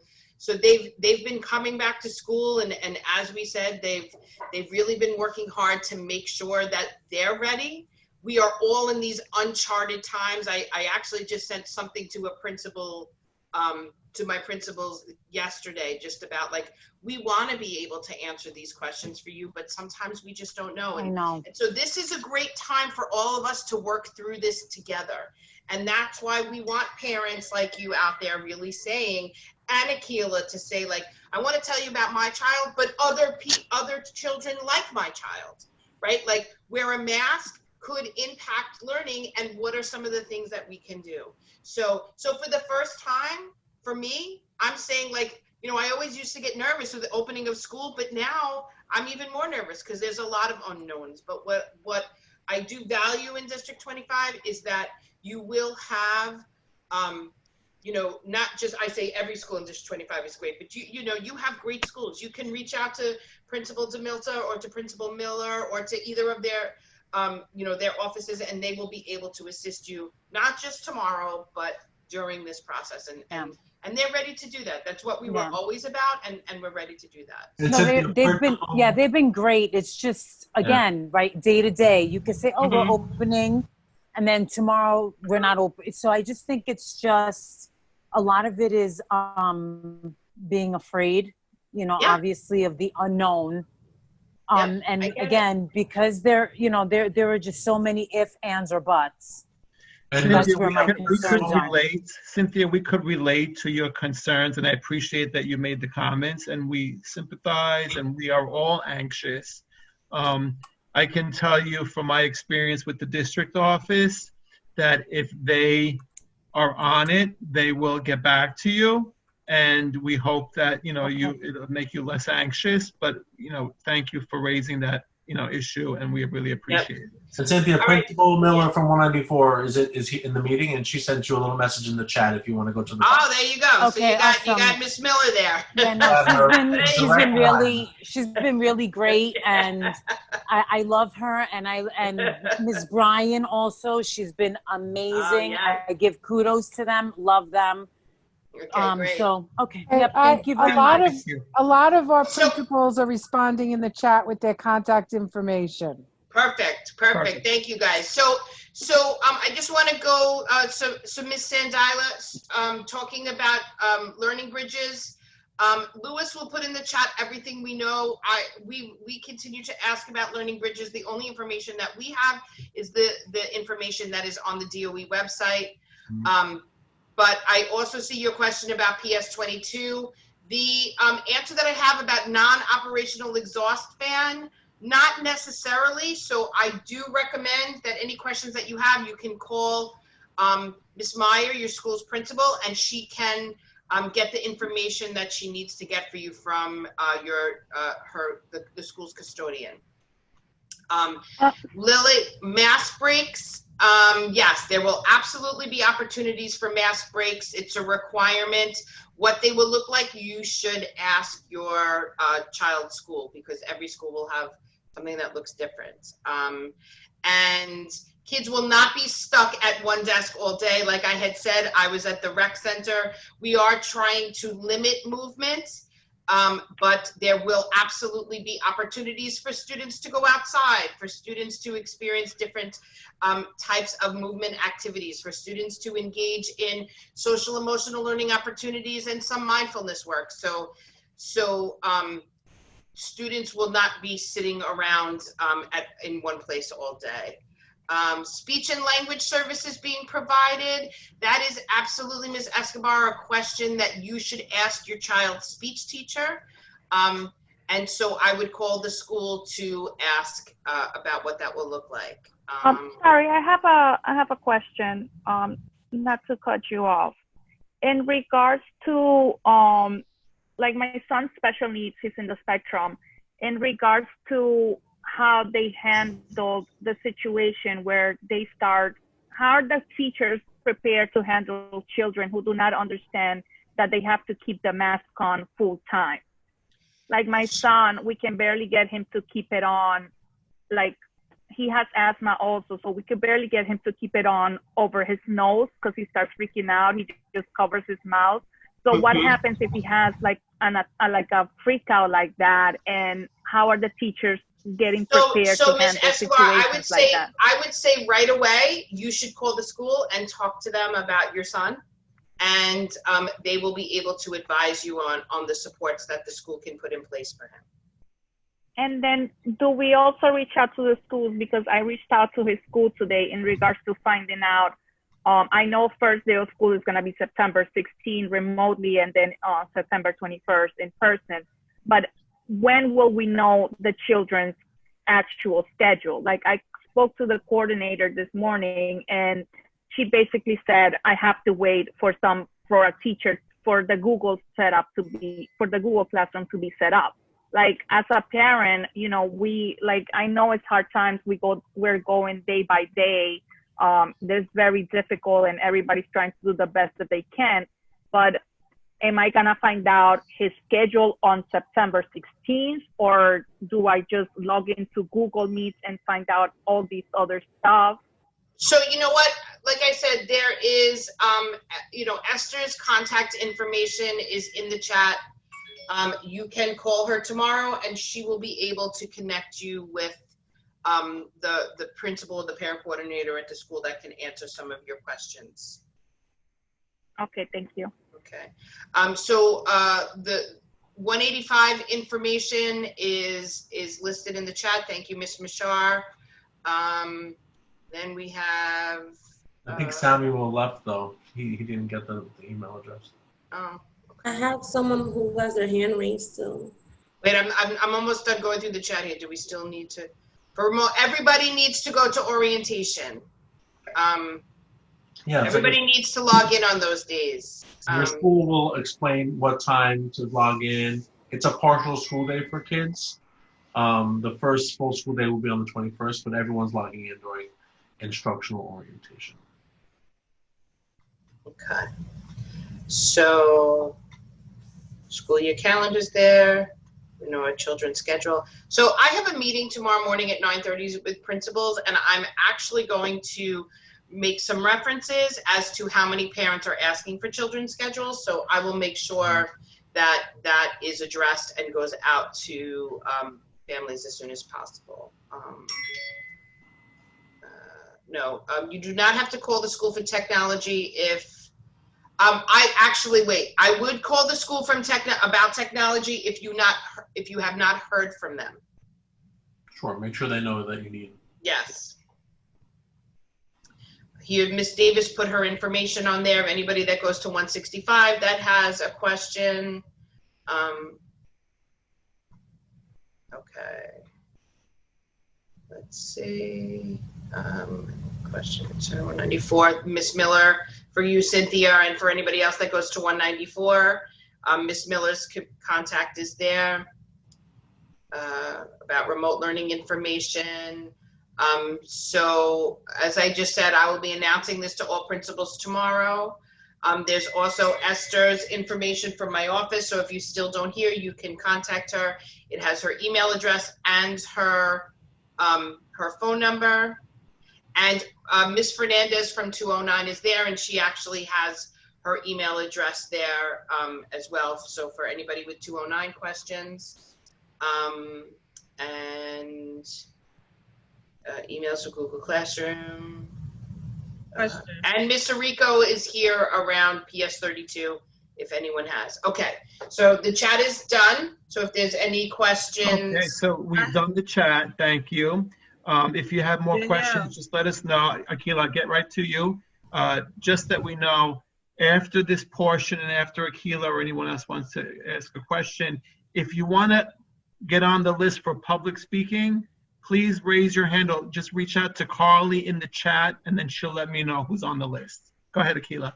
they've been coming back to school, and as we said, they've really been working hard to make sure that they're ready. We are all in these uncharted times. I actually just sent something to a principal, to my principals yesterday, just about like, we want to be able to answer these questions for you, but sometimes we just don't know. I know. And so this is a great time for all of us to work through this together. And that's why we want parents like you out there really saying, and Akila to say, like, I want to tell you about my child, but other children like my child, right? Like, wear a mask could impact learning, and what are some of the things that we can do? So for the first time, for me, I'm saying, like, you know, I always used to get nervous with the opening of school, but now I'm even more nervous because there's a lot of unknowns. But what I do value in District 25 is that you will have, you know, not just, I say every school in District 25 is great, but you know, you have great schools. You can reach out to Principal DeMilta or to Principal Miller or to either of their, you know, their offices, and they will be able to assist you, not just tomorrow, but during this process. And they're ready to do that. That's what we were always about, and we're ready to do that. No, they've been great. It's just, again, right, day to day. You could say, oh, we're opening, and then tomorrow we're not open. So I just think it's just, a lot of it is being afraid, you know, obviously, of the unknown. And again, because there are just so many ifs, ands, or buts. Cynthia, we could relate to your concerns, and I appreciate that you made the comments, and we sympathize, and we are all anxious. I can tell you from my experience with the district office that if they are on it, they will get back to you, and we hope that, you know, it'll make you less anxious. But, you know, thank you for raising that, you know, issue, and we really appreciate it. And Cynthia, Principal Miller from 194 is he in the meeting? And she sent you a little message in the chat if you want to go to the. Oh, there you go. Okay, so you got Miss Miller there. Yeah, no, she's been really great, and I love her, and Ms. Bryan also. She's been amazing. I give kudos to them. Love them. Great. So, okay. Hey, Yep, thank you very much. A lot of our principals are responding in the chat with their contact information. Perfect. Thank you, guys. So I just want to go, so Ms. Sandila, talking about learning bridges. Lewis will put in the chat everything we know. We continue to ask about learning bridges. The only information that we have is the information that is on the DOE website. But I also see your question about PS22. The answer that I have about non-operational exhaust fan, not necessarily. So I do recommend that any questions that you have, you can call Ms. Meyer, your school's principal, and she can get the information that she needs to get for you from the school's custodian. Lily, mask breaks. Yes, there will absolutely be opportunities for mask breaks. It's a requirement. What they will look like, you should ask your child's school, because every school will have something that looks different. And kids will not be stuck at one desk all day. Like I had said, I was at the rec center. We are trying to limit movement. But there will absolutely be opportunities for students to go outside, for students to experience different types of movement activities, for students to engage in social emotional learning opportunities and some mindfulness work. So students will not be sitting around in one place all day. Speech and language services being provided. That is absolutely, Ms. Escobar, a question that you should ask your child's speech teacher. And so I would call the school to ask about what that will look like. Sorry, I have a question, not to cut you off. In regards to, like my son's special needs, he's in the spectrum. In regards to how they handled the situation where they start, how are the teachers prepared to handle children who do not understand that they have to keep the mask on full time? Like my son, we can barely get him to keep it on. Like he has asthma also, so we could barely get him to keep it on over his nose because he starts freaking out. He just covers his mouth. So what happens if he has like a freak out like that? And how are the teachers getting prepared to handle situations like that? I would say right away, you should call the school and talk to them about your son. And they will be able to advise you on the supports that the school can put in place for him. And then do we also reach out to the schools? Because I reached out to his school today in regards to finding out. I know first day of school is going to be September 16 remotely, and then September 21st in person. But when will we know the children's actual schedule? Like I spoke to the coordinator this morning, and she basically said, I have to wait for a teacher for the Google Classroom to be set up. Like as a parent, you know, I know it's hard times. We're going day by day. It's very difficult and everybody's trying to do the best that they can. But am I gonna find out his schedule on September 16th, or do I just log into Google Meet and find out all these other stuff? So you know what, like I said, there is, Esther's contact information is in the chat. You can call her tomorrow and she will be able to connect you with the principal or the parent coordinator at the school that can answer some of your questions. Okay, thank you. Okay. So the 185 information is listed in the chat. Thank you, Ms. Mashar. Then we have. I think Samuel left though. He didn't get the email address. Oh. I have someone who has their hand raised still. Wait, I'm almost done going through the chat here. Do we still need to? Everybody needs to go to orientation. Yeah. Everybody needs to log in on those days. Your school will explain what time to log in. It's a partial school day for kids. The first full school day will be on the 21st, but everyone's logging in during instructional orientation. Okay. So, school year calendar's there. We know our children's schedule. So I have a meeting tomorrow morning at 9:30 with principals, and I'm actually going to make some references as to how many parents are asking for children's schedules. So I will make sure that that is addressed and goes out to families as soon as possible. You do not have to call the school for technology if I would call the school from about technology if you have not heard from them. Sure, make sure they know that you need. Yes. Here, Miss Davis put her information on there. Anybody that goes to 165 that has a question. Okay. Let's see. Question 194. Miss Miller, for you, Cynthia, and for anybody else that goes to 194. Miss Miller's contact is there about remote learning information. So as I just said, I will be announcing this to all principals tomorrow. There's also Esther's information from my office. So if you still don't hear, you can contact her. It has her email address and her phone number. And Ms. Fernandez from 209 is there, and she actually has her email address there as well. So for anybody with 209 questions, and emails to Google Classroom. And Mr. Rico is here around PS32 if anyone has. Okay, so the chat is done. So if there's any questions. Okay, so we've done the chat. Thank you. If you have more questions, just let us know. Akila, I'll get right to you. Just that we know, after this portion and after Akila or anyone else wants to ask a question, if you want to get on the list for public speaking, please raise your hand or just reach out to Carly in the chat, and then she'll let me know who's on the list. Go ahead, Akila.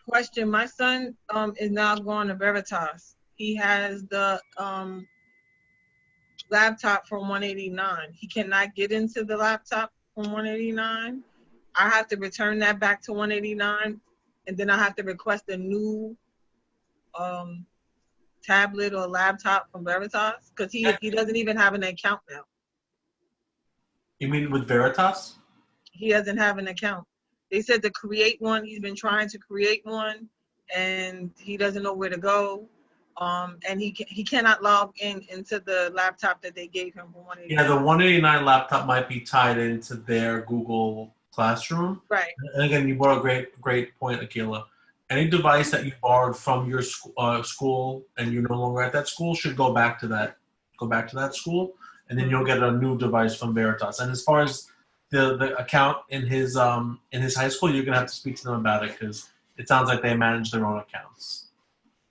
Question. My son is now going to Veritas. He has the laptop from 189. He cannot get into the laptop from 189. I have to return that back to 189, and then I have to request a new tablet or laptop from Veritas because he doesn't even have an account now. You mean with Veritas? He doesn't have an account. They said to create one. He's been trying to create one, and he doesn't know where to go. And he cannot log into the laptop that they gave him from 189. Yeah, the 189 laptop might be tied into their Google Classroom. Right. And again, you brought a great point, Akila. Any device that you borrowed from your school and you're no longer at that school should go back to that school, and then you'll get a new device from Veritas. And as far as the account in his high school, you're gonna have to speak to them about it because it sounds like they manage their own accounts.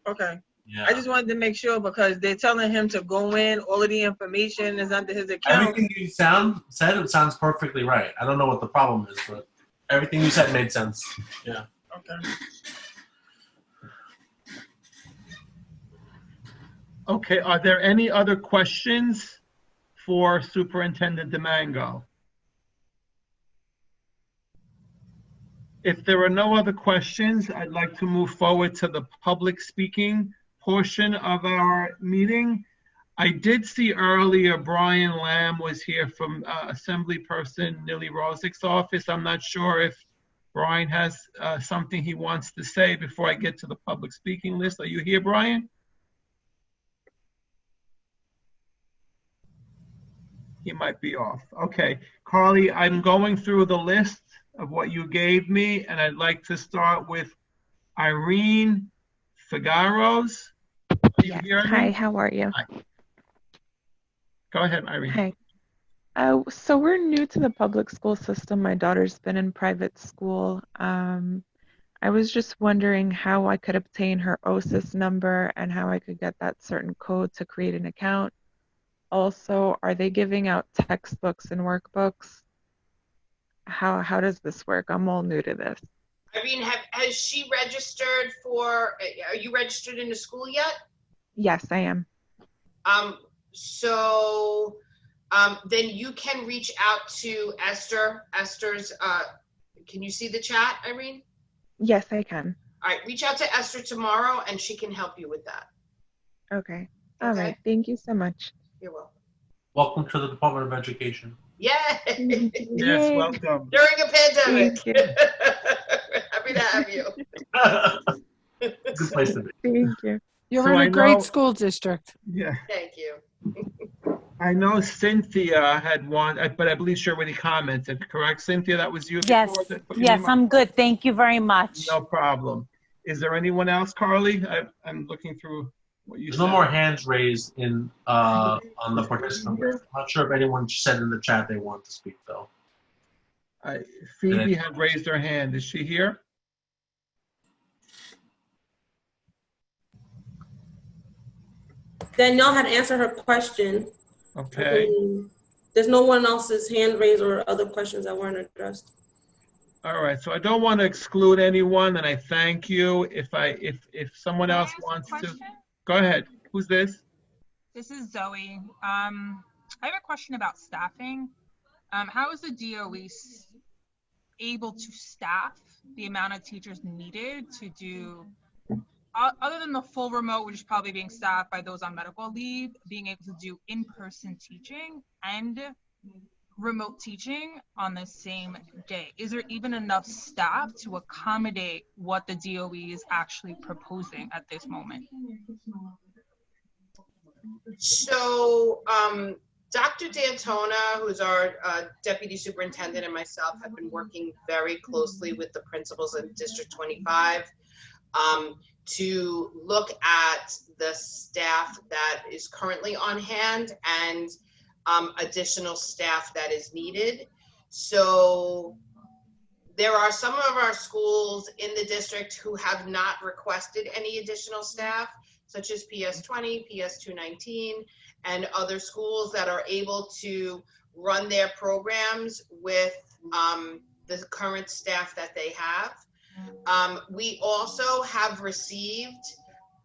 Okay. Yeah. I just wanted to make sure because they're telling him to go in. All of the information is under his account. Everything you said, it sounds perfectly right. I don't know what the problem is, but everything you said made sense. Yeah. Okay. Okay, are there any other questions for Superintendent Domingo? If there are no other questions, I'd like to move forward to the public speaking portion of our meeting. I did see earlier Brian Lamb was here from Assemblyperson Nili Rosick's office. I'm not sure if Brian has something he wants to say before I get to the public speaking list. Are you here, Brian? He might be off. Okay, Carly, I'm going through the list of what you gave me, and I'd like to start with Irene Figaros. Hi, how are you? Hi. Go ahead, Irene. Hi. So we're new to the public school system. My daughter's been in private school. I was just wondering how I could obtain her OSIS number and how I could get that certain code to create an account. Also, are they giving out textbooks and workbooks? How does this work? I'm all new to this. Irene, has she registered for, are you registered in the school yet? Yes, I am. Then you can reach out to Esther. Esther's, can you see the chat, Irene? Yes, I can. All right, reach out to Esther tomorrow and she can help you with that. Okay. All right. Thank you so much. You're welcome. Welcome to the Department of Education. Yay! Yes, welcome. During a pandemic. Thank you. Happy to have you. Good place to be. Thank you. You're So in I a great know- school district. Yeah. Thank you. I know Cynthia had one, but I believe she already commented, correct? Cynthia, that was you Yes, before? that put your yes, name on? I'm good. Thank you very much. No problem. Is there anyone else, Carly? I'm looking through what you There's said. no more hands raised on the participant list. I'm not sure if anyone said in the chat they want to speak though. Phoebe had raised her hand. Is she here? Danielle had answered her question. Okay. There's no one else's hand raised or other questions that weren't addressed. All right. So I don't want to exclude anyone, and I thank you. If someone else wants to, go ahead. Who's this? This is Zoe. I have a question about staffing. How is the DOE able to staff the amount of teachers needed to do, other than the full remote, which is probably being staffed by those on medical leave, being able to do in-person teaching and remote teaching on the same day? Is there even enough staff to accommodate what the DOE is actually proposing at this moment? So, Dr. D'Antona, who's our deputy superintendent, and myself have been working very closely with the principals in District 25 to look at the staff that is currently on hand and additional staff that is needed. So there are some of our schools in the district who have not requested any additional staff, such as PS20, PS219, and other schools that are able to run their programs with the current staff that they have. We also have received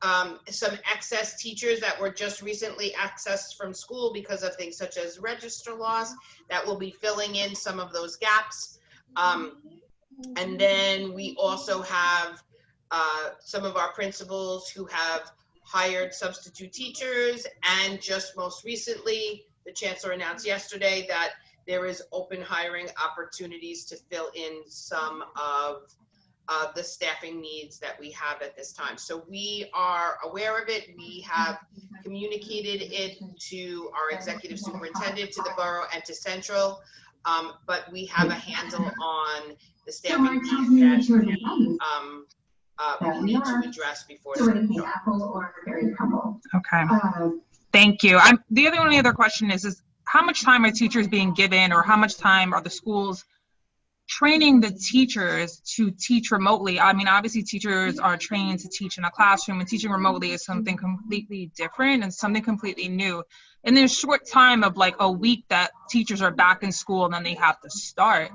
some excess teachers that were just recently accessed from school because of things such as register loss that will be filling in some of those gaps. And then we also have some of our principals who have hired substitute teachers, and just most recently, the chancellor announced yesterday that there is open hiring opportunities to fill in some of the staffing needs that we have at this time. So we are aware of it. We have communicated it to our executive superintendent, to the borough, and to Central. But we have a handle on the staffing needs that we need to address before. Okay. Thank you. The only other question is how much time are teachers being given, or how much time are the schools training the teachers to teach remotely? I mean, obviously teachers are trained to teach in a classroom, and teaching remotely is something completely different and something completely new. In this short time of like a week that teachers are back in school and then they have to start,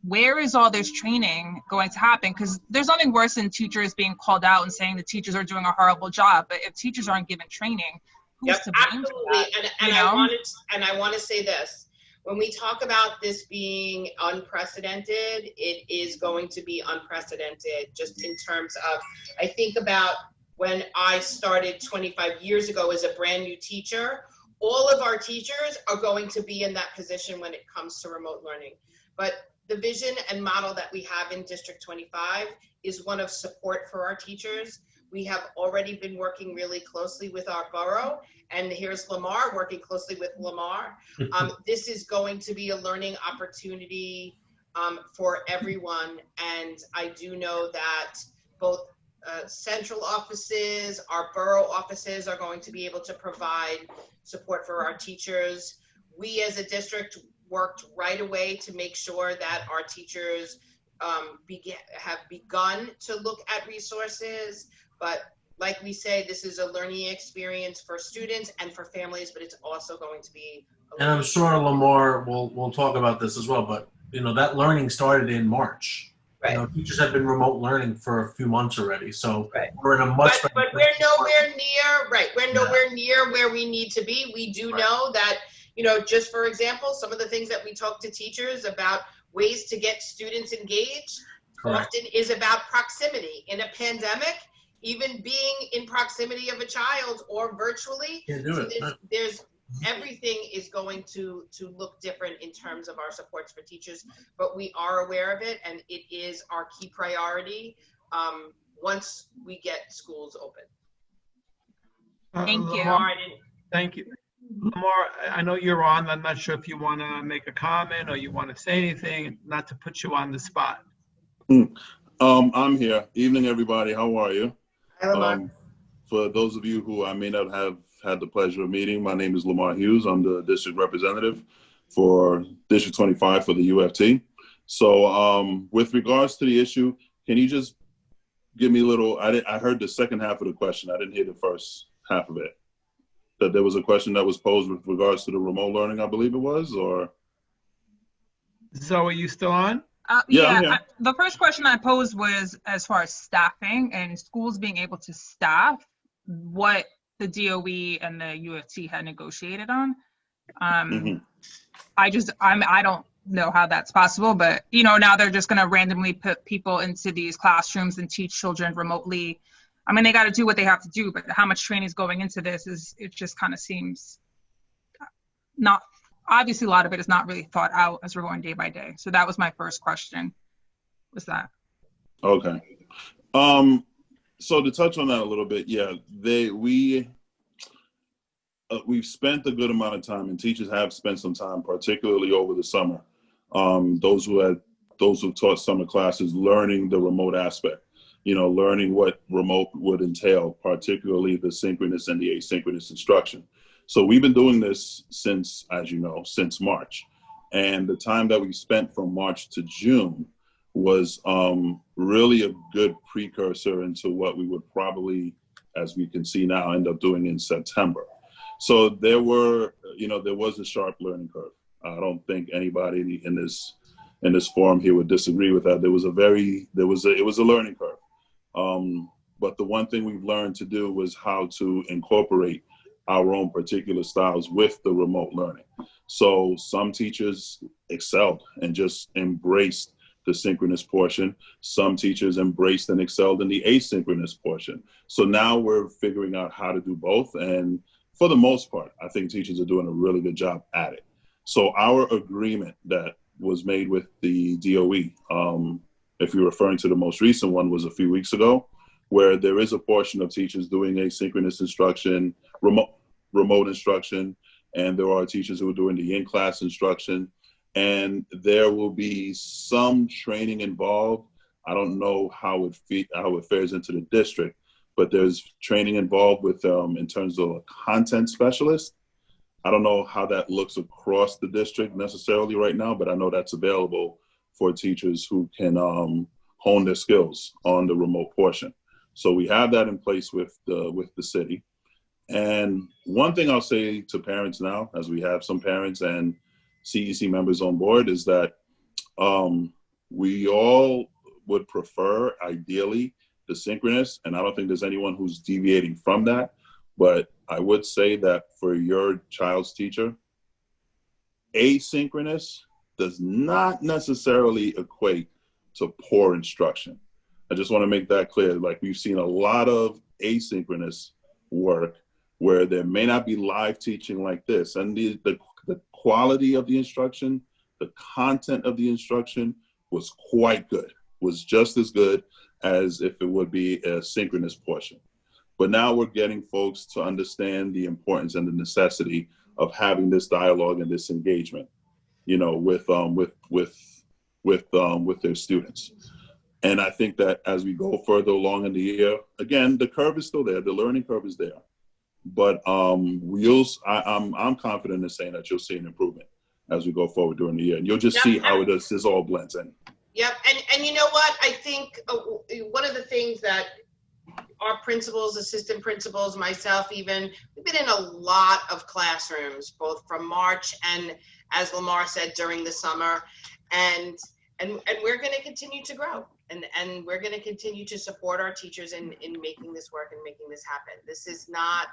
where is all this training going to happen? Because there's nothing worse than teachers being called out and saying the teachers are doing a horrible job. But if teachers aren't given training, who's to blame for that? And I want to say this. When we talk about this being unprecedented, it is going to be unprecedented just in terms of, I think about when I started 25 years ago as a brand new teacher, all of our teachers are going to be in that position when it comes to remote learning. But the vision and model that we have in District 25 is one of support for our teachers. We have already been working really closely with our borough, and here's Lamar working closely with Lamar. This is going to be a learning opportunity for everyone, and I do know that both central offices, our borough offices are going to be able to provide support for our teachers. We as a district worked right away to make sure that our teachers have begun to look at resources. But like we say, this is a learning experience for students and for families, but it's also going to be. And I'm sure Lamar will talk about this as well, but you know, that learning started in March. Right. You know, teachers have been remote learning for a few months already, so we're in a much better but we're nowhere near, right, we're nowhere near where we need to be. We do know that, you know, just for example, some of the things that we talk to teachers about ways to get students engaged often is about proximity. In a pandemic, even being in proximity of a child or virtually, there's everything is going to look different in terms of our supports for teachers, but we are aware of it, and it is our key priority once we get schools open. Thank you. Lamar, thank you. Lamar, I know you're on. I'm not sure if you want to make a comment or you want to say anything, not to put you on the spot. I'm here. Evening, everybody. How are you? Hi, Lamar. For those of you who I may not have had the pleasure of meeting, my name is Lamar Hughes. I'm the district representative for District 25 for the UFT. So with regards to the issue, can you just give me a little, I heard the second half of the question. I didn't hear the first half of it. That there was a question that was posed with regards to the remote learning, I believe it was, or? Zoe, are you still on? The first question I posed was as far as staffing and schools being able to staff what the DOE and the UFT had negotiated on. I don't know how that's possible, but you know, now they're just going to randomly put people into these classrooms and teach children remotely. I mean, they got to do what they have to do, but how much training is going into this it just kind of seems not, obviously a lot of it is not really thought out as we're going day by day. So that was my first question, was that. Okay. So to touch on that a little bit, yeah, we've spent a good amount of time, and teachers have spent some time, particularly over the summer. Those who taught summer classes, learning the remote aspect, you know, learning what remote would entail, particularly the synchronous and the asynchronous instruction. So we've been doing this since, as you know, since March, and the time that we spent from March to June was really a good precursor into what we would probably, as we can see now, end up doing in September. So there was a sharp learning curve. I don't think anybody in this forum here would disagree with that. It was a learning curve. But the one thing we've learned to do was how to incorporate our own particular styles with the remote learning. So some teachers excelled and just embraced the synchronous portion. Some teachers embraced and excelled in the asynchronous portion. So now we're figuring out how to do both. And for the most part, I think teachers are doing a really good job at it. So our agreement that was made with the DOE, if you're referring to the most recent one, was a few weeks ago, where there is a portion of teachers doing asynchronous instruction, remote instruction, and there are teachers who are doing the in-class instruction, and there will be some training involved. I don't know how it fares into the district, but there's training involved with in terms of a content specialist. I don't know how that looks across the district necessarily right now, but I know that's available for teachers who can hone their skills on the remote portion. So we have that in place with the city. And one thing I'll say to parents now, as we have some parents and CEC members on board, is that we all would prefer, ideally, the synchronous, and I don't think there's anyone who's deviating from that. But I would say that for your child's teacher, asynchronous does not necessarily equate to poor instruction. I just want to make that clear. Like, we've seen a lot of asynchronous work where there may not be live teaching like this, and the quality of the instruction, the content of the instruction was quite good, was just as good as if it would be a synchronous portion. But now we're getting folks to understand the importance and the necessity of having this dialogue and this engagement, you know, with their students. And I think that as we go further along in the year, again, the curve is still there, the learning curve is there. But I'm confident in saying that you'll see an improvement as we go forward during the year, and you'll just see how this all blends in. Yep, and you know what? I think one of the things that our principals, assistant principals, myself even, we've been in a lot of classrooms, both from March and, as Lamar said, during the summer, and we're going to continue to grow, and we're going to continue to support our teachers in making this work and making this happen. This is not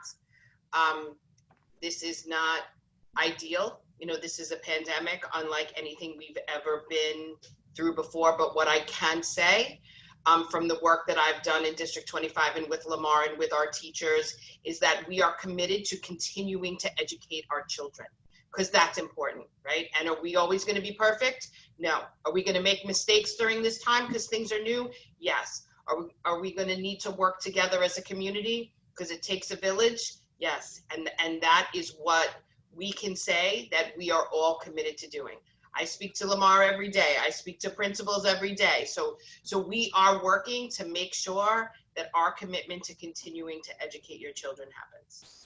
ideal. You know, this is a pandemic unlike anything we've ever been through before. But what I can say from the work that I've done in District 25 and with Lamar and with our teachers is that we are committed to continuing to educate our children, because that's important, right? And are we always going to be perfect? No. Are we going to make mistakes during this time because things are new? Yes. Are we going to need to work together as a community because it takes a village? Yes. And that is what we can say that we are all committed to doing. I speak to Lamar every day. I speak to principals every day. So we are working to make sure that our commitment to continuing to educate your children happens.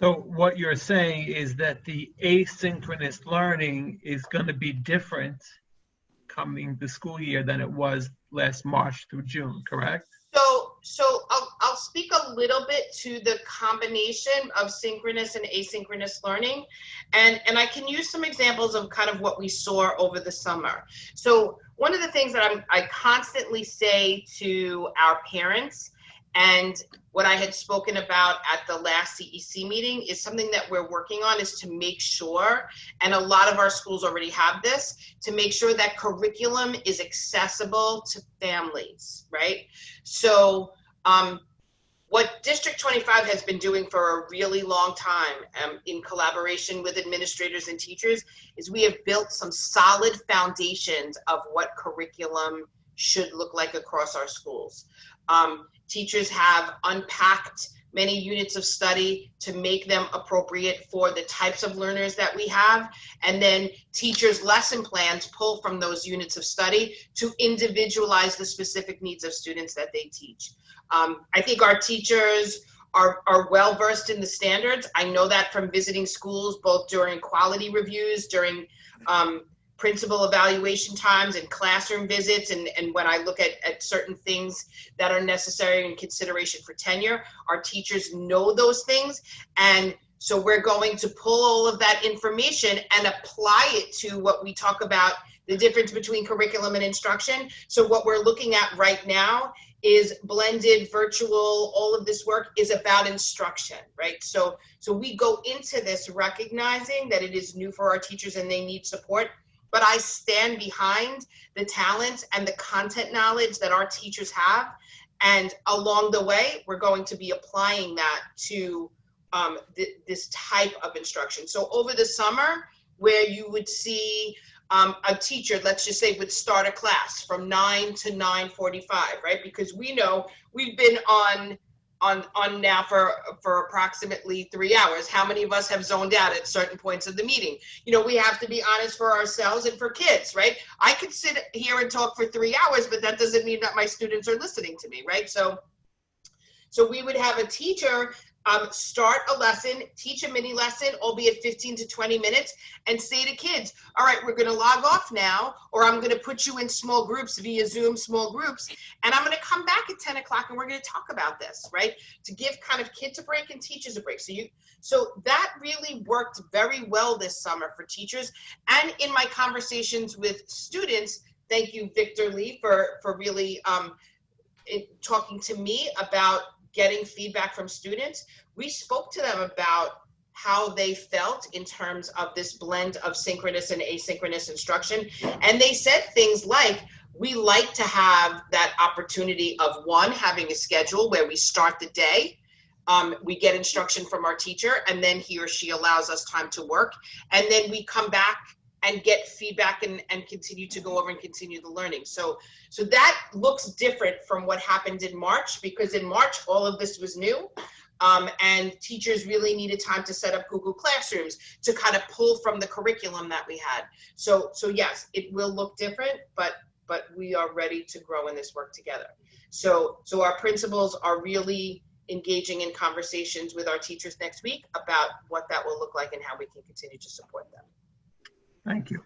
So what you're saying is that the asynchronous learning is going to be different coming the school year than it was last March through June, correct? So I'll speak a little bit to the combination of synchronous and asynchronous learning, and I can use some examples of kind of what we saw over the summer. So one of the things that I constantly say to our parents, and what I had spoken about at the last CEC meeting, is something that we're working on, is to make sure, and a lot of our schools already have this, to make sure that curriculum is accessible to families, right? So what District 25 has been doing for a really long time in collaboration with administrators and teachers is we have built some solid foundations of what curriculum should look like across our schools. Teachers have unpacked many units of study to make them appropriate for the types of learners that we have. And then teachers' lesson plans pull from those units of study to individualize the specific needs of students that they teach. I think our teachers are well-versed in the standards. I know that from visiting schools, both during quality reviews, during principal evaluation times and classroom visits, and when I look at certain things that are necessary in consideration for tenure, our teachers know those things. And so we're going to pull all of that information and apply it to what we talk about, the difference between curriculum and instruction. So what we're looking at right now is blended, virtual, all of this work is about instruction, right? So we go into this recognizing that it is new for our teachers and they need support, but I stand behind the talent and the content knowledge that our teachers have. And along the way, we're going to be applying that to this type of instruction. So over the summer, where you would see a teacher, let's just say, would start a class from 9 to 9:45, right? Because we know we've been on now for approximately 3 hours. How many of us have zoned out at certain points of the meeting? You know, we have to be honest for ourselves and for kids, right? I could sit here and talk for 3 hours, but that doesn't mean that my students are listening to me, right? So we would have a teacher start a lesson, teach a mini lesson, albeit 15 to 20 minutes, and say to kids, all right, we're going to log off now, or I'm going to put you in small groups via Zoom, small groups, and I'm going to come back at 10 o'clock and we're going to talk about this, right? To give kind of kids a break and teachers a break. So that really worked very well this summer for teachers. And in my conversations with students, thank you, Victor Lee, for really talking to me about getting feedback from students. We spoke to them about how they felt in terms of this blend of synchronous and asynchronous instruction. And they said things like, we like to have that opportunity of one, having a schedule where we start the day, we get instruction from our teacher, and then he or she allows us time to work. And then we come back and get feedback and continue to go over and continue the learning. So that looks different from what happened in March, because in March, all of this was new. And teachers really needed time to set up Google Classrooms to kind of pull from the curriculum that we had. So yes, it will look different, but we are ready to grow in this work together. So our principals are really engaging in conversations with our teachers next week about what that will look like and how we can continue to support them. Thank you.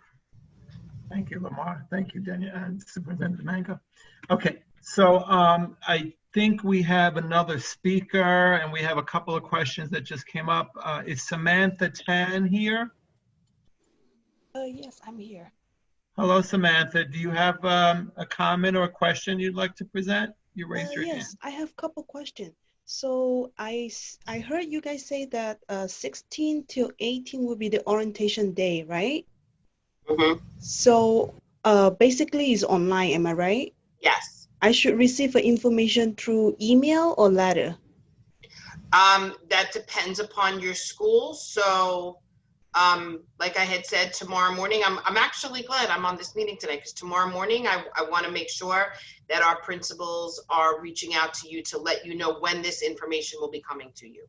Thank you, Lamar. Thank you, Daniel and Superintendent Manka. Okay, so I think we have another speaker and we have a couple of questions that just came up. Is Samantha Tan here? Yes, I'm here. Hello, Samantha. Do you have a comment or a question you'd like to present? You raised your hand. Yes, I have a couple questions. So I heard you guys say that 16 till 18 will be the orientation day, right? Mm-hmm. So basically it's online, am I right? Yes. I should receive the information through email or letter? That depends upon your school. So like I had said, tomorrow morning, I'm actually glad I'm on this meeting tonight, because tomorrow morning I want to make sure that our principals are reaching out to you to let you know when this information will be coming to you.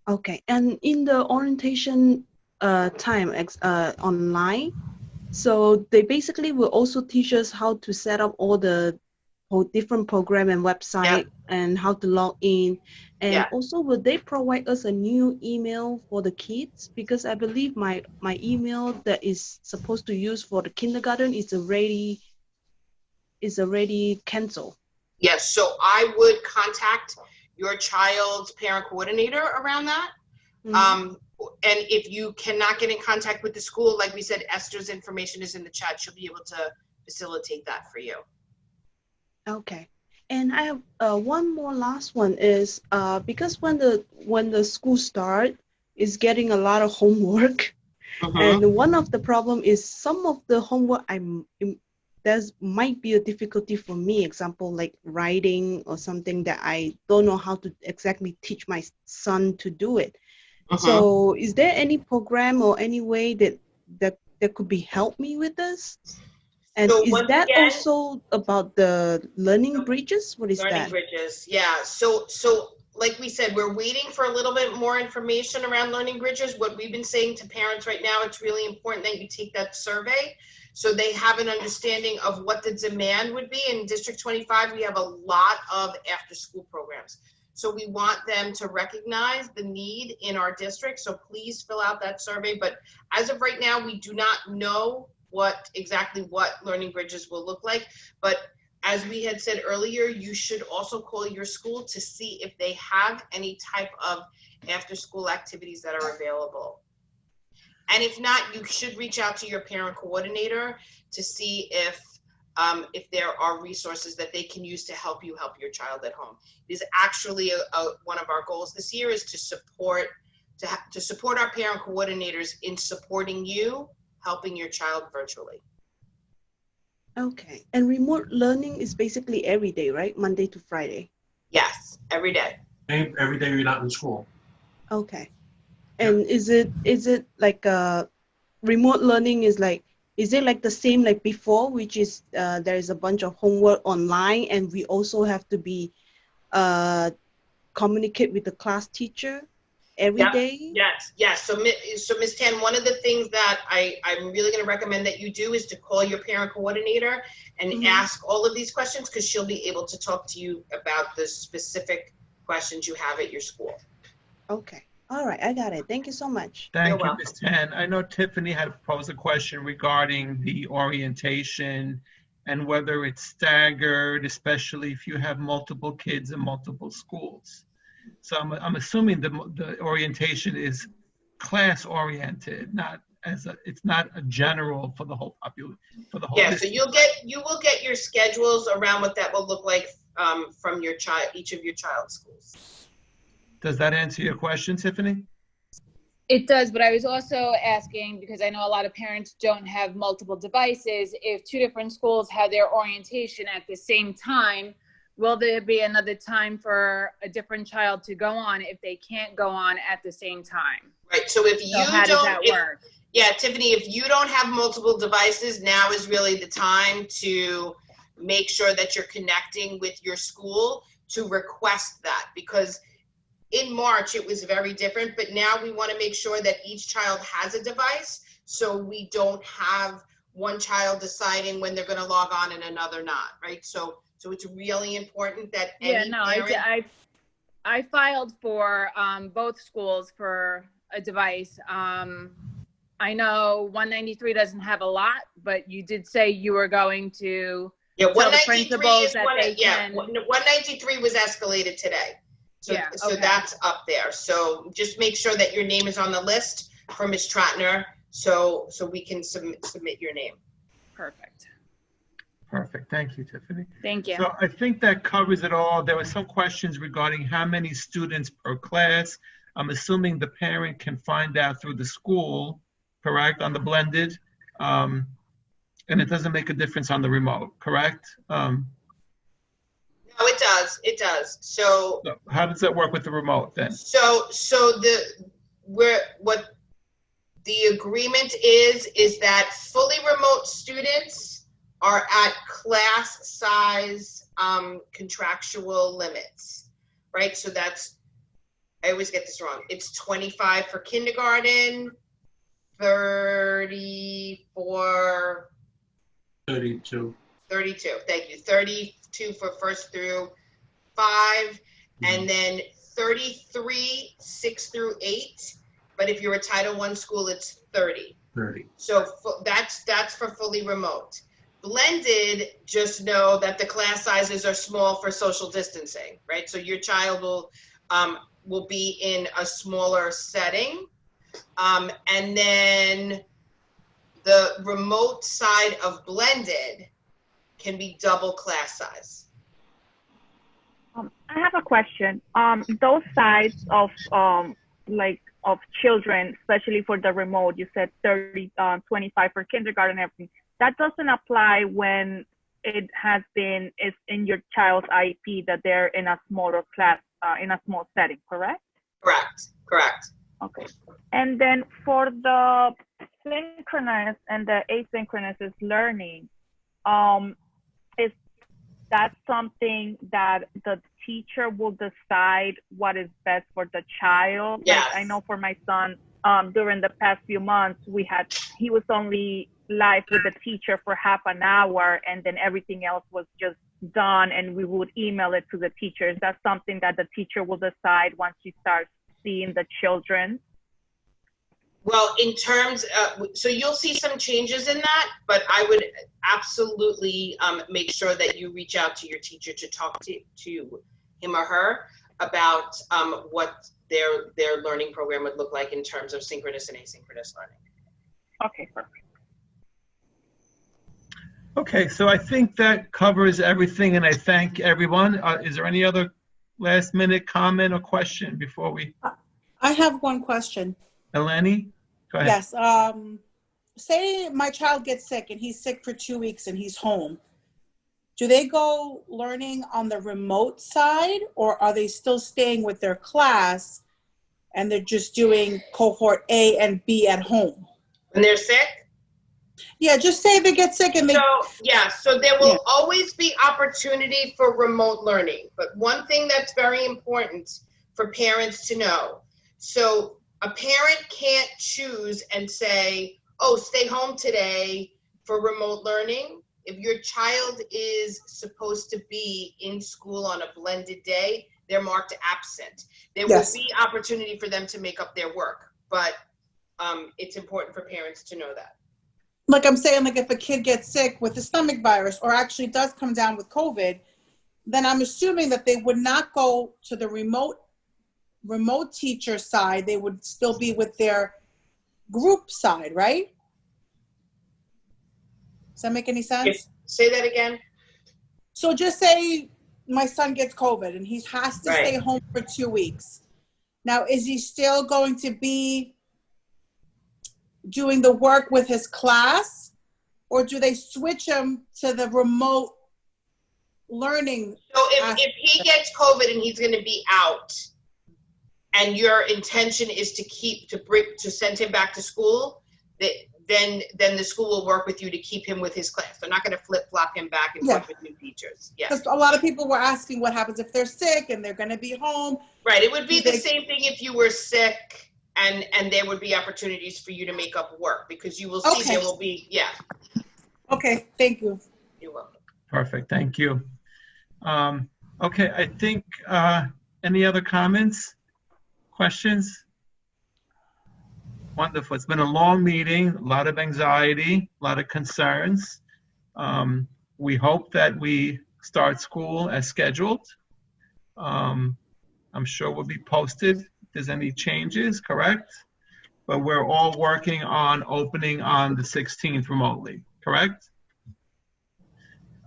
Okay, and in the orientation time online, so they basically will also teach us how to set up all the different program and website and how to log in. And also, will they provide us a new email for the kids? Because I believe my email that is supposed to use for the kindergarten is already canceled. Yes, so I would contact your child's parent coordinator around that. Mm-hmm. And if you cannot get in contact with the school, like we said, Esther's information is in the chat. She'll be able to facilitate that for you. Okay. And I have one more last one is because when the school start is getting a lot of homework, and one of the problem is some of the homework there's might be a difficulty for me. Example like writing or something that I don't know how to exactly teach my son to do it. So is there any program or any way that could be help me with this? And so is that also about the learning bridges? What is learning that? Bridges, yeah. So like we said, we're waiting for a little bit more information around Learning Bridges. What we've been saying to parents right now, it's really important that you take that survey so they have an understanding of what the demand would be. In District 25, we have a lot of after-school programs. So we want them to recognize the need in our district. So please fill out that survey. But as of right now, we do not know exactly what Learning Bridges will look like. But as we had said earlier, you should also call your school to see if they have any type of after-school activities that are available. And if not, you should reach out to your parent coordinator to see if if there are resources that they can use to help you help your child at home. It is actually one of our goals this year is to support our parent coordinators in supporting you, helping your child virtually. Okay. And remote learning is basically every day, right? Monday to Friday. Yes, every day. Every day you're not in school. Okay. And is it like remote learning is it like the same like before, which is there is a bunch of homework online and we also have to be communicate with the class teacher every day? Yes. So Ms. Tan, one of the things that I'm really going to recommend that you do is to call your parent coordinator and ask all of these questions, because she'll be able to talk to you about the specific questions you have at your school. Okay. All right. I got it. Thank you so much. Thank you, Ms. Tan. I know Tiffany had posed a question regarding the orientation and whether it's staggered, especially if you have multiple kids in multiple schools. So I'm assuming the orientation is class oriented, it's not a general for the whole population, for the whole. Yeah, so you will get your schedules around what that will look like from each of your child's schools. Does that answer your question, Tiffany? It does, but I was also asking, because I know a lot of parents don't have multiple devices, if two different schools have their orientation at the same time, will there be another time for a different child to go on if they can't go on at the same time? Right, so if you how does that work? Yeah, Tiffany, if you don't have multiple devices, now is really the time to make sure that you're connecting with your school to request that, because in March it was very different, but now we want to make sure that each child has a device, so we don't have one child deciding when they're going to log on and another not, right? So it's really important that any parent... I filed for both schools for a device. I know 193 doesn't have a lot, but you did say you were going to tell the principals that they can... 193 was escalated today. So that's up there. So just make sure that your name is on the list for Ms. Trotner, so we can submit your name. Perfect. Perfect. Thank you, Tiffany. Thank you. So I think that covers it all. There were some questions regarding how many students per class. I'm assuming the parent can find out through the school, correct, on the blended, and it doesn't make a difference on the remote, correct? No, it does. It does. So how does that work with the remote then? So what the agreement is that fully remote students are at class size contractual limits, right? So that's, I always get this wrong. It's 25 for kindergarten, 32. Thank you. 32 for first through 5, and then 33 6 through 8. But if you're a Title I school, it's 30. So that's for fully remote. Blended, just know that the class sizes are small for social distancing, right? So your child will be in a smaller setting, and then the remote side of blended can be double class size. I have a question. Those sides of of children, especially for the remote, you said 30, 25 for kindergarten and everything. That doesn't apply when it has been is in your child's IEP that they're in a smaller class, in a small setting, correct? Correct. Okay. And then for the synchronous and the asynchronous learning, is that something that the teacher will decide what is best for the child? Yes. Like I know for my son, during the past few months, he was only live with the teacher for half an hour, and then everything else was just done, and we would email it to the teacher. Is that something that the teacher will decide once she starts seeing the children? Well, in terms of, so you'll see some changes in that, but I would absolutely make sure that you reach out to your teacher to talk to him or her about what their learning program would look like in terms of synchronous and asynchronous learning. Okay, perfect. Okay, so I think that covers everything, and I thank everyone. Is there any other last minute comment or question before we, I have one question. Eleni? Go ahead. Yes. Say my child gets sick and he's sick for 2 weeks and he's home. Do they go learning on the remote side, or are they still staying with their class and they're just doing cohort A and B at home? When they're sick? Yeah, just say they get sick and they. So there will always be opportunity for remote learning. But one thing that's very important for parents to know. So a parent can't choose and say, oh, stay home today for remote learning. If your child is supposed to be in school on a blended day, they're marked absent. There will be opportunity for them to make up their work, but it's important for parents to know that. Like I'm saying, like if a kid gets sick with the stomach virus or actually does come down with COVID, then I'm assuming that they would not go to the remote teacher side. They would still be with their group side, right? Does that make any sense? Yes. Say that again. So just say my son gets COVID and he has to stay home for 2 weeks. Now, is he still going to be doing the work with his class, or do they switch him to the remote learning? So if he gets COVID and he's going to be out, and your intention is to send him back to school, then the school will work with you to keep him with his class. They're not going to flip-flop him back and forth with new teachers. Yeah. Because a lot of people were asking what happens if they're sick and they're going to be home. Right. It would be the same thing if you were sick, and there would be opportunities for you to make up work, because you will see there will be, Okay, thank you. You're welcome. Perfect, thank you. Okay, I think, any other comments, questions? Wonderful. It's been a long meeting, a lot of anxiety, a lot of concerns. We hope that we start school as scheduled. I'm sure we'll be posted if there's any changes, correct? But we're all working on opening on the 16th remotely, correct?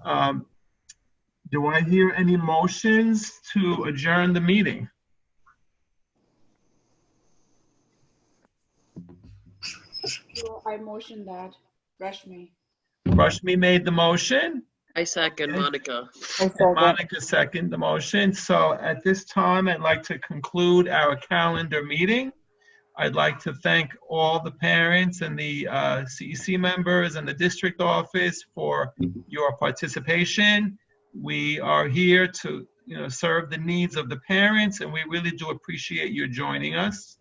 Do I hear any motions to adjourn the meeting? I motion that. Rashmi. Rashmi made the motion. I second, Monica. Monica seconded the motion. So at this time, I'd like to conclude our calendar meeting. I'd like to thank all the parents and the CEC members and the district office for your participation. We are here to serve the needs of the parents, and we really do appreciate you joining us.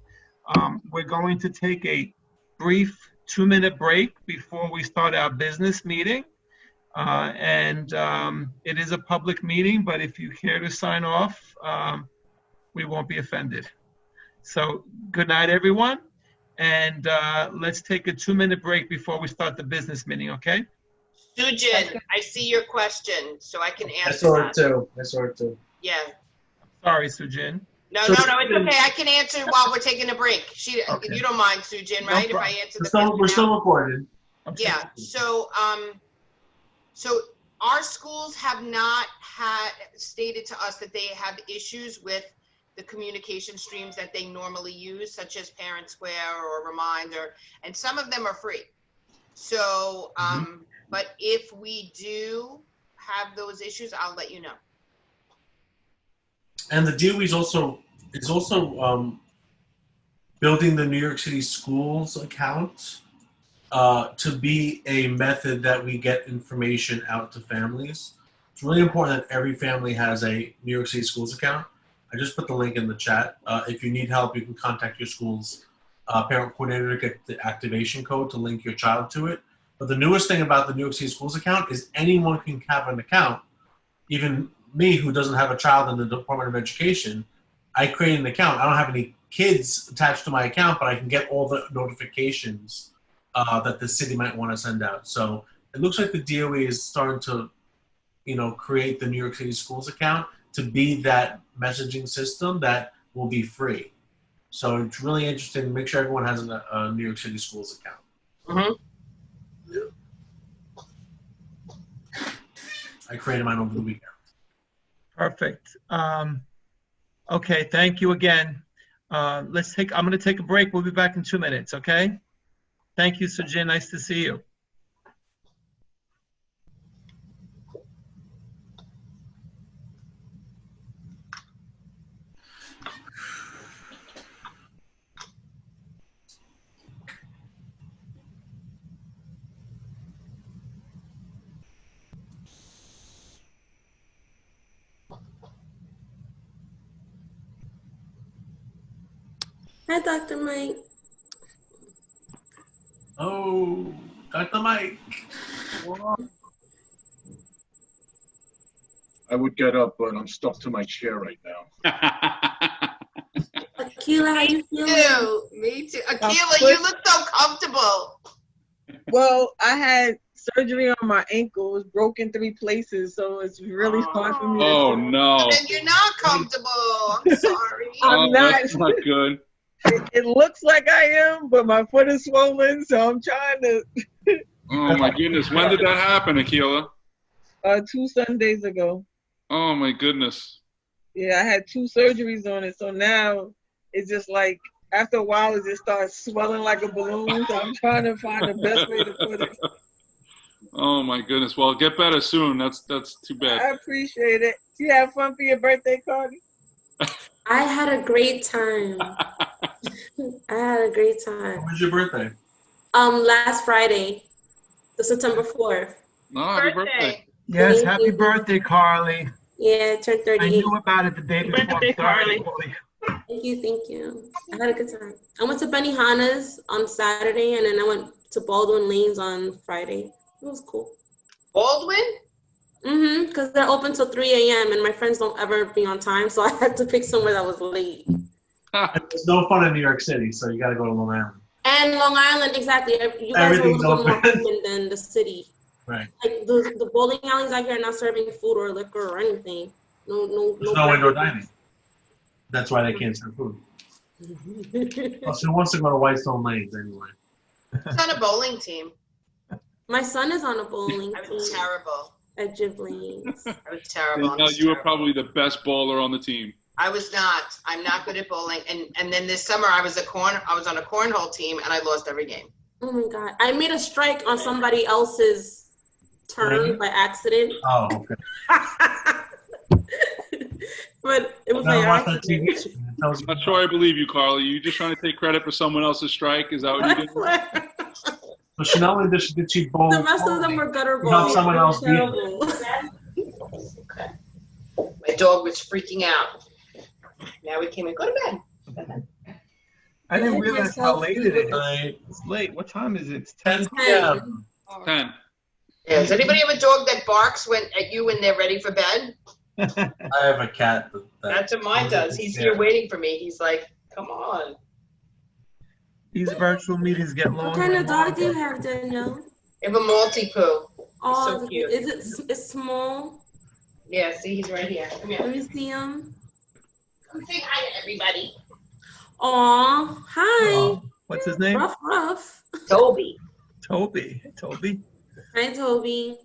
We're going to take a brief 2-minute break before we start our business meeting. It is a public meeting, but if you care to sign off, we won't be offended. So good night, everyone. And let's take a 2-minute break before we start the business meeting, okay? Sujin, I see your question, so I can answer I saw that. it too. Yeah. Sorry, Sujin. No, it's okay. I can answer while we're taking a break. You don't mind, Sujin, right? If I answer the question We're still now? recorded. Yeah. So our schools have not stated to us that they have issues with the communication streams that they normally use, such as Parent Square or Reminder, and some of them are free. So, but if we do have those issues, I'll let you know. And the DOE is also building the New York City Schools account to be a method that we get information out to families. It's really important that every family has a New York City Schools account. I just put the link in the chat. If you need help, you can contact your school's parent coordinator to get the activation code to link your child to it. But the newest thing about the New York City Schools account is anyone can have an account. Even me, who doesn't have a child in the Department of Education, I created an account. I don't have any kids attached to my account, but I can get all the notifications that the city might want to send out. So it looks like the DOE is starting to, create the New York City Schools account to be that messaging system that will be free. So it's really interesting. Make sure everyone has a New York City Schools account. I created mine over the weekend. Perfect. Okay, thank you again. I'm going to take a break. We'll be back in 2 minutes, okay? Thank you, Sujin. Nice to see you. Hi, Dr. Mike. Oh, Dr. Mike. I would get up, but I'm stuck to my chair right now. Akila, how you feeling? Ew, me too. Akila, you look so comfortable. Well, I had surgery on my ankle. It was broken 3 places, so it's really hard for me. Oh, no. And you're not comfortable. I'm sorry. I'm not. That's not good. It looks like I am, but my foot is swollen, so I'm trying to. Oh, my goodness. When did that happen, Akila? 2 Sundays ago. Oh, my goodness. Yeah, I had 2 surgeries on it, so now it's just like after a while it just starts swelling like a balloon. So I'm trying to find the best way to put it. Oh, my goodness. Well, get better soon. That's too bad. I appreciate it. Did you have fun for your birthday, Cardi? I had a great time. I had a great time. When's your birthday? Last Friday, the September 4th. Oh, happy birthday. Yes, happy birthday, Carly. Yeah, I turned 38. I knew about it the day before. Birthday, Sorry, Carly. Thank you. I had a good time. I went to Benihana's on Saturday, and then I went to Baldwin Lanes on Friday. It was cool. Baldwin? Mm-hmm, because they're open till 3 a.m. and my friends don't ever be on time, so I had to pick somewhere that was late. There's no fun in New York City, so you got to go to Long Island. And Long Island, exactly. You guys Everything's are a little more open. open than the city. Right. Like the bowling alleys out here are not serving food or liquor or anything. There's no indoor dining. That's why they can't serve food. Plus, who wants to go to Whitestone Lanes anyway? It's on a bowling team. My son is on a bowling I team was terrible. at Gibleys. I was terrible. Now, you were probably the best bowler on the team. I was not. I'm not good at bowling. And then this summer I was on a cornhole team and I lost every game. Oh my God. I made a strike on somebody else's turn by accident. Oh, okay. But it was Never like watched that accident. I'm not sure I believe you, Carly. You just trying to take credit for someone else's strike? Is that what you did? So she not only did she bowl, The rest of them were gutter you helped balls. someone else beat it. Okay. My dog was freaking out. Now we came in. Go to bed. I didn't realize how late it is. It's late. What time is it? It's 10 p.m. 10. Yeah, does anybody have a dog that barks at you when they're ready for bed? I have a cat. That's what mine does. He's here waiting for me. He's like, come on. These virtual meetings get longer. What kind of and dog do you longer. have, Danielle? I have a Maltipoo. Oh, So cute. Is it's small? Yeah, see, he's right here. Come here. Let me see him. Come say hi to everybody. Aw, hi. What's his name? Ruff. Toby. Toby. Hi, Toby.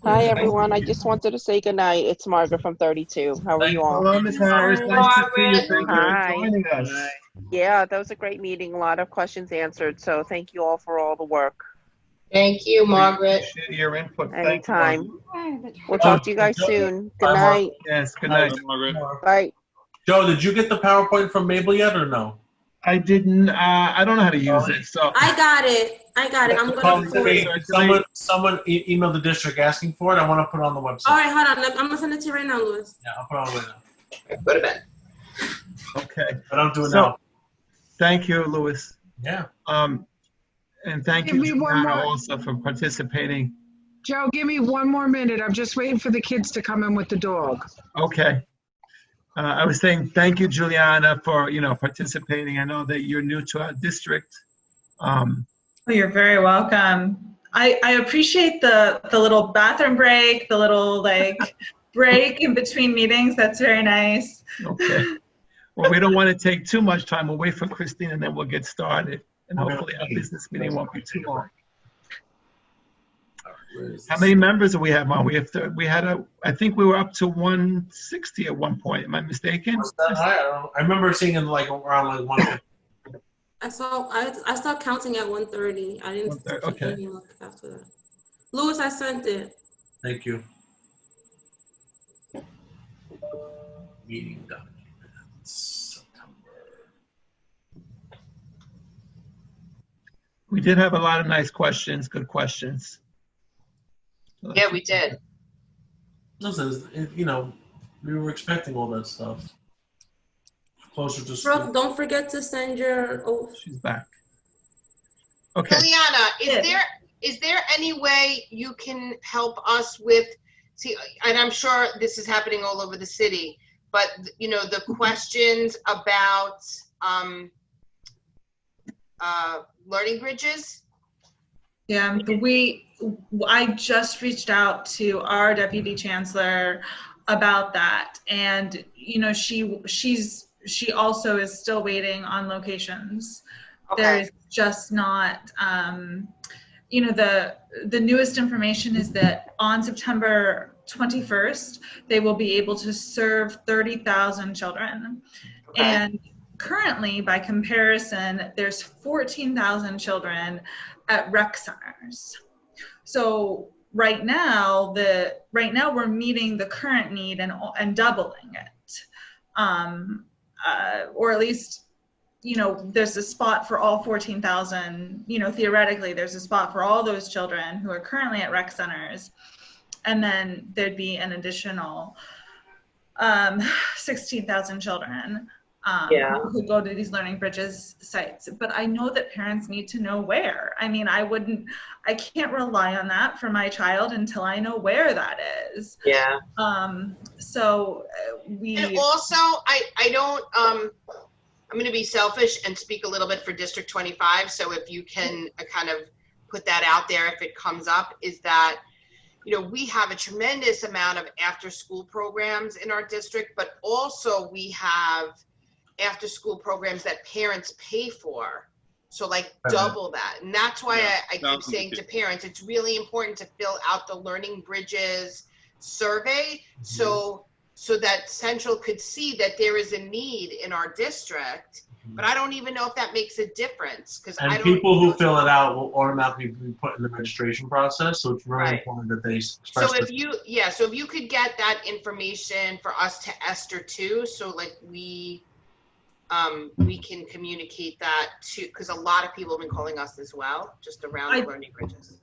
Hi, everyone. I just wanted to say goodnight. It's Margaret from 32. How are you all? Hello, Ms. Harris. Nice to see you. Thank you Hi. for joining us. Yeah, that was a great meeting. A lot of questions answered. So thank you all for all the work. Thank you, Margaret. Appreciate your input. Anytime. Thank you. We'll talk to you guys soon. Good night. Yes, good night. Margaret. Bye. Joe, did you get the PowerPoint from Mabel yet or no? I didn't. I don't know how to use it. So I got it. I'm gonna forward it. Someone emailed the district asking for it. I want to put it on the website. All right, hold on. I'm gonna send it to you right now, Louis. Yeah, I'll put it on right now. Go to bed. Okay. I don't do it So, now. Thank you, Louis. Yeah. And thank Give you, me one Gianna, more. also for participating. Joe, give me one more minute. I'm just waiting for the kids to come in with the dog. Okay. I was saying thank you, Juliana, for participating. I know that you're new to our district. Oh, you're very welcome. I appreciate the little bathroom break, the little break in between meetings. That's very nice. Okay. Well, we don't want to take too much time. We'll wait for Christine and then we'll get started. And hopefully our business meeting won't be too long. How many members do we have on? I think we were up to 160 at one point. Am I mistaken? Was that high? I remember seeing it like around like 150. I stopped counting at 1:30. I didn't see okay. any look after that. Louis, I sent it. Thank you. Meeting documents, September. We did have a lot of nice questions, good questions. Yeah, we did. Listen, you know, we were expecting all that stuff. Closer to school. Brooke, don't forget to send your. Oh, she's back. Okay. Liliana, is there any way you can help us with? See, and I'm sure this is happening all over the city, but you know the questions about learning bridges. Yeah, I just reached out to our deputy chancellor about that, and you know she also is still waiting on locations. Okay. There is just not, you know, the newest information is that on September 21st they will be able to serve 30,000 children, and currently, by comparison, there's 14,000 children at rec centers. So right now we're meeting the current need and doubling it, or at least, you know, there's a spot for all 14,000. You know, theoretically, there's a spot for all those children who are currently at rec centers, and then there'd be an additional 16,000 children. Who could go to these Learning Bridges sites. But I know that parents need to know where. I mean, I can't rely on that for my child until I know where that is. Yeah. So And also, I don't, I'm going to be selfish and speak a little bit for District 25. So if you can kind of put that out there if it comes up, is that, you know, we have a tremendous amount of after-school programs in our district, but also we have after-school programs that parents pay for. So like double that. And that's why I keep saying to parents, it's really important to fill out the Learning Bridges survey so that Central could see that there is a need in our district. But I don't even know if that makes a difference, because And people who fill it out will automatically be put in the registration process. So it's really important that they express. So if you could get that information for us to Esther too, so like we can communicate that to, because a lot of people have been calling us as well, just around Learning Bridges.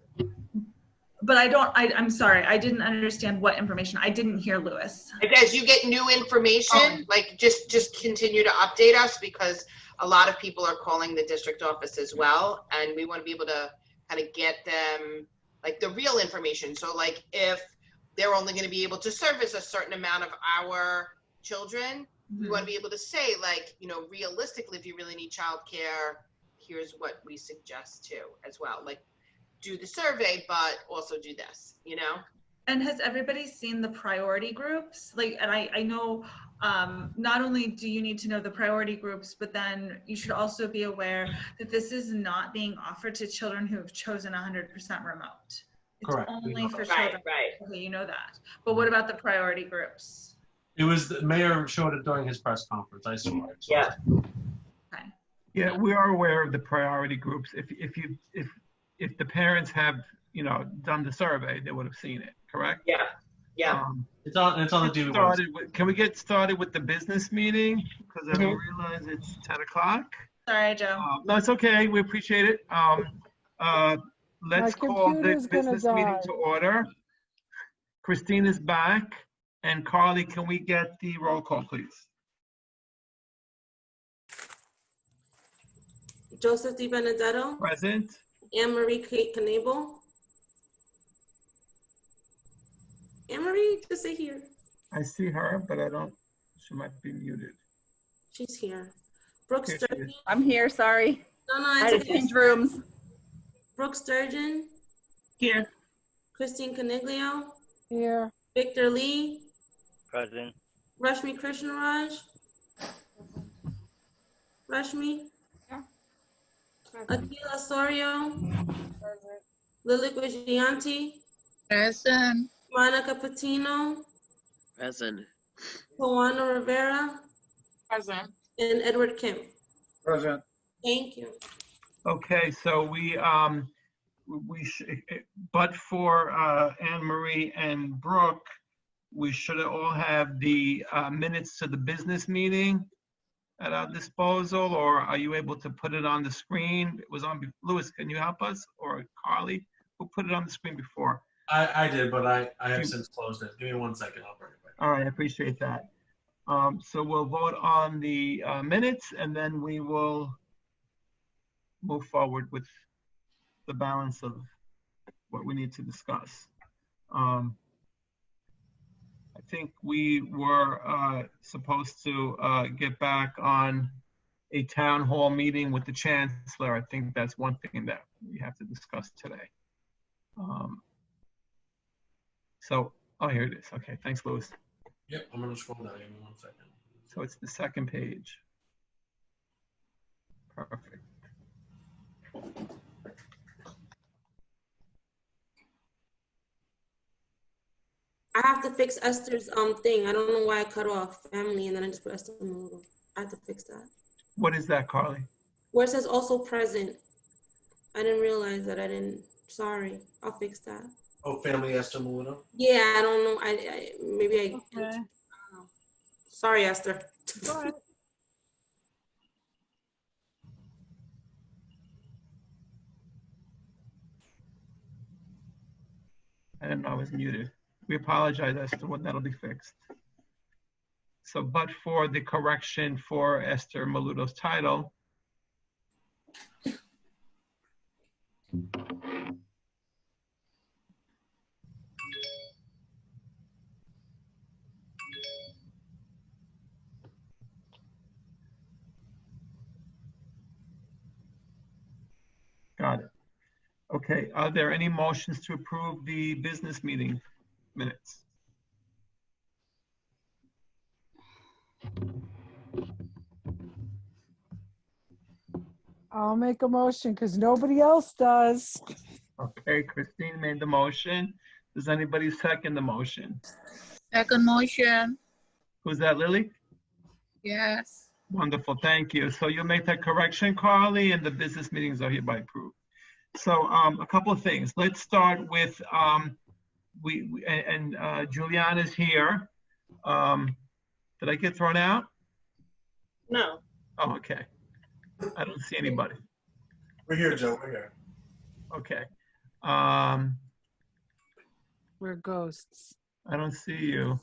But I'm sorry, I didn't understand what information. I didn't hear Louis. As you get new information, like just continue to update us, because a lot of people are calling the district office as well, and we want to be able to kind of get them like the real information. So like if they're only going to be able to service a certain amount of our children, we want to be able to say, like, you know, realistically, if you really need childcare, here's what we suggest too, as well. Like, do the survey, but also do this, you know? And has everybody seen the priority groups? Like, and I know not only do you need to know the priority groups, but then you should also be aware that this is not being offered to children who have chosen 100% remote. It's Correct. only for children. Okay, you know that. But what about the priority groups? It was the mayor showed it during his press conference. I saw it. So. Yeah, we are aware of the priority groups. If the parents have, you know, done the survey, they would have seen it, correct? Yeah. It's on the DVD. Can we get started with the business meeting? Because I realize it's 10 o'clock. Sorry, Joe. No, it's okay. We appreciate it. Let's call the business meeting to order. Christine is back. And Carly, can we get the roll call, please? Joseph Di Benedetto. Present. Anne Marie Kate Knable. Anne Marie, just sit here. I see her, but she might be muted. She's here. Brooke Sturgeon. I'm here, sorry. No, I had to change rooms. Brooke Sturgeon. Here. Christine Caniglio. Here. Victor Lee. Present. Rashmi Krishnaraj. Rashmi. Yeah. Akila Sorio. Lilik Vijayanti. Present. Monica Patino, Present. Tawana Rivera, Present. and Edward Kim. Present. Thank you. Okay, so but for Anne Marie and Brooke, we should all have the minutes to the business meeting at our disposal, or are you able to put it on the screen? It was on, Louis, can you help us? Or Carly, who put it on the screen before? I did, but I have since closed it. Give me 1 second. I'll bring it back. All right, I appreciate that. So we'll vote on the minutes, and then we will move forward with the balance of what we need to discuss. I think we were supposed to get back on a town hall meeting with the chancellor. I think that's one thing that we have to discuss today. Oh, here it is. Okay, thanks, Louis. Yep, I'm gonna scroll down. Give me 1 second. So it's the second page. Perfect. I have to fix Esther's thing. I don't know why I cut off family and then I just put Esther Maludo. I have to fix that. What is that, Carly? Where it says also present. I didn't realize that. I didn't. Sorry. I'll fix that. Oh, family Esther Maludo? Yeah, I don't know. Maybe I. Okay. Sorry, Esther. Go ahead. I didn't know I was muted. We apologize, Esther, that'll be fixed. So, but for the correction for Esther Maludo's title. Got it. Okay, are there any motions to approve the business meeting minutes? I'll make a motion because nobody else does. Okay, Christine made the motion. Does anybody second the motion? Second motion. Who's that, Lily? Yes. Wonderful, thank you. So you'll make that correction, Carly, and the business meetings are hereby approved. So a couple of things. Let's start with, Juliana's here. Did I get thrown out? No. Oh, okay. I don't see anybody. We're here, Joe. We're here. Okay. We're ghosts. I don't see you,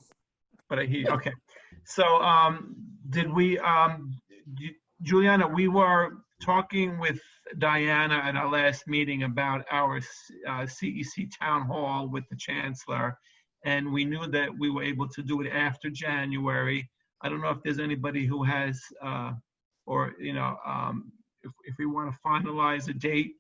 but I hear you. Okay. So did we, Juliana, we were talking with Diana at our last meeting about our CEC town hall with the chancellor, and we knew that we were able to do it after January. I don't know if there's anybody who has, or, you know, if we want to finalize a date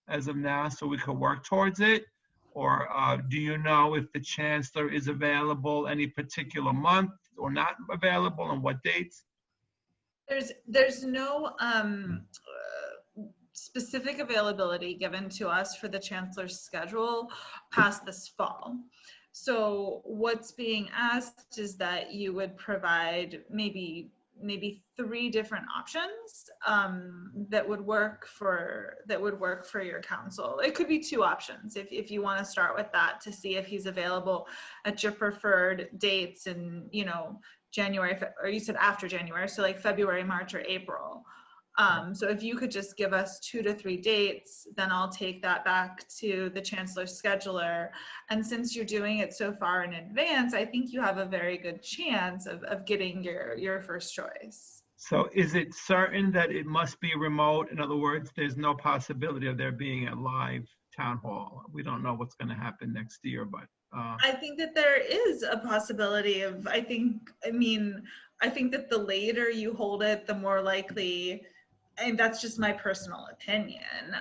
as of now so we could work towards it, or do you know if the chancellor is available any particular month or not available, and what dates? There's no specific availability given to us for the chancellor's schedule past this fall. So what's being asked is that you would provide maybe 3 different options that would work for your council. It could be 2 options if you want to start with that to see if he's available at your preferred dates in, you know, January, or you said after January, so like February, March, or April. So if you could just give us 2 to 3 dates, then I'll take that back to the chancellor's scheduler. And since you're doing it so far in advance, I think you have a very good chance of getting your first choice. So is it certain that it must be remote? In other words, there's no possibility of there being a live town hall. We don't know what's going to happen next year, but. I think that there is a possibility of, I think that the later you hold it, the more likely, and that's just my personal opinion.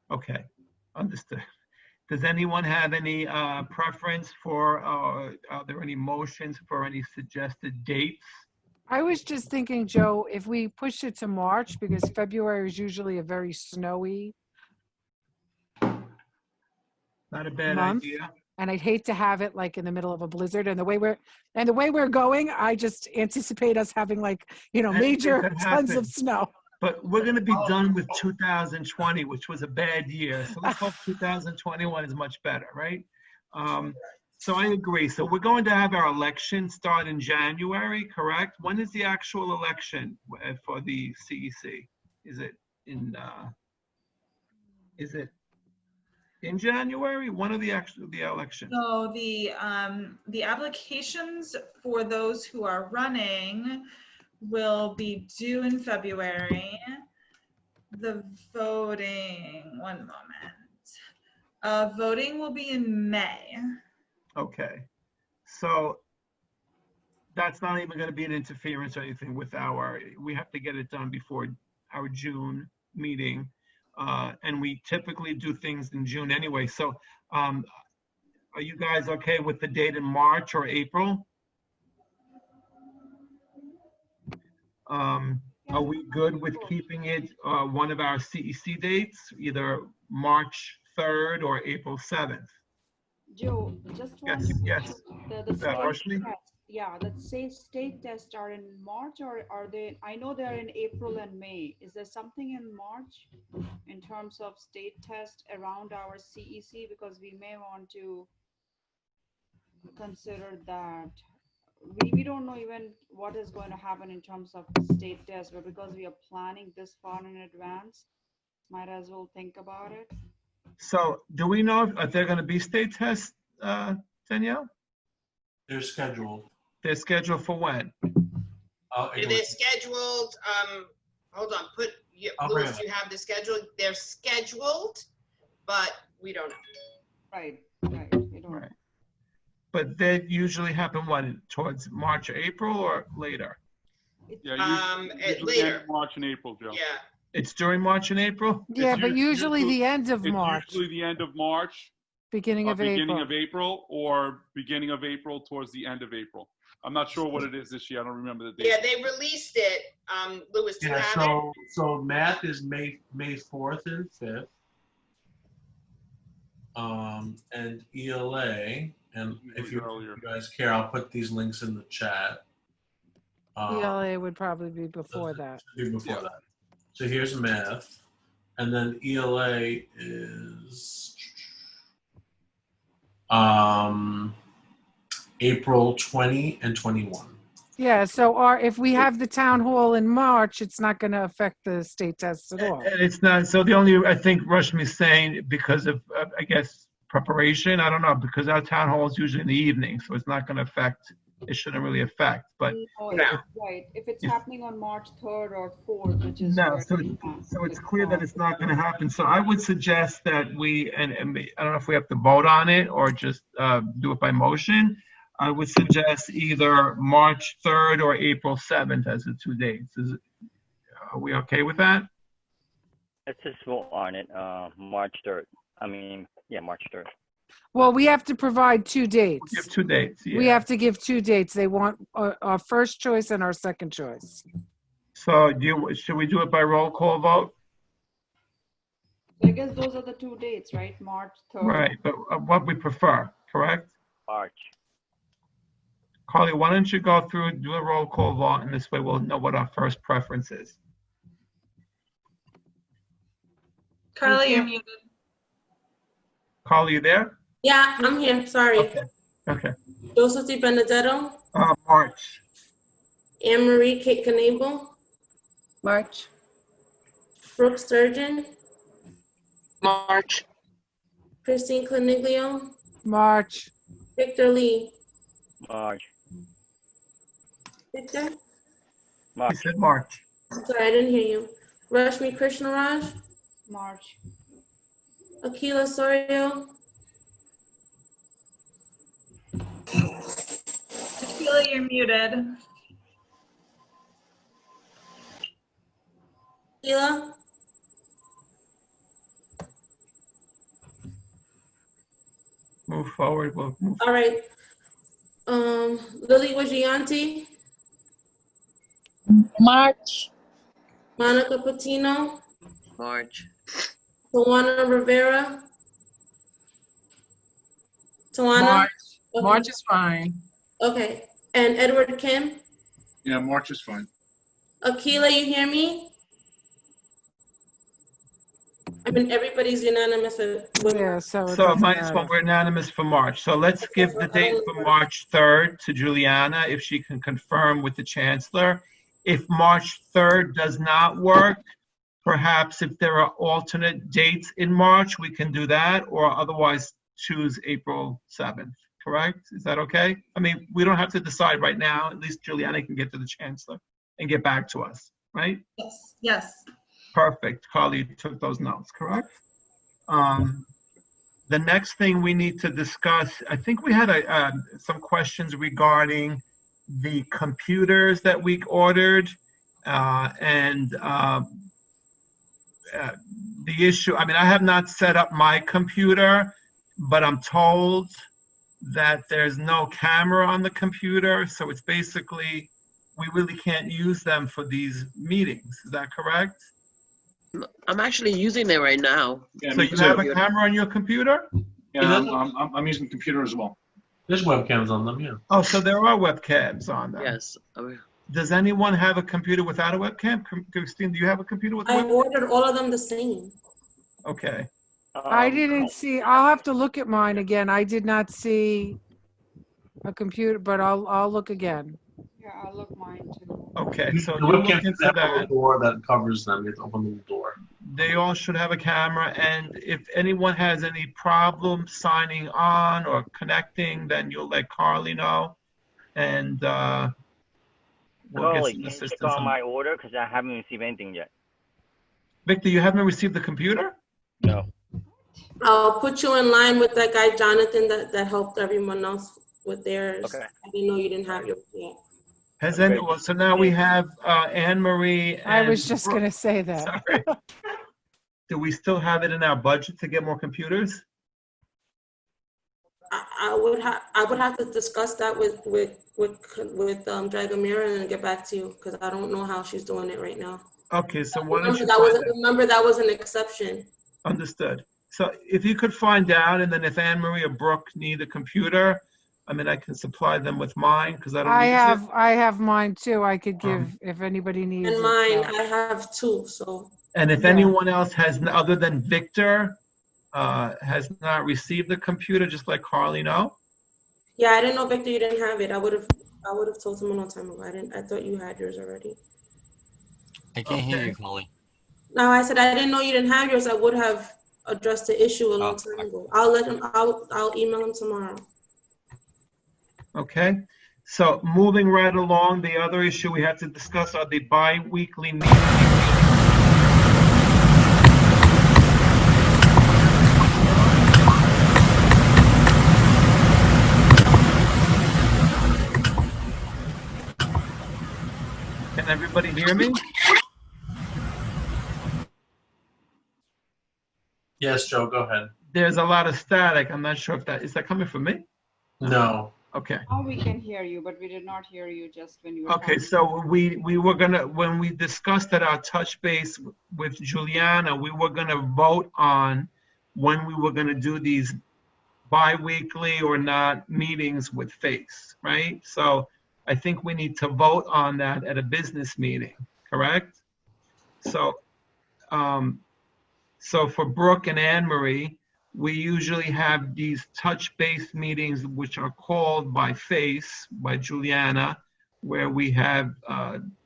Okay, understood. Does anyone have any preference for, are there any motions for any suggested dates? I was just thinking, Joe, if we push it to March, because February is usually a very snowy Not a bad month. idea. And I'd hate to have it like in the middle of a blizzard. And the way we're going, I just anticipate us having like, Anything major could tons happen. of snow. But we're going to be done with 2020, which was a bad year. So let's hope 2021 is much better, right? So I agree. So we're going to have our election start in January, correct? When is the actual election for the CEC? Is it in January? When are the elections? So the applications for those who are running will be due in February. The voting, one moment. Voting will be in May. Okay. So that's not even going to be an interference or anything with we have to get it done before our June meeting. And we typically do things in June anyway. So are you guys okay with the date in March or April? Are we good with keeping it one of our CEC dates, either March 3rd or April 7th? Joe, just one Yes. The Roshni? state tests are in March, or are they? I know they're in April and May. Is there something in March in terms of state tests around our CEC? Because we may want to consider that. We don't know even what is going to happen in terms of the state test, but because we are planning this far in advance, might as well think about it. So do we know if they're going to be state tests, Danielle? They're scheduled. They're scheduled for when? They're scheduled, hold on, Louis, you have the schedule? They're scheduled, but we don't know. Right. We don't know. But they usually happen when? Towards March or April or later? Yeah, usually later. March and April, Joe. Yeah. It's during March and April? Yeah, but usually the end of It's March, usually the end of March, beginning of beginning April. of April, or beginning of April towards the end of April. I'm not sure what it is this year. I don't remember the date. Yeah, they released it. Louis, do you Yeah, have it? so math is May 4th and 5th. And ELA, and if you guys care, I'll put these links in the chat. ELA would probably be before that. Before that. So here's math, and then ELA is April 20 and 21. Yeah, so if we have the town hall in March, it's not going to affect the state tests at all. And it's not, so the only, I think Rashmi's saying because of, I guess, preparation, I don't know, because our town hall is usually in the evening, so it's not going to affect, it shouldn't really affect, but. Right. If it's happening on March 3rd or 4th, which is. No, so it's clear that it's not going to happen. So I would suggest that we, and I don't know if we have to vote on it or just do it by motion. I would suggest either March 3rd or April 7th as the two dates. Are we okay with that? Let's just vote on it, March 3rd. March 3rd. Well, we have to provide two dates. We have two dates, yeah. We have to give two dates. They want our first choice and our second choice. So should we do it by roll call vote? I guess those are the two dates, right? March 3rd. Right, but what we prefer, correct? March. Carly, why don't you go through, do a roll call vote, and this way we'll know what our first preference is. Carly, you're muted. Carly, you there? Yeah, I'm here. Sorry. Okay. Joseph Di Benedetto. March. Anne Marie Kate Knable. March. Brooke Sturgeon. March. Christine Coniglio. March. Victor Lee. March. Victor? He said March. Sorry, I didn't hear you. Rashmi Krishnaraj. March. Akila Sorio. Akila, you're muted. Akila. Move forward. We'll move. All right. Lily Wajianti. March. Monica Patino. March. Luana Rivera. Tawana? March is fine. Okay. And Edward Kim? Yeah, March is fine. Akila, you hear me? I mean, everybody's unanimous with. Yeah, so it So doesn't might as well, matter. we're unanimous for March. So let's give the date for March 3rd to Juliana, if she can confirm with the Chancellor. If March 3rd does not work, perhaps if there are alternate dates in March, we can do that, or otherwise choose April 7th, correct? Is that okay? I mean, we don't have to decide right now. At least Juliana can get to the Chancellor and get back to us, right? Yes, yes. Perfect. Carly took those notes, correct? The next thing we need to discuss, I think we had some questions regarding the computers that we ordered and the issue. I mean, I have not set up my computer, but I'm told that there's no camera on the computer. So it's basically, we really can't use them for these meetings. Is that correct? I'm actually using it right now. Yeah, So me you too. have a camera on your computer? Yeah, I'm using the computer as well. There's webcams on them, yeah. Oh, so there are webcams on them? Yes. Does anyone have a computer without a webcam? Christine, do you have a computer with a I webcam? ordered all of them the same. Okay. I didn't see, I'll have to look at mine again. I did not see a computer, but I'll look again. Yeah, I'll look mine too. Okay, so The you look webcam into has a little that. door that covers them. You have to open the little door. They all should have a camera, and if anyone has any problem signing on or connecting, then you'll let Carly know, and we'll get Carly, some can you check assistance. on my order? Because I haven't received anything yet. Victor, you haven't received the computer? No. I'll put you in line with that guy, Jonathan, that helped everyone else with theirs. Okay. I didn't know you didn't have yours yet. Has any, well, so now we have Anne Marie and. I was just gonna say that. Sorry. Do we still have it in our budget to get more computers? I would have to discuss that with Dragomir and get back to you, because I don't know how she's doing it right now. Okay, so why don't Remember you that find was, remember that was an exception. Understood. So if you could find out, and then if Anne Marie or Brooke need a computer, I mean, I can supply them with mine because I don't use it. I have mine too. I could give if anybody needs And it, mine, so. I have two, so. And if Yeah. anyone else has, other than Victor, has not received the computer, just let Carly know. Yeah, I didn't know, Victor, you didn't have it. I would have told him a long time ago. I thought you had yours already. I can't hear you, Carly. No, I said I didn't know you didn't have yours. I would have addressed the issue a long time ago. I'll let him. I'll email him tomorrow. Okay. So moving right along, the other issue we have to discuss are the bi-weekly meetings. Can everybody hear me? Yes, Joe, go ahead. There's a lot of static. I'm not sure if is that coming from me? No. Okay. Now we can hear you, but we did not hear you just when you were Okay, talking. so we were gonna, when we discussed at our touch base with Juliana, we were gonna vote on when we were gonna do these bi-weekly or not meetings with FACE, right? So I think we need to vote on that at a business meeting, correct? So, so for Brooke and Anne Marie, we usually have these touch base meetings, which are called by FACE, by Juliana, where we have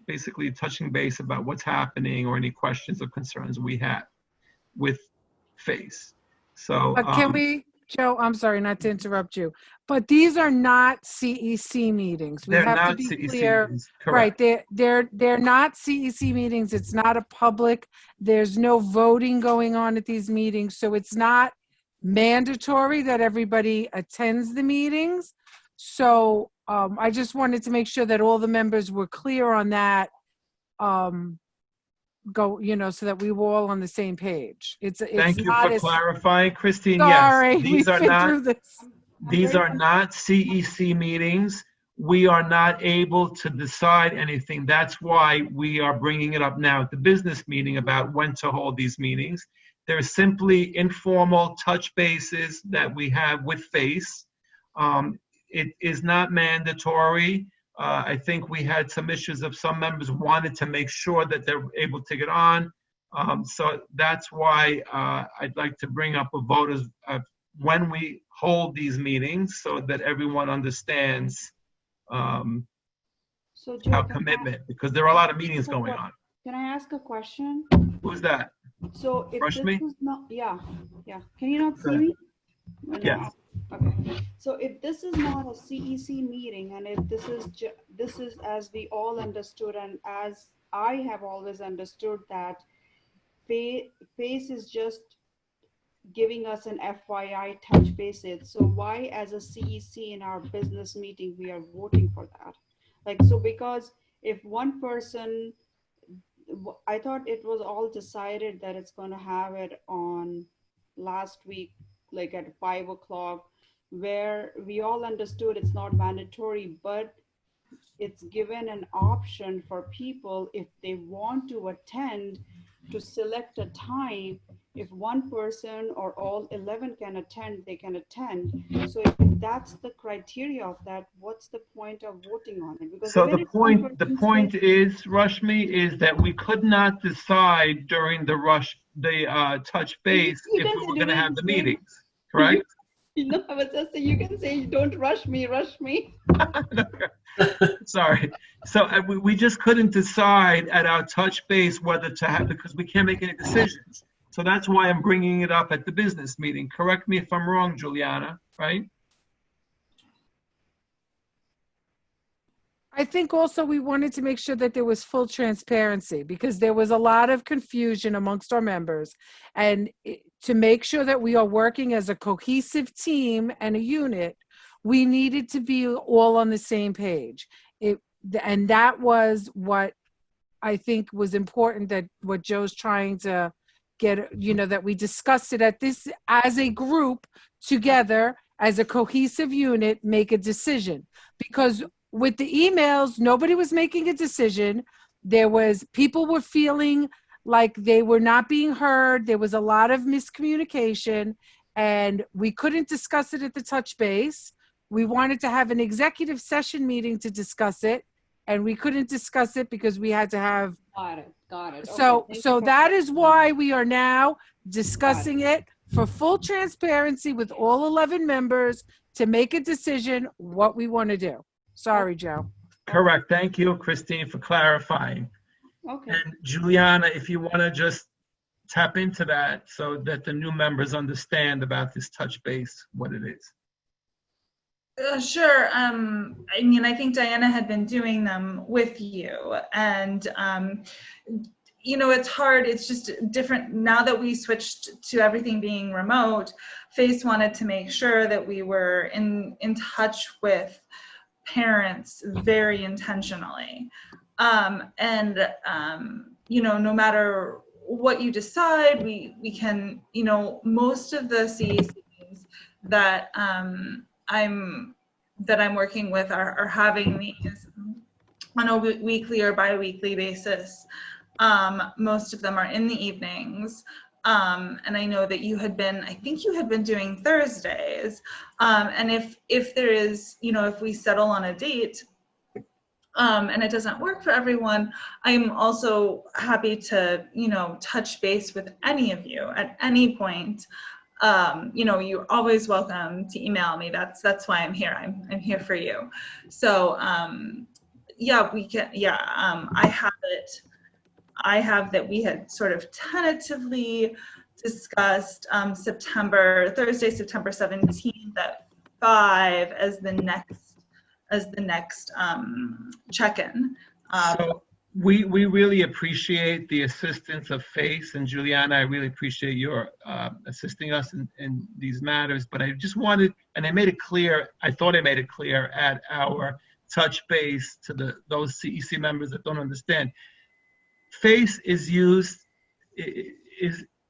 basically touching base about what's happening or any questions or concerns we have with FACE. So Can we, Joe, I'm sorry not to interrupt you, but these are not CEC meetings. We They're have to not be CEC clear. meetings, Right, correct. they're not CEC meetings. It's not a public, there's no voting going on at these meetings. So it's not mandatory that everybody attends the meetings. So I just wanted to make sure that all the members were clear on that. So that we were all on the same page. It's Thank you not for as, clarifying, Christine. sorry, Yes, we've been through this. These are not CEC meetings. We are not able to decide anything. That's why we are bringing it up now at the business meeting about when to hold these meetings. They're simply informal touch bases that we have with FACE. It is not mandatory. I think we had some issues of some members wanted to make sure that they're able to get on. So that's why I'd like to bring up a vote of when we hold these meetings so that everyone understands So, Joe, our commitment, because there are a lot of meetings going on. Can I ask a question? Who's that? So if Rush this me? is not, yeah. Can you not see Good. me? Yes. Okay. So if this is not a CEC meeting, and if this is as we all understood, and as I have always understood that FACE is just giving us an FYI touch bases. So why as a CEC in our business meeting, we are voting for that? Like, so because if one person, I thought it was all decided that it's going to have it on last week, like at 5 o'clock, where we all understood it's not mandatory, but it's given an option for people if they want to attend to select a time. If one person or all 11 can attend, they can attend. So if that's the criteria of that, what's the point of voting on it? Because So even the if one point person is, Rashmi, is that we could not decide during the touch base You if can we say were going to have the during- meetings, correct? You know, I was just saying, you can say, don't rush me. Sorry. So we just couldn't decide at our touch base whether to have, because we can't make any decisions. So that's why I'm bringing it up at the business meeting. Correct me if I'm wrong, Juliana, right? I think also we wanted to make sure that there was full transparency because there was a lot of confusion amongst our members. And to make sure that we are working as a cohesive team and a unit, we needed to be all on the same page. And that was what I think was important, that what Joe's trying to get, that we discussed it at this as a group together, as a cohesive unit, make a decision. Because with the emails, nobody was making a decision. People were feeling like they were not being heard. There was a lot of miscommunication, and we couldn't discuss it at the touch base. We wanted to have an executive session meeting to discuss it, and we couldn't discuss it because we had to have. Got it. So Okay, thank you for that is why we are now discussing it for full transparency with all 11 members to make a decision what we want to do. Sorry, Joe. Correct. Thank you, Christine, for clarifying. Okay. And Juliana, if you want to just tap into that so that the new members understand about this touch base, what it is. Sure. I mean, I think Diana had been doing them with you, and it's hard. It's just different now that we switched to everything being remote. FACE wanted to make sure that we were in touch with parents very intentionally, no matter what you decide, we can, most of the CECs that I'm working with are having these on a weekly or bi-weekly basis. Most of them are in the evenings. And I know that I think you had been doing Thursdays. And if there is, if we settle on a date, and it doesn't work for everyone, I'm also happy to, touch base with any of you at any point. You're always welcome to email me. That's why I'm here. I'm here for you. So, we can, I have that we had sort of tentatively discussed Thursday, September 17th at 5 as the next check-in. So we really appreciate the assistance of FACE, and Juliana, I really appreciate your assisting us in these matters. But I just wanted, and I made it clear, I thought I made it clear at our touch base to those CEC members that don't understand. FACE is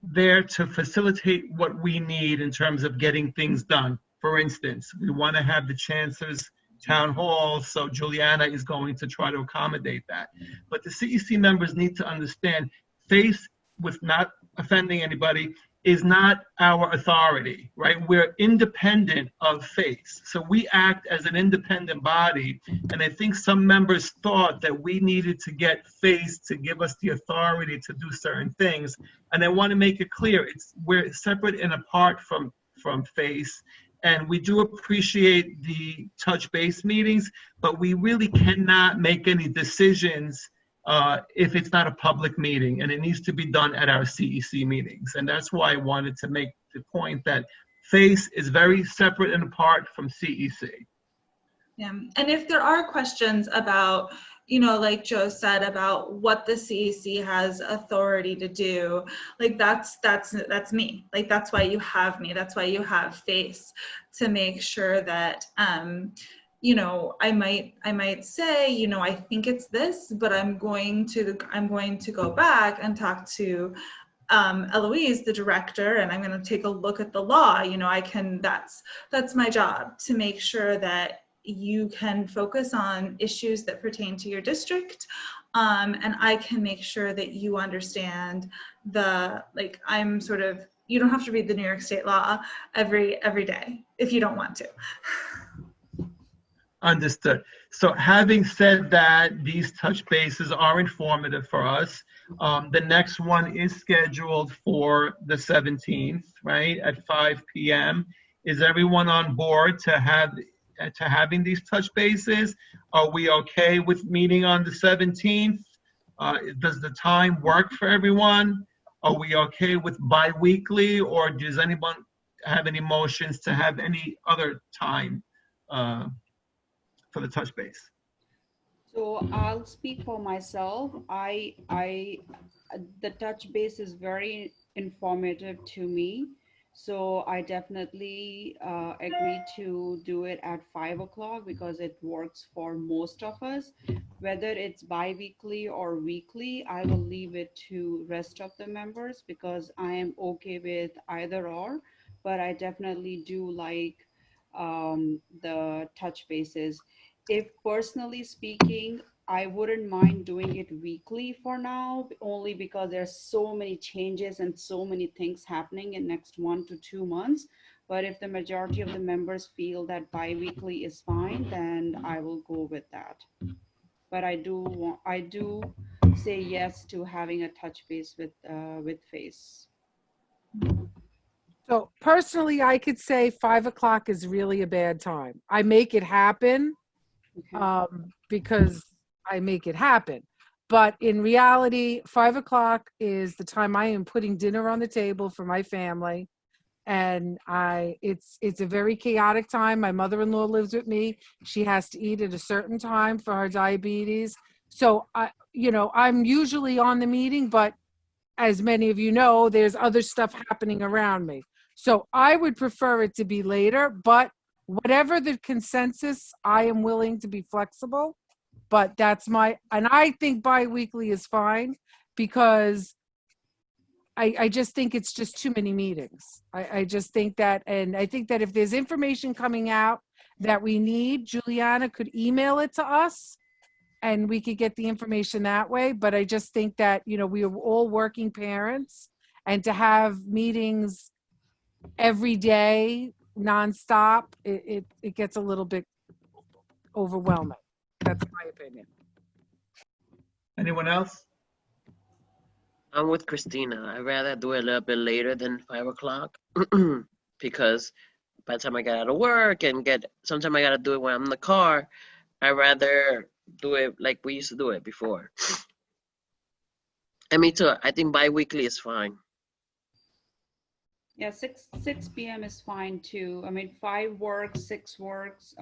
there to facilitate what we need in terms of getting things done. For instance, we want to have the chancellor's town hall, so Juliana is going to try to accommodate that. But the CEC members need to understand FACE, with not offending anybody, is not our authority, right? We're independent of FACE. So we act as an independent body. And I think some members thought that we needed to get FACE to give us the authority to do certain things. And I want to make it clear, we're separate and apart from FACE. And we do appreciate the touch base meetings, but we really cannot make any decisions if it's not a public meeting, and it needs to be done at our CEC meetings. And that's why I wanted to make the point that FACE is very separate and apart from CEC. Yeah, and if there are questions about, you know, like Joe said, about what the CEC has authority to do, like that's me. Like that's why you have me. That's why you have FACE, to make sure that you know, I might say, you know, I think it's this, but I'm going to go back and talk to Eloise, the director, and I'm going to take a look at the law. You know, that's my job, to make sure that you can focus on issues that pertain to your district, and I can make sure that you understand you don't have to read the New York State law every day if you don't want to. Understood. So having said that, these touch bases are informative for us. The next one is scheduled for the 17th, right, at 5 p.m. Is everyone on board to having these touch bases? Are we okay with meeting on the 17th? Does the time work for everyone? Are we okay with bi-weekly, or does anyone have any motions to have any other time for the touch base? So I'll speak for myself. The touch base is very informative to me. So I definitely agree to do it at 5 o'clock because it works for most of us. Whether it's bi-weekly or weekly, I will leave it to rest of the members because I am okay with either or, but I definitely do like the touch bases. If personally speaking, I wouldn't mind doing it weekly for now, only because there's so many changes and so many things happening in next 1 to 2 months. But if the majority of the members feel that bi-weekly is fine, then I will go with that. But I do say yes to having a touch base with FACE. So personally, I could say 5 o'clock is really a bad time. I make it happen. Because I make it happen. But in reality, 5 o'clock is the time I am putting dinner on the table for my family. And it's a very chaotic time. My mother-in-law lives with me. She has to eat at a certain time for her diabetes. So I'm usually on the meeting, but as many of you know, there's other stuff happening around me. So I would prefer it to be later, but whatever the consensus, I am willing to be flexible, but and I think bi-weekly is fine because I just think it's just too many meetings. I just think that, and I think that if there's information coming out that we need, Juliana could email it to us and we could get the information that way. But I just think that, we are all working parents, and to have meetings every day, nonstop, it gets a little bit overwhelming. That's my opinion. Anyone else? I'm with Christina. I'd rather do it a little bit later than 5 o'clock because by the time I get out of work and sometimes I gotta do it when I'm in the car. I'd rather do it like we used to do it before. And me too. I think bi-weekly is fine. Yeah, 6 p.m. is fine too. I mean, 5 works, 6 works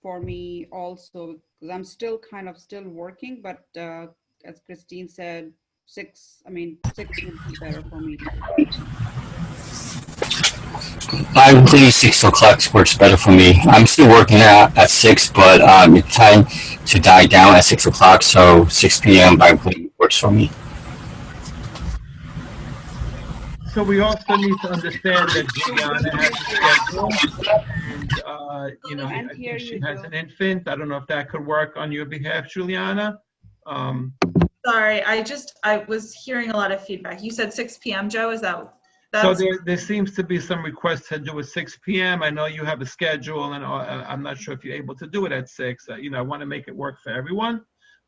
for me also, because I'm still working, but as Christine said, 6 would be better for me. I believe 6 o'clock works better for me. I'm still working at 6, but it's time to die down at 6 o'clock, so 6 p.m. I believe works for me. So we also need to understand that Juliana has a schedule, and I think she has an infant. I don't know if that could work on your behalf, Juliana. Sorry, I was hearing a lot of feedback. You said 6 p.m., Joe, is that? So That's there seems to be some requests to do at 6 p.m. I know you have a schedule, and I'm not sure if you're able to do it at 6. I want to make it work for everyone.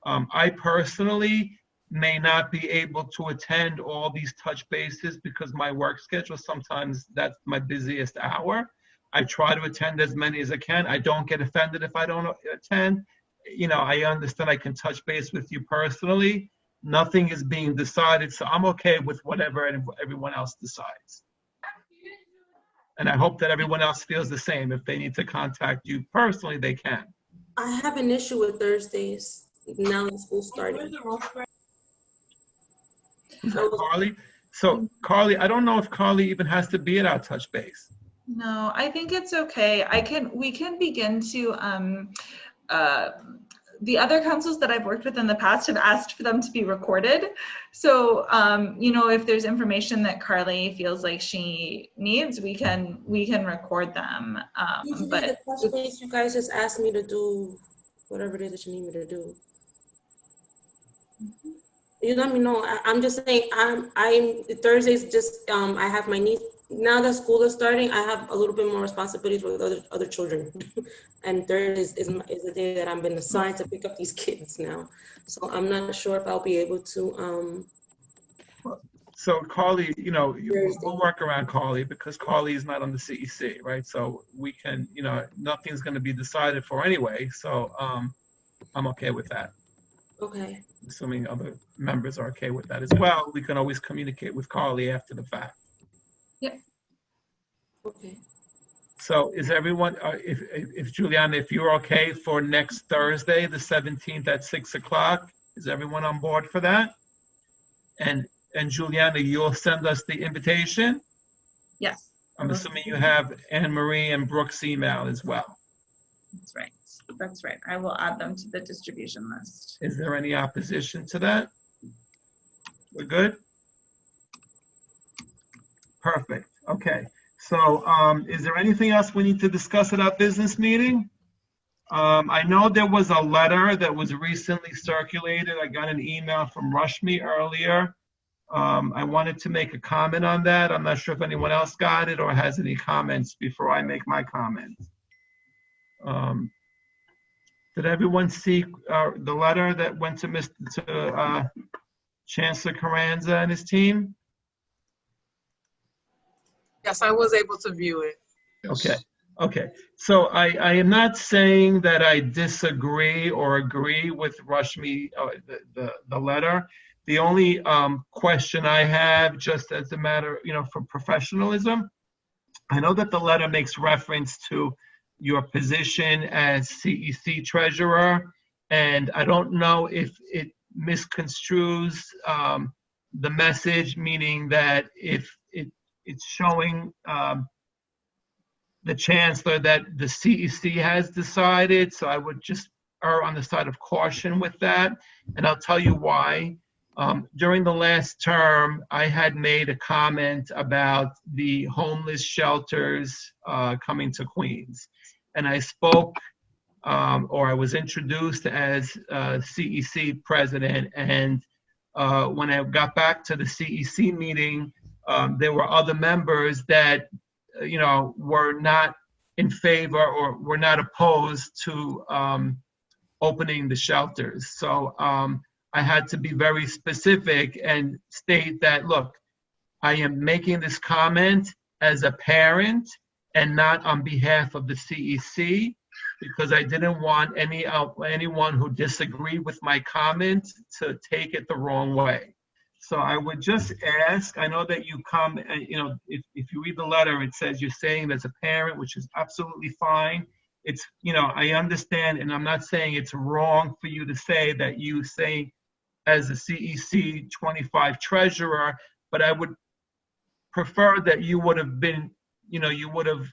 I personally may not be able to attend all these touch bases because my work schedule, sometimes that's my busiest hour. I try to attend as many as I can. I don't get offended if I don't attend. I understand I can touch base with you personally. Nothing is being decided, so I'm okay with whatever everyone else decides. And I hope that everyone else feels the same. If they need to contact you personally, they can. I have an issue with Thursdays now that school's starting. Carly? So Carly, I don't know if Carly even has to be at our touch base. No, I think it's okay. We can begin to, the other councils that I've worked with in the past have asked for them to be recorded. So, if there's information that Carly feels like she needs, we can record them. Usually the touch base, you guys just ask me to do whatever it is that you need me to do. You let me know. I'm just saying, I'm Thursdays just, I have my niece. Now that school is starting, I have a little bit more responsibilities with other children. And Thursdays is the day that I've been assigned to pick up these kids now. So I'm not sure if I'll be able to. So Carly, we'll work around Carly because Carly is not on the CEC, right? So we can, nothing's going to be decided for anyway. So I'm okay with that. Okay. Assuming other members are okay with that as well, we can always communicate with Carly after the fact. Yep. Okay. So is everyone, if Juliana, if you're okay for next Thursday, the 17th at 6 o'clock, is everyone on board for that? And Juliana, you'll send us the invitation? Yes. I'm assuming you have Anne Marie and Brooke's email as well. That's right. That's right. I will add them to the distribution list. Is there any opposition to that? We're good? Perfect. Okay. So is there anything else we need to discuss at our business meeting? I know there was a letter that was recently circulated. I got an email from Rushmi earlier. I wanted to make a comment on that. I'm not sure if anyone else got it or has any comments before I make my comments. Did everyone see the letter that went to Chancellor Carranza and his team? Yes, I was able to view it. Okay. So I am not saying that I disagree or agree with Rushmi, the letter. The only question I have, just as a matter, for professionalism, I know that the letter makes reference to your position as CEC treasurer, and I don't know if it misconstrues the message, meaning that if it's showing the chancellor that the CEC has decided, so I would just err on the side of caution with that, and I'll tell you why. During the last term, I had made a comment about the homeless shelters coming to Queens. And I spoke, or I was introduced as CEC president. And when I got back to the CEC meeting, there were other members that, were not in favor or were not opposed to opening the shelters. So I had to be very specific and state that, look, I am making this comment as a parent and not on behalf of the CEC, because I didn't want anyone who disagreed with my comment to take it the wrong way. So I would just ask, I know that you come, and if you read the letter, it says you're saying as a parent, which is absolutely fine. It's, I understand, and I'm not saying it's wrong for you to say that you say as a CEC 25 treasurer, but I would prefer that you would have been, you would have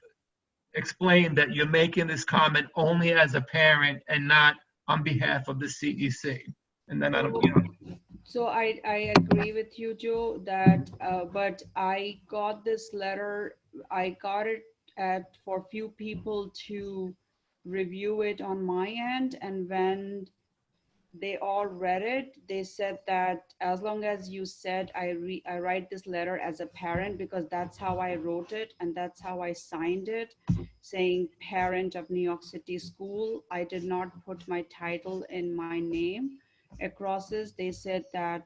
explained that you're making this comment only as a parent and not on behalf of the CEC. And then I don't, So I agree with you, Joe, that, but I got this letter, I got it for few people to review it on my end. And when they all read it. They said that as long as you said, I write this letter as a parent, because that's how I wrote it and that's how I signed it, saying parent of New York City School. I did not put my title in my name across this. They said that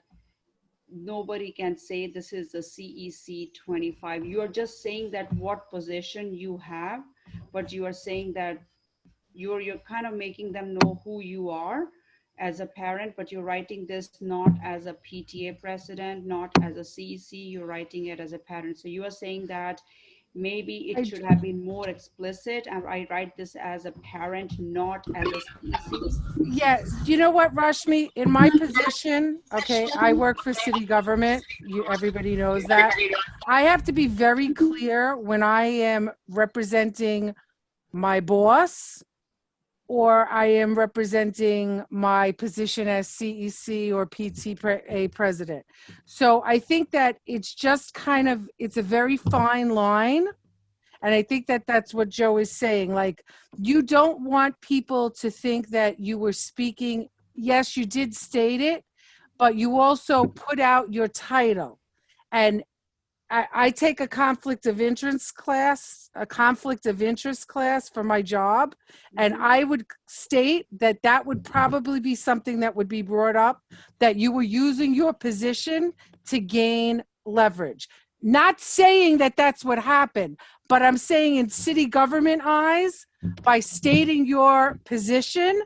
nobody can say this is a CEC 25. You are just saying that what position you have, but you are saying that you're kind of making them know who you are as a parent, but you're writing this not as a PTA president, not as a CEC, you're writing it as a parent. So you are saying that maybe it should have been more explicit, and I write this as a parent, not as a CEC. Yes, you know what, Rashmi, in my position, okay, I work for city government. Everybody knows that. I have to be very clear when I am representing my boss, or I am representing my position as CEC or PTA president. So I think that it's just kind of, it's a very fine line. And I think that that's what Joe is saying. Like, you don't want people to think that you were speaking. Yes, you did state it, but you also put out your title. And I take a conflict of interest class for my job. And I would state that that would probably be something that would be brought up, that you were using your position to gain leverage. Not saying that that's what happened, but I'm saying in city government eyes, by stating your position,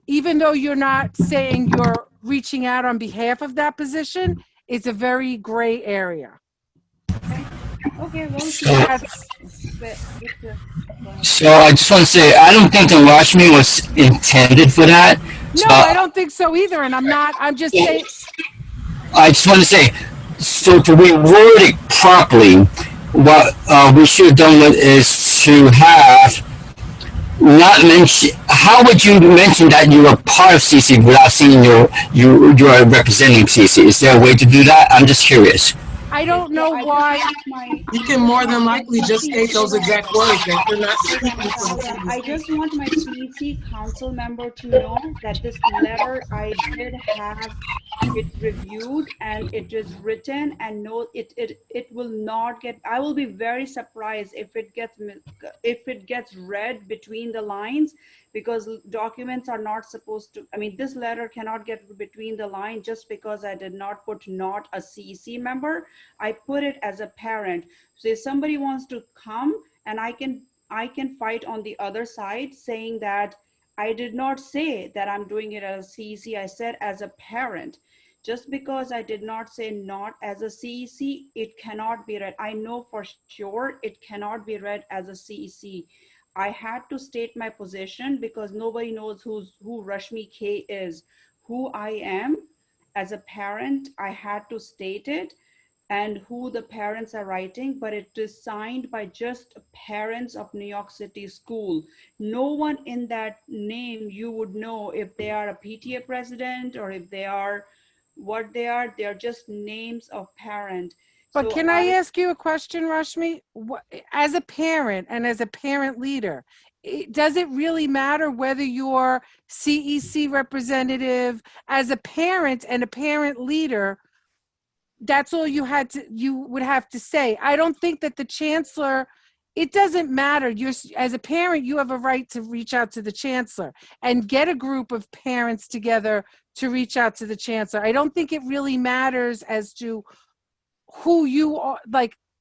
even though you're not saying you're reaching out on behalf of that position, it's a very gray area. Okay, well, So I just want to say, I don't think the Rashmi was intended for that. No, I don't think so either. And I'm just saying. I just want to say, so to reword it properly, what we should have done is to have not mention. How would you mention that you were part of CC without saying you are representing CC? Is there a way to do that? I'm just curious. I don't know why. You can more than likely just state those exact words that you're not speaking for the city. I just want my CEC council member to know that this letter, I did have it reviewed and it is written, and no, it will not get, I will be very surprised if it gets read between the lines, because documents are not supposed to, I mean, this letter cannot get between the lines just because I did not put not a CEC member. I put it as a parent. So if somebody wants to come, and I can fight on the other side saying that I did not say that I'm doing it as a CEC, I said as a parent. Just because I did not say not as a CEC, it cannot be read. I know for sure it cannot be read as a CEC. I had to state my position because nobody knows who Rashmi K is. Who I am as a parent, I had to state it, and who the parents are writing, but it is signed by just parents of New York City School. No one in that name you would know if they are a PTA president or if they are what they are. They're just names of parent. But So can I ask you a question, Rashmi? As a parent and as a parent leader, does it really matter whether you're CEC representative? As a parent and a parent leader, that's all you would have to say. I don't think that the chancellor, it doesn't matter. As a parent, you have a right to reach out to the chancellor and get a group of parents together to reach out to the chancellor. I don't think it really matters as to who you are,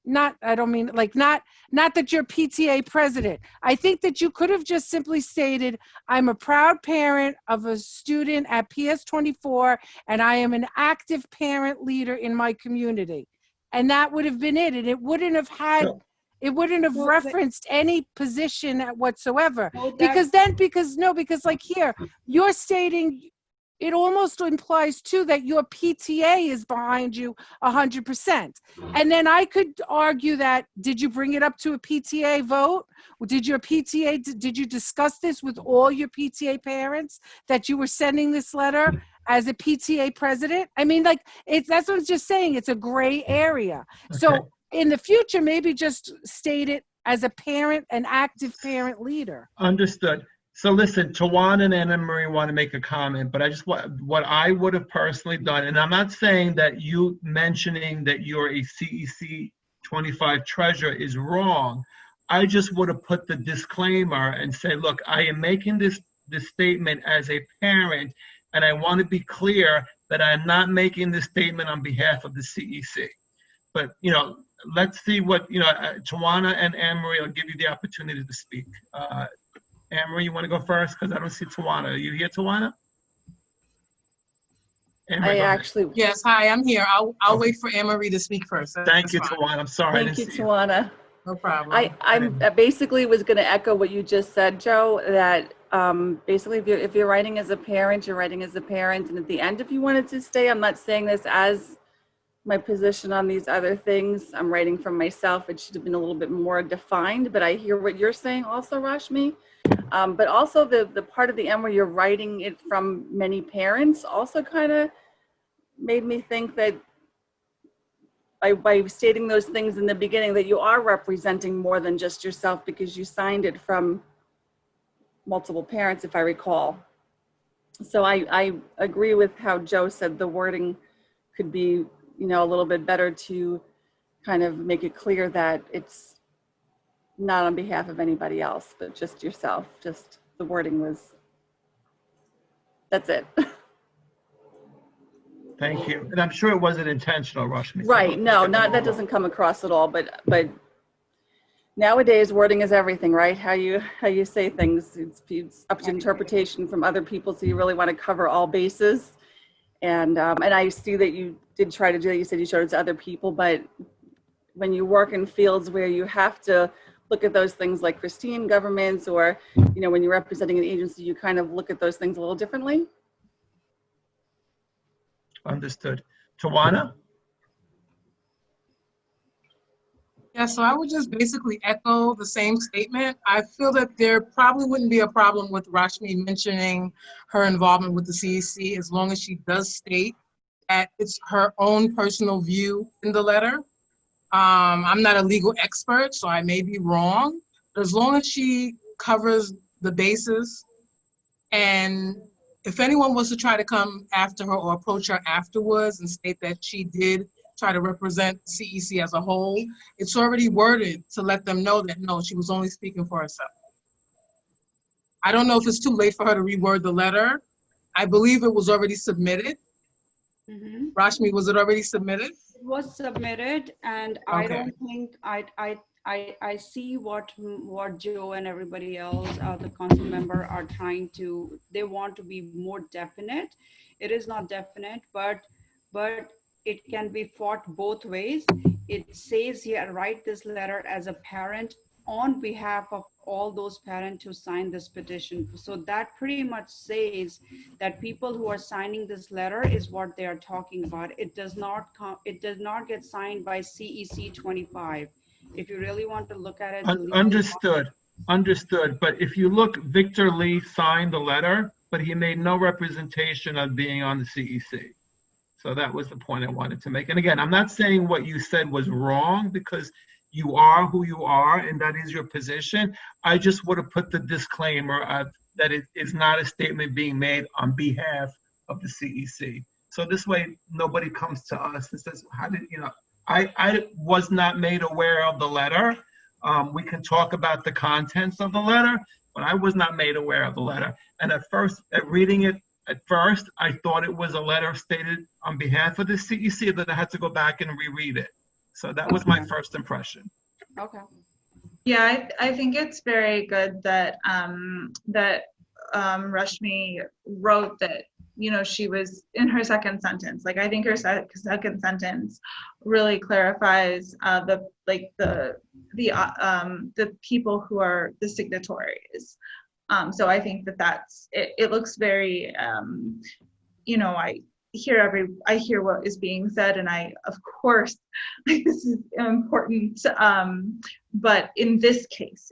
not that you're PTA president. I think that you could have just simply stated, I'm a proud parent of a student at PS 24, and I am an active parent leader in my community. And that would have been it. And it wouldn't have referenced any position whatsoever. Because like here, you're stating, it almost implies too that your PTA is behind you 100%. And then I could argue that, did you bring it up to a PTA vote? Did you discuss this with all your PTA parents that you were sending this letter as a PTA president? I mean, that's what I'm just saying. It's a gray area. Okay. So in the future, maybe just state it as a parent, an active parent leader. Understood. So listen, Tawana and Anna Marie want to make a comment, but I just what I would have personally done, and I'm not saying that you mentioning that you're a CEC 25 treasurer is wrong. I just would have put the disclaimer and say, look, I am making this statement as a parent, and I want to be clear that I'm not making this statement on behalf of the CEC. But, you know, let's see what, you know, Tawana and Anne Marie will give you the opportunity to speak. Anne Marie, you want to go first? Because I don't see Tawana. Are you here, Tawana? I actually. Yes, hi, I'm here. I'll wait for Anne Marie to speak first. Thank you, Tawana. I'm sorry. Thank you, Tawana. No problem. I basically was going to echo what you just said, Joe, that basically if you're writing as a parent, you're writing as a parent. And at the end, if you wanted to stay, I'm not saying this as my position on these other things. I'm writing from myself. It should have been a little bit more defined, but I hear what you're saying also, Rashmi. But also the part of the end where you're writing it from many parents also kind of made me think that by stating those things in the beginning that you are representing more than just yourself because you signed it from multiple parents, if I recall. So I agree with how Joe said the wording could be, you know, a little bit better to kind of make it clear that it's not on behalf of anybody else, but just yourself. Just the wording was, that's it. Thank you. And I'm sure it wasn't intentional, Rashmi. Right, no, that doesn't come across at all, but nowadays wording is everything, right? How you say things, it's up to interpretation from other people, so you really want to cover all bases. And I see that you did try to do that. You said you showed it to other people, but when you work in fields where you have to look at those things like Christine governments, or, you know, when you're representing an agency, you kind of look at those things a little differently. Understood. Tawana? Yeah, so I would just basically echo the same statement. I feel that there probably wouldn't be a problem with Rashmi mentioning her involvement with the CEC as long as she does state that it's her own personal view in the letter. I'm not a legal expert, so I may be wrong, but as long as she covers the bases, and if anyone was to try to come after her or approach her afterwards and state that she did try to represent CEC as a whole, it's already worded to let them know that no, she was only speaking for herself. I don't know if it's too late for her to reword the letter. I believe it was already submitted. Mm-hmm. Rashmi, was it already submitted? It was submitted, and Okay. I don't think I see what Joe and everybody else, the council member, are trying to. They want to be more definite. It is not definite, but it can be fought both ways. It says here, write this letter as a parent on behalf of all those parents who signed this petition. So that pretty much says that people who are signing this letter is what they are talking about. It does not get signed by CEC 25. If you really want to look at it. Understood. But if you look, Victor Lee signed the letter, but he made no representation of being on the CEC. So that was the point I wanted to make. And again, I'm not saying what you said was wrong, because you are who you are and that is your position. I just would have put the disclaimer that it is not a statement being made on behalf of the CEC. So this way, nobody comes to us and says, how did, you know, I was not made aware of the letter. We can talk about the contents of the letter, but I was not made aware of the letter. And at reading it, I thought it was a letter stated on behalf of the CEC, that I had to go back and reread it. So that was my first impression. Okay. Yeah, I think it's very good that Rashmi wrote that, you know, she was in her second sentence. Like, I think her second sentence really clarifies the people who are the signatories. So I think that's it looks very, you know, I hear what is being said, and I, of course, this is important. But in this case,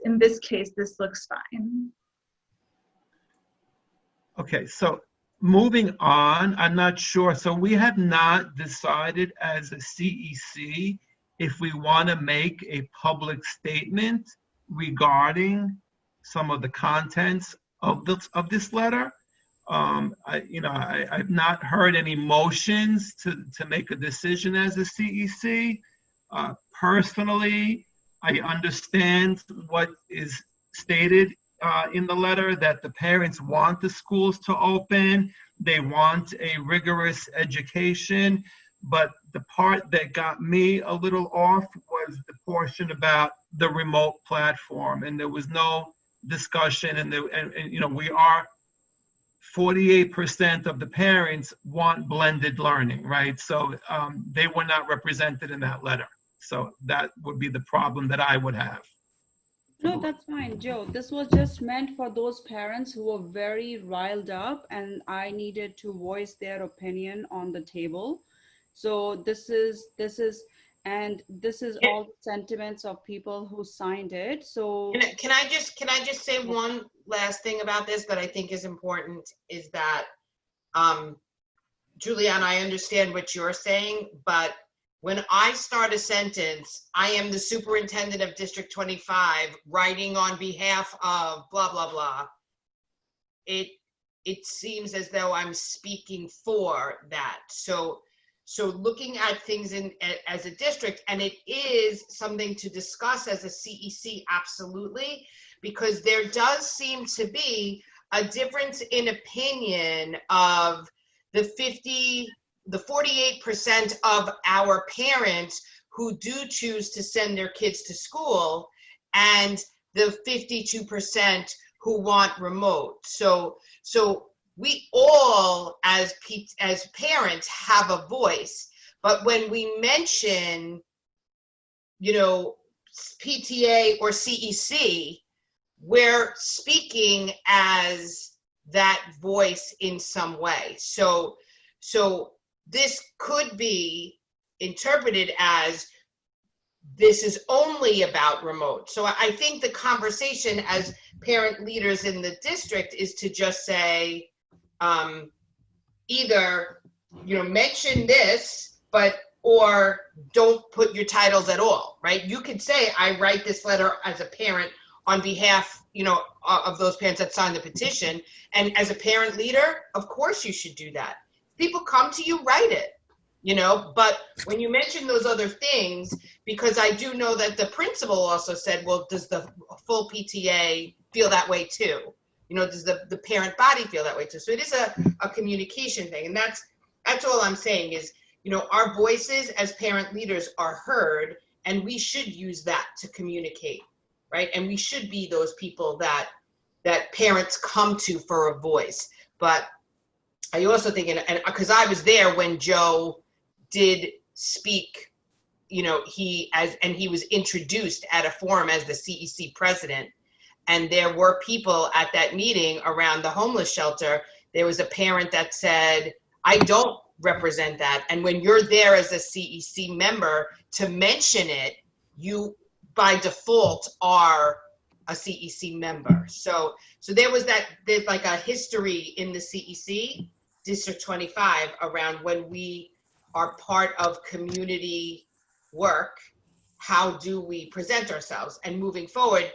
this looks fine. Okay, so moving on, I'm not sure. So we have not decided as a CEC if we want to make a public statement regarding some of the contents of this letter. I've not heard any motions to make a decision as a CEC. Personally, I understand what is stated in the letter, that the parents want the schools to open. They want a rigorous education. But the part that got me a little off was the portion about the remote platform. And there was no discussion. And we are 48% of the parents want blended learning, right? So they were not represented in that letter. So that would be the problem that I would have. No, that's fine, Joe. This was just meant for those parents who were very riled up and I needed to voice their opinion on the table. So this is all the sentiments of people who signed it. So can I just say one last thing about this that I think is important, is that Julianne, I understand what you're saying, but when I start a sentence, I am the superintendent of District 25 writing on behalf of blah, blah, blah. It seems as though I'm speaking for that. So looking at things as a district, and it is something to discuss as a CEC, absolutely, because there does seem to be a difference in opinion of the 48% of our parents who do choose to send their kids to school and the 52% who want remote. So we all as parents have a voice, but when we mention, PTA or CEC, we're speaking as that voice in some way. So this could be interpreted as this is only about remote. So I think the conversation as parent leaders in the district is to just say, either, mention this, or don't put your titles at all, right? You could say, I write this letter as a parent on behalf, of those parents that signed the petition. And as a parent leader, of course you should do that. People come to you, write it, but when you mention those other things, because I do know that the principal also said, well, does the full PTA feel that way too? Does the parent body feel that way too? So it is a communication thing. And that's all I'm saying is, our voices as parent leaders are heard, and we should use that to communicate, right? And we should be those people that parents come to for a voice. But I also think, and because I was there when Joe did speak, he was introduced at a forum as the CEC president. And there were people at that meeting around the homeless shelter. There was a parent that said, I don't represent that. And when you're there as a CEC member to mention it, you by default are a CEC member. So there's like a history in the CEC, District 25, around when we are part of community work, how do we present ourselves? And moving forward,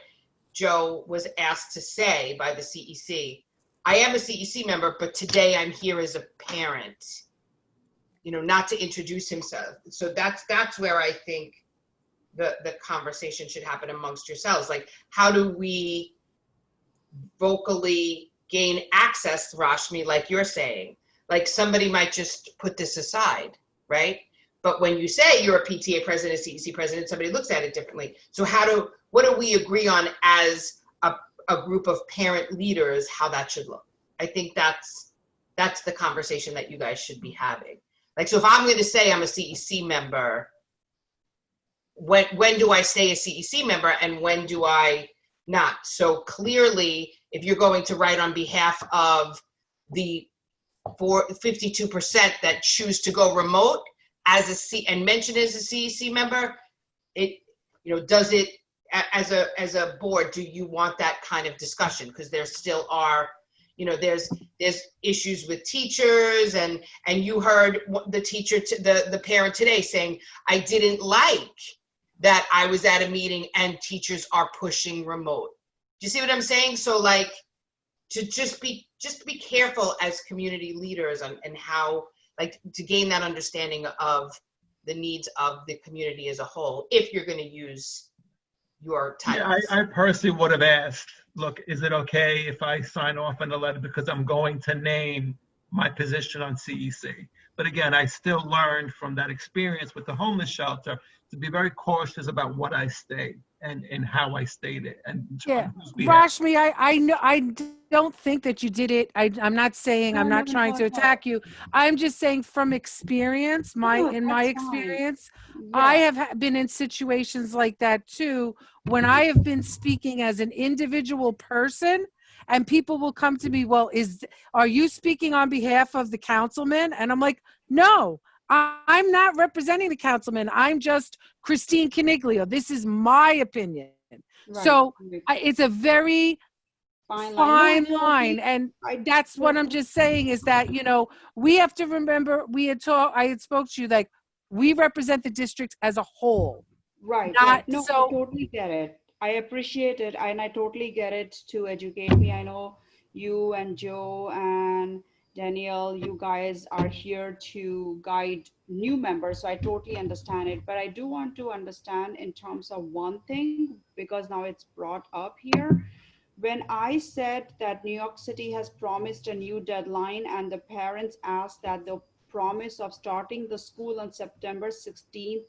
Joe was asked to say by the CEC, I am a CEC member, but today I'm here as a parent, not to introduce himself. So that's where I think the conversation should happen amongst yourselves. Like, how do we vocally gain access, Rashmi, like you're saying? Like, somebody might just put this aside, right? But when you say you're a PTA president, CEC president, somebody looks at it differently. So what do we agree on as a group of parent leaders, how that should look? I think that's the conversation that you guys should be having. Like, so if I'm going to say I'm a CEC member, when do I say a CEC member and when do I not? So clearly, if you're going to write on behalf of the 52% that choose to go remote and mention as a CEC member, does it, as a board, do you want that kind of discussion? Because there still are, there's issues with teachers, and you heard the teacher, the parent today saying, I didn't like that I was at a meeting and teachers are pushing remote. Do you see what I'm saying? So like, to just be careful as community leaders and how, like, to gain that understanding of the needs of the community as a whole, if you're going to use your titles. Yeah, I personally would have asked, look, is it okay if I sign off on the letter because I'm going to name my position on CEC? But again, I still learned from that experience with the homeless shelter to be very cautious about what I state and how I state it. And Yeah, Rashmi, I know, I don't think that you did it. I'm not saying, I'm not trying to attack you. I'm just saying from experience, in my experience, I have been in situations like that too, when I have been speaking as an individual person and people will come to me, well, are you speaking on behalf of the councilman? And I'm like, no, I'm not representing the councilman. I'm just Christine Caniglio. This is my opinion. Right. So it's a very fine line. And that's what I'm just saying is that, we have to remember, I had spoke to you, like, we represent the district as a whole. Right. No, I totally get it. I appreciate it. And I totally get it to educate me. I know you and Joe and Danielle, you guys are here to guide new members, so I totally understand it. But I do want to understand in terms of one thing, because now it's brought up here. When I said that New York City has promised a new deadline and the parents asked that the promise of starting the school on September 16th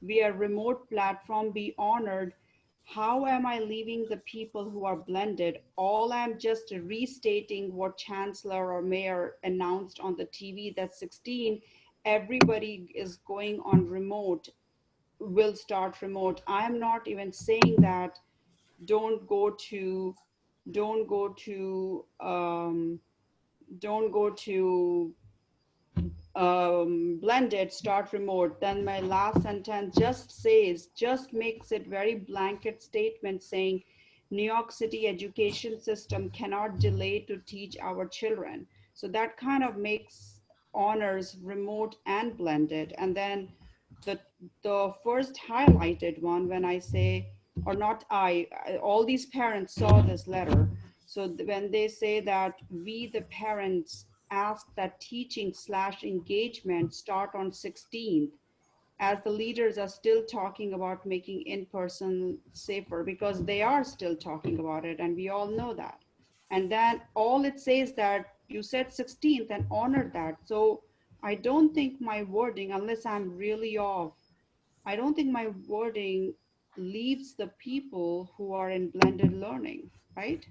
via remote platform be honored, how am I leaving the people who are blended? All I'm just restating what Chancellor or Mayor announced on the TV that 16, everybody is going on remote, will start remote. I'm not even saying that don't go to blended, start remote. Then my last sentence just makes it very blanket statement saying New York City education system cannot delay to teach our children. So that kind of makes honors remote and blended. And then the first highlighted one, when I say, or not all these parents saw this letter. So when they say that we, the parents, ask that teaching/engagement start on 16th, as the leaders are still talking about making in-person safer, because they are still talking about it and we all know that. And then all it says that you said 16th and honored that. So I don't think my wording, unless I'm really off, I don't think my wording leaves the people who are in blended learning, right?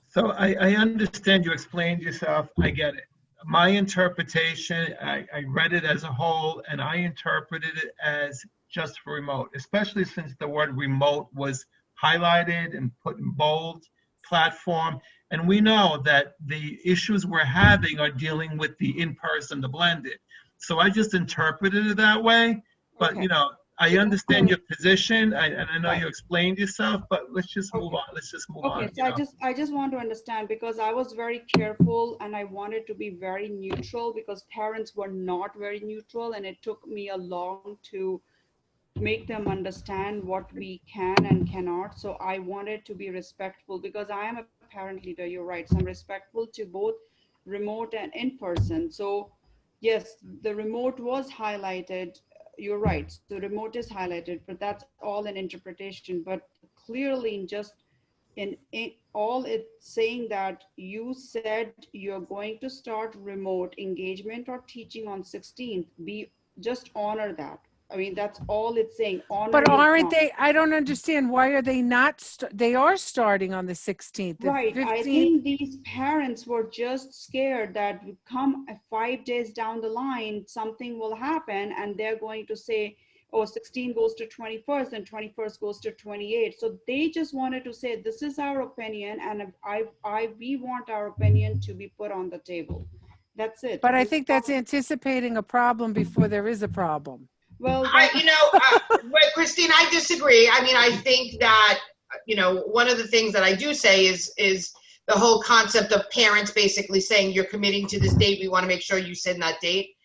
So I understand you explained yourself. I get it. My interpretation, I read it as a whole, and I interpreted it as just for remote, especially since the word remote was highlighted and put in bold, platform. And we know that the issues we're having are dealing with the in-person, the blended. So I just interpreted it that way. But, Okay. I understand your position, and I know you explained yourself, but let's just move on. Let's just move on. Okay, so I just want to understand, because I was very careful and I wanted to be very neutral, because parents were not very neutral, and it took me a long to make them understand what we can and cannot. So I wanted to be respectful, because I am a parent leader, you're right. So I'm respectful to both remote and in person. So yes, the remote was highlighted. You're right. The remote is highlighted, but that's all an interpretation. But clearly in all it's saying that you said you're going to start remote engagement or teaching on 16th, just honor that. I mean, that's all it's saying. Honor But your aren't promise. they, I don't understand, why are they not, they are starting on the 16th. The Right. I 15th think these parents were just scared that come 5 days down the line, something will happen and they're going to say, oh, 16 goes to 21st and 21st goes to 28. So they just wanted to say, this is our opinion, and we want our opinion to be put on the table. That's it. But I think that's anticipating a problem before there is a problem. Well, But Christine, I disagree. I mean, I think that, one of the things that I do say is the whole concept of parents basically saying, you're committing to this date, we want to make sure you send that date.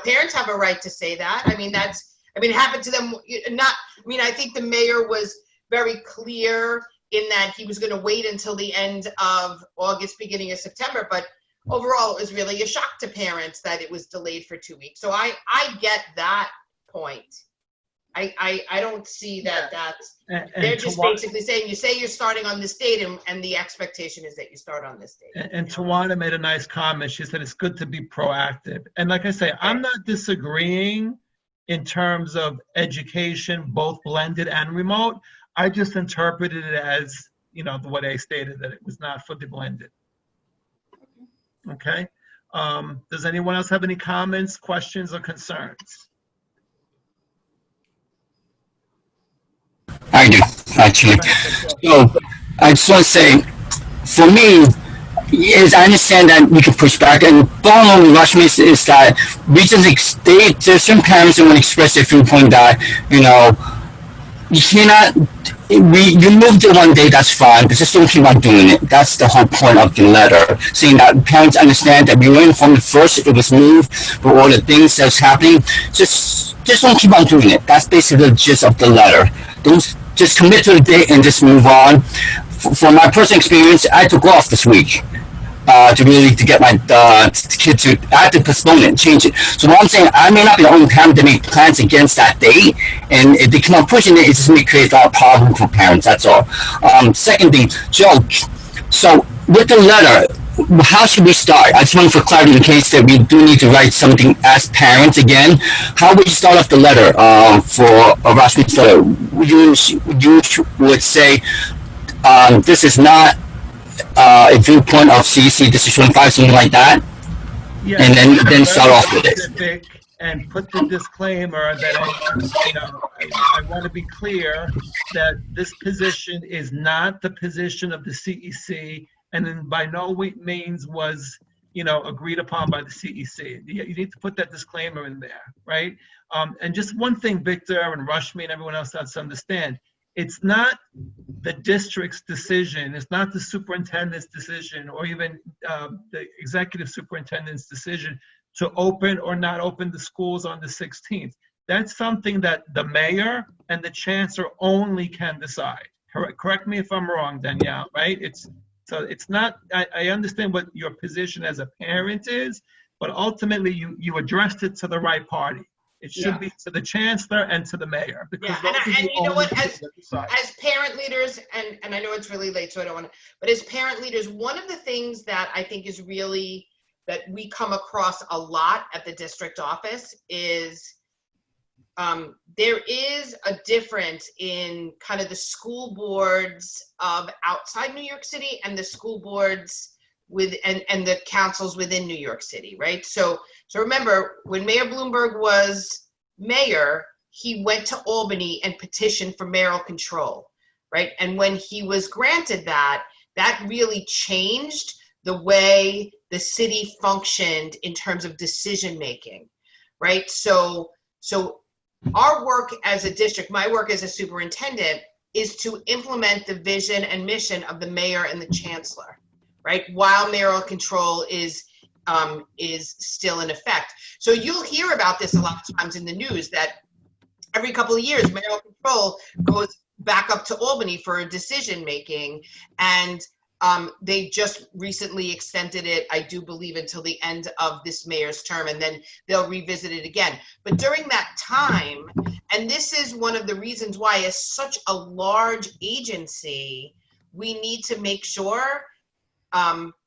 Parents have a right to say that. I mean, it happened to them. I think the mayor was very clear in that he was going to wait until the end of August, beginning of September. But overall, it was really a shock to parents that it was delayed for 2 weeks. So I get that point. I don't see that that's, they're just basically saying, you say you're starting on this date, and the expectation is that you start on this date. And Tawana made a nice comment. She said it's good to be proactive. And like I say, I'm not disagreeing in terms of education, both blended and remote. I just interpreted it as, you know, the way they stated, that it was not for the blended. Okay. Does anyone else have any comments, questions, or concerns? I do, actually. So I just want to say, for me, is I understand that we can push back, and bottom line with Rashmi is that we just there's some parents that want to express their viewpoint that, you know, you cannot, you moved it one day, that's fine, but just don't keep on doing it. That's the whole point of the letter, saying that parents understand that we were informed first it was moved, but all the things that's happening, just don't keep on doing it. That's basically the gist of the letter. Don't just commit to the date and just move on. For my personal experience, I took off this week to get my kid to, I had to postpone it, change it. So what I'm saying, I may not be the only parent to make plans against that date, and if they come on pushing it, it just may create a problem for parents, that's all. Second thing, Joe, so with the letter, how should we start? I just want for clarity in case that we do need to write something as parents again. How would you start off the letter for Rashmi's letter? You would say, this is not a viewpoint of CEC District 25, something like that, Yeah, and then start off with it. And put the disclaimer that I want to be clear that this position is not the position of the CEC, and then by no means was, agreed upon by the CEC. You need to put that disclaimer in there, right? And just one thing, Victor and Rashmi and everyone else has to understand, it's not the district's decision, it's not the superintendent's decision, or even the executive superintendent's decision to open or not open the schools on the 16th. That's something that the mayor and the chancellor only can decide. Correct me if I'm wrong, Danielle, right? So it's not, I understand what your position as a parent is, but ultimately you addressed it to the right party. It should be to the chancellor and to the mayor. Because and you know what, as parent leaders, and I know it's really late, so I don't want to, but as parent leaders, one of the things that I think is really, that we come across a lot at the district office is there is a difference in kind of the school boards of outside New York City and the school boards and the councils within New York City, right? So remember, when Mayor Bloomberg was mayor, he went to Albany and petitioned for mayoral control, right? And when he was granted that really changed the way the city functioned in terms of decision making, right? So our work as a district, my work as a superintendent, is to implement the vision and mission of the mayor and the chancellor, right? While mayoral control is still in effect. So you'll hear about this a lot of times in the news, that every couple of years, mayoral control goes back up to Albany for a decision making, and they just recently extended it, I do believe, until the end of this mayor's term, and then they'll revisit it again. But during that time, and this is one of the reasons why, as such a large agency, we need to make sure,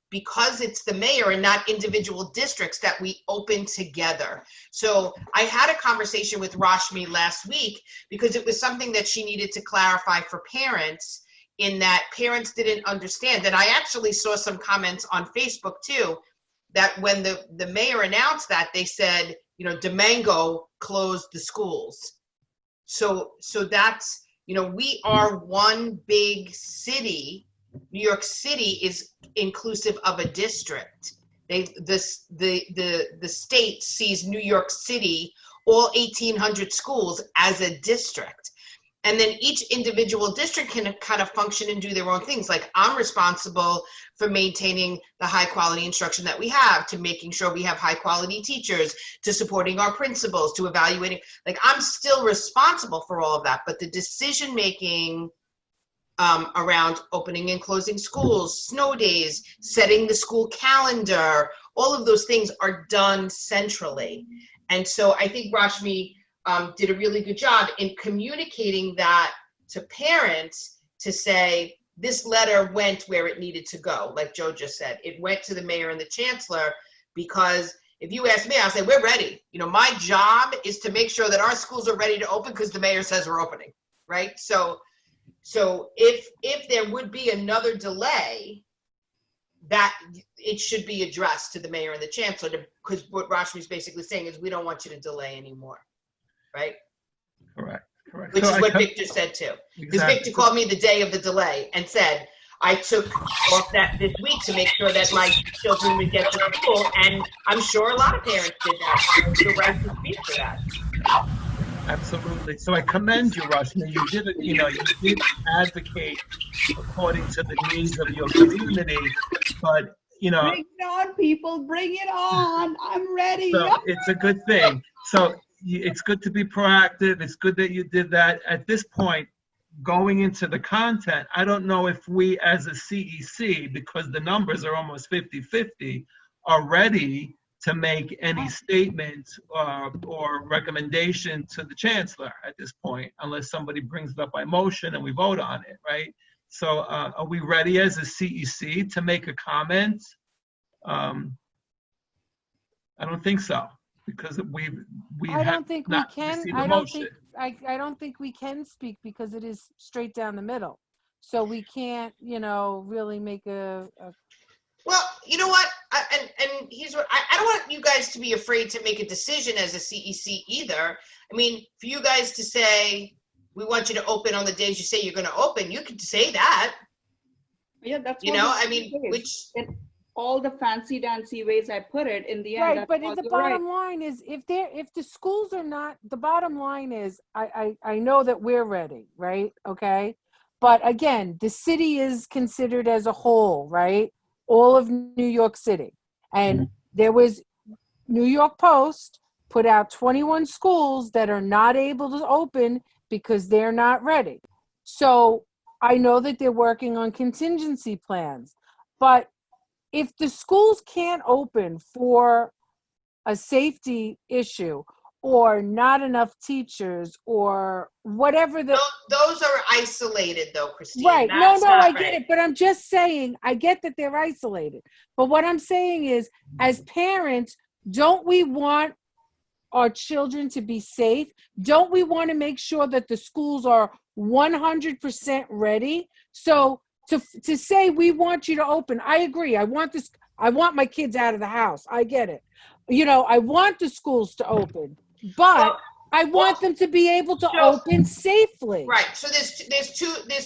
because it's the mayor and not individual districts, that we open together. So I had a conversation with Rashmi last week because it was something that she needed to clarify for parents, in that parents didn't understand. And I actually saw some comments on Facebook too, that when the mayor announced that, they said, Domingo closed the schools. So that's, we are one big city. New York City is inclusive of a district. The state sees New York City, all 1,800 schools, as a district. And then each individual district can kind of function and do their own things. Like, I'm responsible for maintaining the high quality instruction that we have, to making sure we have high quality teachers, to supporting our principals, to evaluating. Like, I'm still responsible for all of that, but the decision making around opening and closing schools, snow days, setting the school calendar. All of those things are done centrally. And so I think Rashmi did a really good job in communicating that to parents to say, this letter went where it needed to go. Like Joe just said, it went to the mayor and the chancellor, because if you ask me, I'll say, we're ready. You know, my job is to make sure that our schools are ready to open because the mayor says we're opening, right? So if there would be another delay, that it should be addressed to the mayor and the chancellor, because what Rashmi is basically saying is we don't want you to delay anymore, right? Correct. Which is what Victor said too. Because Victor called me the day of the delay and said, I took off that this week to make sure that my children would get to school, and I'm sure a lot of parents did that. So you're right to speak for that. Absolutely. So I commend you, Rashmi. You did advocate according to the needs of your community, but Bring it on, people, bring it on. I'm ready. So it's a good thing. So it's good to be proactive. It's good that you did that. At this point, going into the content, I don't know if we as a CEC, because the numbers are almost 50-50, are ready to make any statement or recommendation to the chancellor at this point, unless somebody brings it up by motion and we vote on it, right? So are we ready as a CEC to make a comment? I don't think so, because I don't think we can. received I a don't motion. think I don't think we can speak because it is straight down the middle. So we can't, really make a Well, you know what? And here's what I don't want you guys to be afraid to make a decision as a CEC either. I mean, for you guys to say, we want you to open on the days you say you're going to open, you could say that. Yeah, that's you what know. it I mean, is. which In all the fancy dancy ways I put it, in the end, right. that's But all the you're bottom right. line is, if the schools are not, the bottom line is, I know that we're ready, right? Okay. But again, the city is considered as a whole, right? All of New York City. And there was New York Post put out 21 schools that are not able to open because they're not ready. So I know that they're working on contingency plans, but if the schools can't open for a safety issue or not enough teachers or whatever those are isolated though, Christine. Right. That's No, not I get right. it. But I'm just saying, I get that they're isolated. But what I'm saying is, as parents, don't we want our children to be safe? Don't we want to make sure that the schools are 100% ready? So to say we want you to open, I agree. I want my kids out of the house. I get it. I want the schools to open, but I want them to be able to open safely. Right. So there's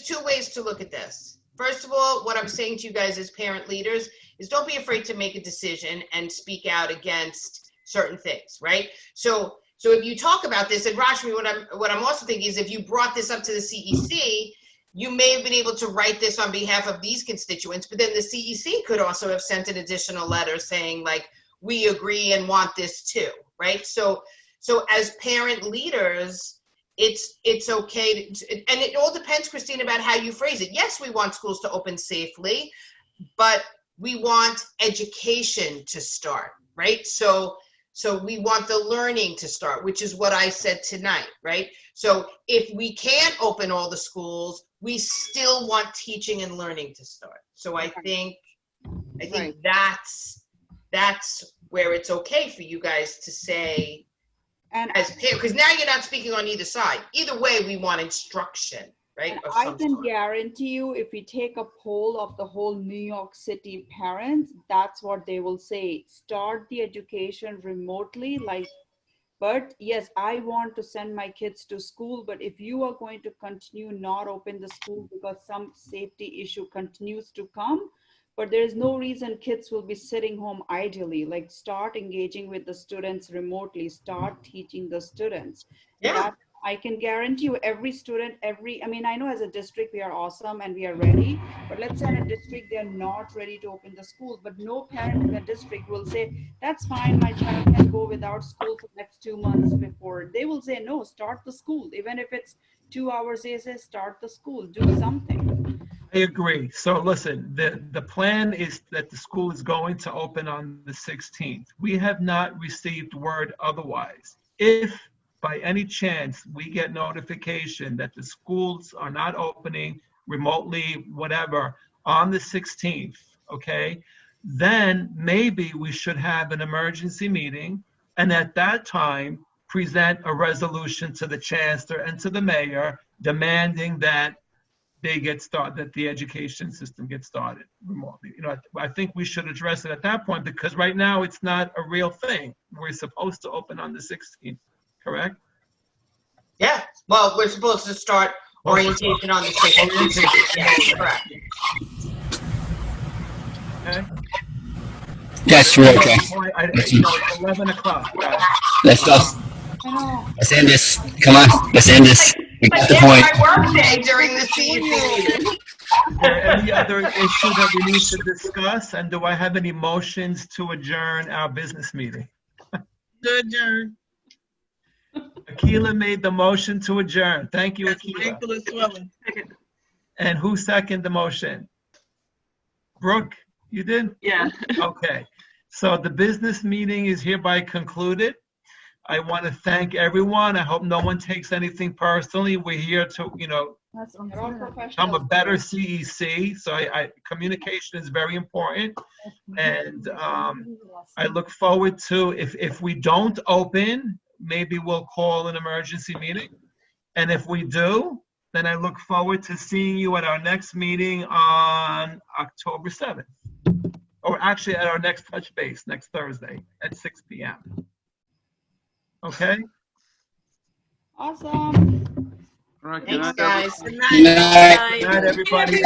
two ways to look at this. First of all, what I'm saying to you guys as parent leaders is don't be afraid to make a decision and speak out against certain things, right? So if you talk about this, and Rashmi, what I'm also thinking is if you brought this up to the CEC, you may have been able to write this on behalf of these constituents, but then the CEC could also have sent an additional letter saying like, we agree and want this too, right? So as parent leaders, it's okay and it all depends, Christine, about how you phrase it. Yes, we want schools to open safely, but we want education to start, right? So we want the learning to start, which is what I said tonight, right? So if we can't open all the schools, we still want teaching and learning to start. So I think that's where it's okay for you guys to say, and as parents, because now you're not speaking on either side. Either way, we want instruction, right? Of I some can sort. guarantee you, if we take a poll of the whole New York City parents, that's what they will say. Start the education remotely, but yes, I want to send my kids to school, but if you are going to continue not open the school because some safety issue continues to come, but there is no reason kids will be sitting home idly. Like, start engaging with the students remotely, start teaching the students. Yeah. That, I can guarantee you every student, I know as a district we are awesome and we are ready, but let's say in a district they're not ready to open the schools, but no parent in the district will say, that's fine, my child can go without school for the next 2 months before. They will say, no, start the school, even if it's 2 hours ASA, start the school, do something. I agree. So listen, the plan is that the school is going to open on the 16th. We have not received word otherwise. If by any chance we get notification that the schools are not opening remotely, whatever, on the 16th, okay, then maybe we should have an emergency meeting, and at that time, present a resolution to the chancellor and to the mayor demanding that they get started, that the education system gets started remotely. You know, I think we should address it at that point, because right now it's not a real thing. We're supposed to open on the 16th, correct? Yeah, well, we're supposed to start orientation on the 16th. Yeah, correct. Okay. Yes, we're okay. It's 11 o'clock. Let's go. Let's end this. Come on, let's end this. We got the point. My work day during the season. Is there any other issue that we need to discuss? And do I have any motions to adjourn our business meeting? Adjourn. Akila made the motion to adjourn. Thank you, Akila. And who seconded the motion? Brooke, you did? Yeah. Okay. So the business meeting is hereby concluded. I want to thank everyone. I hope no one takes anything personally. We're here to, you know, become a better CEC. So communication is very important. And I look forward to, if we don't open, maybe we'll call an emergency meeting. And if we do, then I look forward to seeing you at our next meeting on October 7th. Or actually at our next touch base, next Thursday at 6 p.m. Okay? Awesome. All right, Thanks, good night, guys. Good night. Good night, everybody.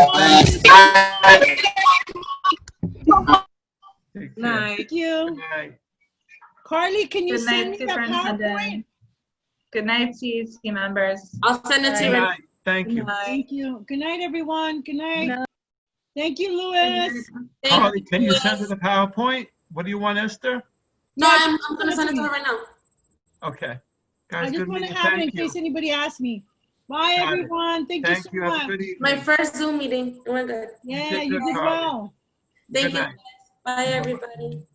Good night. Thank you. Good night. Carly, can you Good send night, me that PowerPoint? Superintendent. Good night, CEC members. I'll send it to you. Good night. Thank you. Thank you. Good night, everyone. Good night. Thank you, Louis. Carly, can you send her the PowerPoint? What do you want, Esther? No, I'm going to send it to her right now. Okay. I Guys, just good want to meeting. have it in Thank you. case anybody asks me. Bye, Got it. everyone. Thank you so Thank you. Have a much. good evening. My first Zoom meeting. Oh my God. Yeah, did you good, did Carly. well. Thank Good you. night. Bye, everybody.